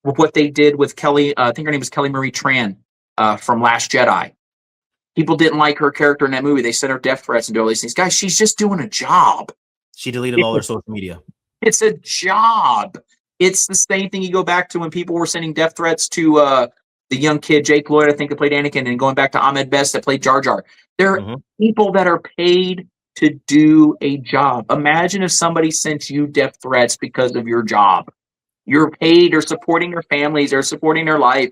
with what they did with Kelly. I think her name is Kelly Marie Tran. from Last Jedi. People didn't like her character in that movie. They sent her death threats and do all these things. Guys, she's just doing a job. She deleted all her social media. It's a job. It's the same thing you go back to when people were sending death threats to the young kid, Jake Lloyd, I think, that played Anakin, and going back to Ahmed Best that played Jar Jar. There are people that are paid to do a job. Imagine if somebody sent you death threats because of your job. You're paid, or supporting their families, or supporting their life.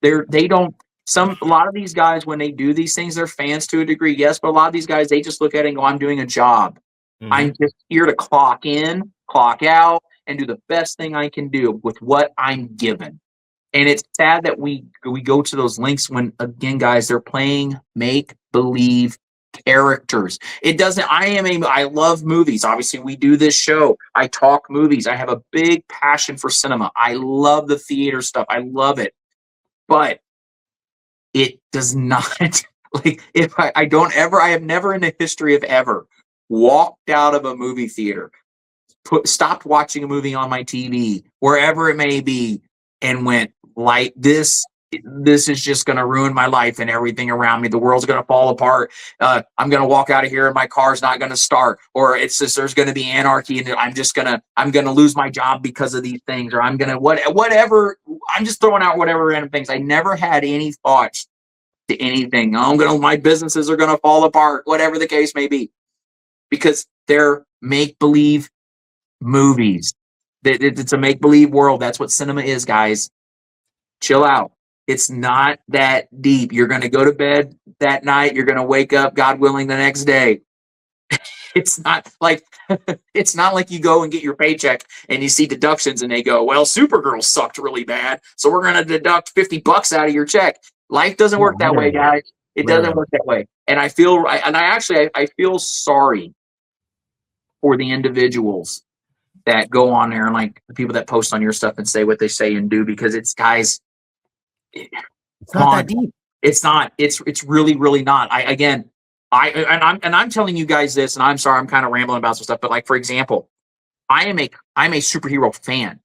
They don't. A lot of these guys, when they do these things, they're fans to a degree, yes, but a lot of these guys, they just look at it and go, I'm doing a job. I'm just here to clock in, clock out, and do the best thing I can do with what I'm given. And it's sad that we go to those links when, again, guys, they're playing make-believe characters. It doesn't, I love movies. Obviously, we do this show. I talk movies. I have a big passion for cinema. I love the theater stuff. I love it. But it does not, like, if I have never in the history of ever walked out of a movie theater, stopped watching a movie on my TV, wherever it may be, and went, like, this is just going to ruin my life and everything around me. The world's going to fall apart. I'm going to walk out of here and my car's not going to start, or it's just, there's going to be anarchy and I'm going to lose my job because of these things, or I'm going to whatever. I'm just throwing out whatever random things. I never had any thoughts to anything. My businesses are going to fall apart, whatever the case may be, because they're make-believe movies. It's a make-believe world. That's what cinema is, guys. Chill out. It's not that deep. You're going to go to bed that night. You're going to wake up, God willing, the next day. It's not like you go and get your paycheck and you see deductions and they go, well, Supergirl sucked really bad, so we're going to deduct $50 out of your check. Life doesn't work that way, guys. It doesn't work that way. And I feel sorry for the individuals that go on there and, like, the people that post on your stuff and say what they say and do, because it's, guys, it's not that deep. It's not. It's really, really not. I'm telling you guys this, and I'm sorry, I'm kind of rambling about some stuff, but, like, for example, I'm a superhero fan.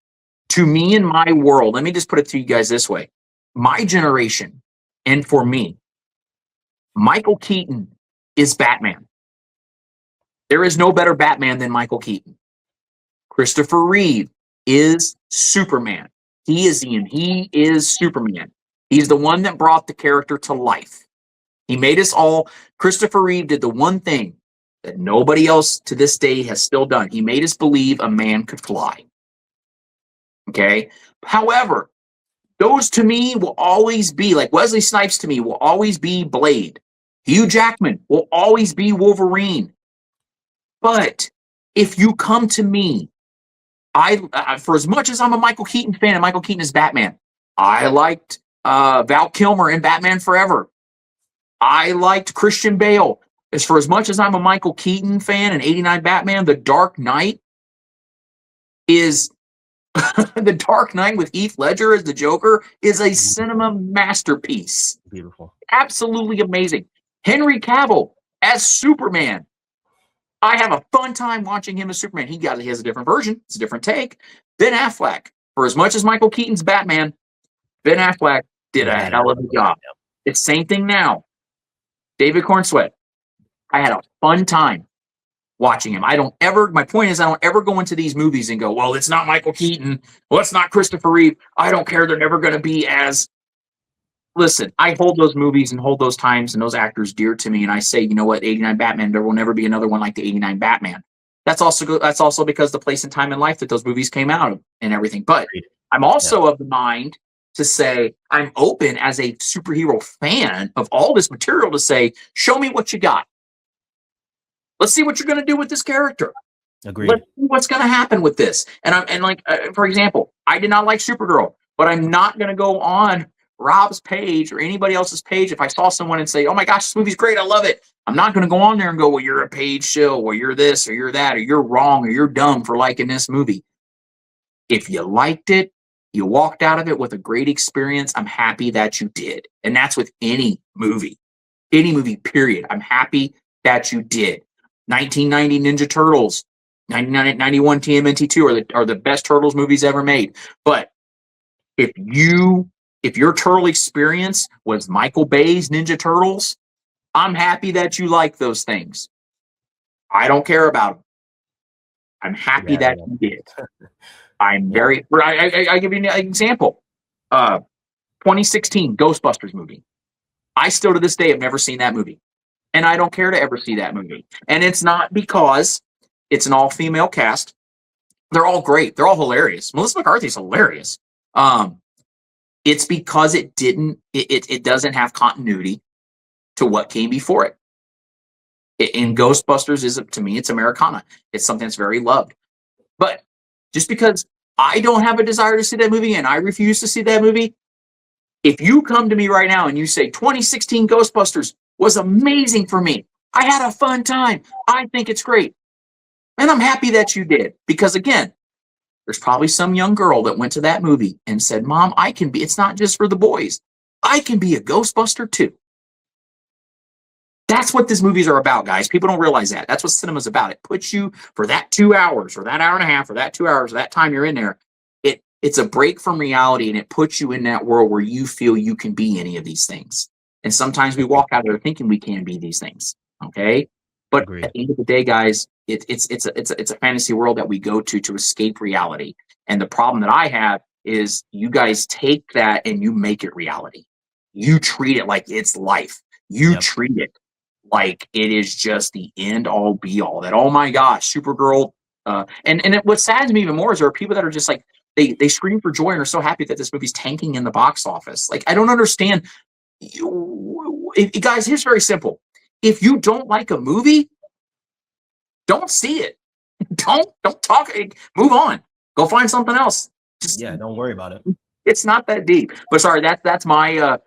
To me, in my world, let me just put it to you guys this way: my generation, and for me, Michael Keaton is Batman. There is no better Batman than Michael Keaton. Christopher Reeve is Superman. He is Superman. He's the one that brought the character to life. He made us all. Christopher Reeve did the one thing that nobody else to this day has still done. He made us believe a man could fly. Okay? However, those to me will always be, like, Wesley Snipes to me will always be Blade. Hugh Jackman will always be Wolverine. But if you come to me, for as much as I'm a Michael Keaton fan and Michael Keaton is Batman, I liked Val Kilmer in Batman Forever. I liked Christian Bale. For as much as I'm a Michael Keaton fan and 89 Batman, The Dark Knight is The Dark Knight with Heath Ledger as the Joker is a cinema masterpiece. Beautiful. Absolutely amazing. Henry Cavill as Superman. I have a fun time watching him as Superman. He has a different version. It's a different take. Ben Affleck. For as much as Michael Keaton's Batman, Ben Affleck did a hell of a job. It's the same thing now. David Cornsweet. I had a fun time watching him. My point is, I don't ever go into these movies and go, well, it's not Michael Keaton. Well, it's not Christopher Reeve. I don't care. They're never going to be as. Listen, I hold those movies and hold those times and those actors dear to me. And I say, you know what, 89 Batman, there will never be another one like the 89 Batman. That's also because the place and time in life that those movies came out of and everything. But I'm also of the mind to say, I'm open as a superhero fan of all this material to say, show me what you got. Let's see what you're going to do with this character. Agreed. Let's see what's going to happen with this. For example, I did not like Supergirl, but I'm not going to go on Rob's page or anybody else's page if I saw someone and say, oh my gosh, this movie's great, I love it. I'm not going to go on there and go, well, you're a page shill, or you're this, or you're that, or you're wrong, or you're dumb for liking this movie. If you liked it, you walked out of it with a great experience, I'm happy that you did. And that's with any movie, period. I'm happy that you did. 1990 Ninja Turtles, 1991 TMNT2 are the best Turtles movies ever made. But if you If your turtle experience was Michael Bay's Ninja Turtles, I'm happy that you like those things. I don't care about them. I'm happy that you did. I'm very. I give you an example. 2016 Ghostbusters movie. I still to this day have never seen that movie, and I don't care to ever see that movie. And it's not because it's an all-female cast. They're all great. They're all hilarious. Melissa McCarthy's hilarious. It's because it doesn't have continuity to what came before it. In Ghostbusters to me, it's Americana. It's something that's very loved. But just because I don't have a desire to see that movie and I refuse to see that movie, if you come to me right now and you say 2016 Ghostbusters was amazing for me, I had a fun time, I think it's great. And I'm happy that you did. Because again, there's probably some young girl that went to that movie and said, Mom, it's not just for the boys. I can be a Ghostbuster too. That's what these movies are about, guys. People don't realize that. That's what cinema's about. It puts you for that 2 hours or that hour and a half or that 2 hours or that time you're in there. It's a break from reality, and it puts you in that world where you feel you can be any of these things. And sometimes we walk out of there thinking we can be these things. Okay. But at the end of the day, guys, it's a fantasy world that we go to escape reality. And the problem that I have is you guys take that and you make it reality. You treat it like it's life. You treat it like it is just the end all be all. That, oh my gosh, Supergirl. What saddens me even more is there are people that are just like, they scream for joy and are so happy that this movie's tanking in the box office. Like, I don't understand. Guys, here's very simple. If you don't like a movie, don't see it. Don't talk. Move on. Go find something else. Don't worry about it. It's not that deep. But sorry, that's my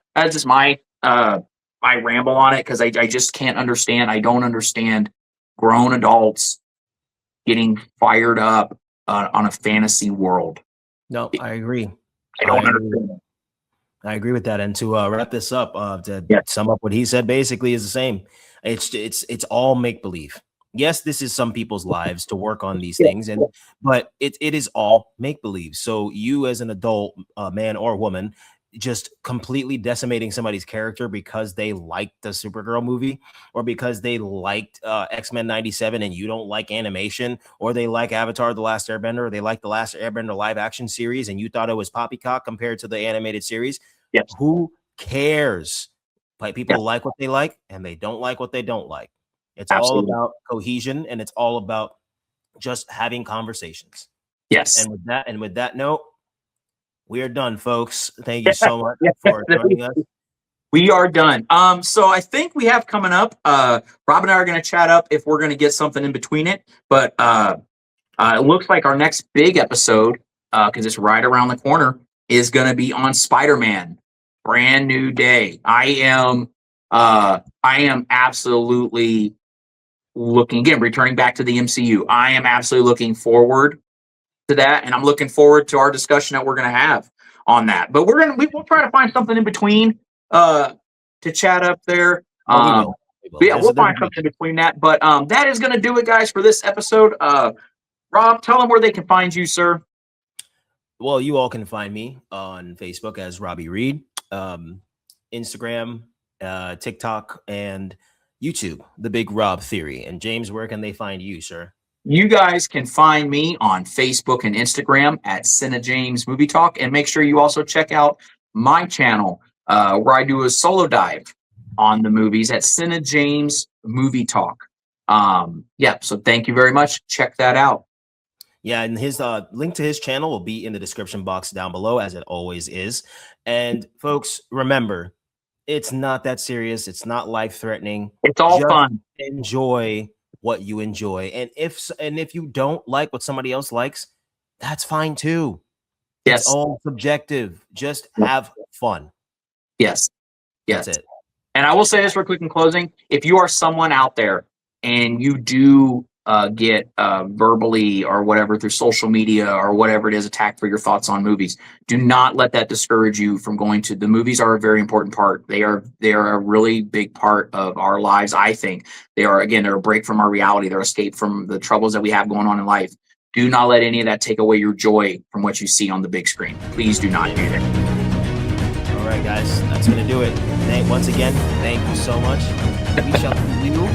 ramble on it, because I just can't understand. I don't understand grown adults getting fired up on a fantasy world. No, I agree. I don't understand. I agree with that. And to wrap this up, to sum up what he said, basically is the same. It's all make believe. Yes, this is some people's lives to work on these things, but it is all make believe. So you, as an adult man or woman, just completely decimating somebody's character because they liked the Supergirl movie, or because they liked X-Men 97 and you don't like animation, or they like Avatar The Last Airbender, or they like The Last Airbender live action series and you thought it was poppycock compared to the animated series. Who cares? Like, people like what they like and they don't like what they don't like. It's all about cohesion, and it's all about just having conversations. Yes. And with that note, we are done, folks. Thank you so much for joining us. We are done. So I think we have coming up, Rob and I are going to chat up if we're going to get something in between it. But it looks like our next big episode, because it's right around the corner, is going to be on Spider-Man. Brand new day. I am absolutely returning back to the MCU. I am absolutely looking forward to that, and I'm looking forward to our discussion that we're going to have on that. But we'll try to find something in between to chat up there. We'll find something in between that. But that is going to do it, guys, for this episode. Rob, tell them where they can find you, sir. Well, you all can find me on Facebook as Robbie Reed, Instagram, TikTok, and YouTube, The Big Rob Theory. And James, where can they find you, sir? You guys can find me on Facebook and Instagram at CineJamesMovieTalk, and make sure you also check out my channel where I do a solo dive on the movies at CineJamesMovieTalk. So thank you very much. Check that out. Yeah, and his link to his channel will be in the description box down below, as it always is. And folks, remember, it's not that serious. It's not life-threatening. It's all fun. Enjoy what you enjoy. And if you don't like what somebody else likes, that's fine too. Yes. It's all subjective. Just have fun. Yes. That's it. And I will say this real quick in closing. If you are someone out there and you do get verbally or whatever through social media or whatever it is attacked for your thoughts on movies, do not let that discourage you from going to the movies. Are a very important part. They are a really big part of our lives. I think they're a break from our reality. They're escape from the troubles that we have going on in life. Do not let any of that take away your joy from what you see on the big screen. Please do not do that. right, guys, that's gonna do it. Once again, thank you so much. We shall see you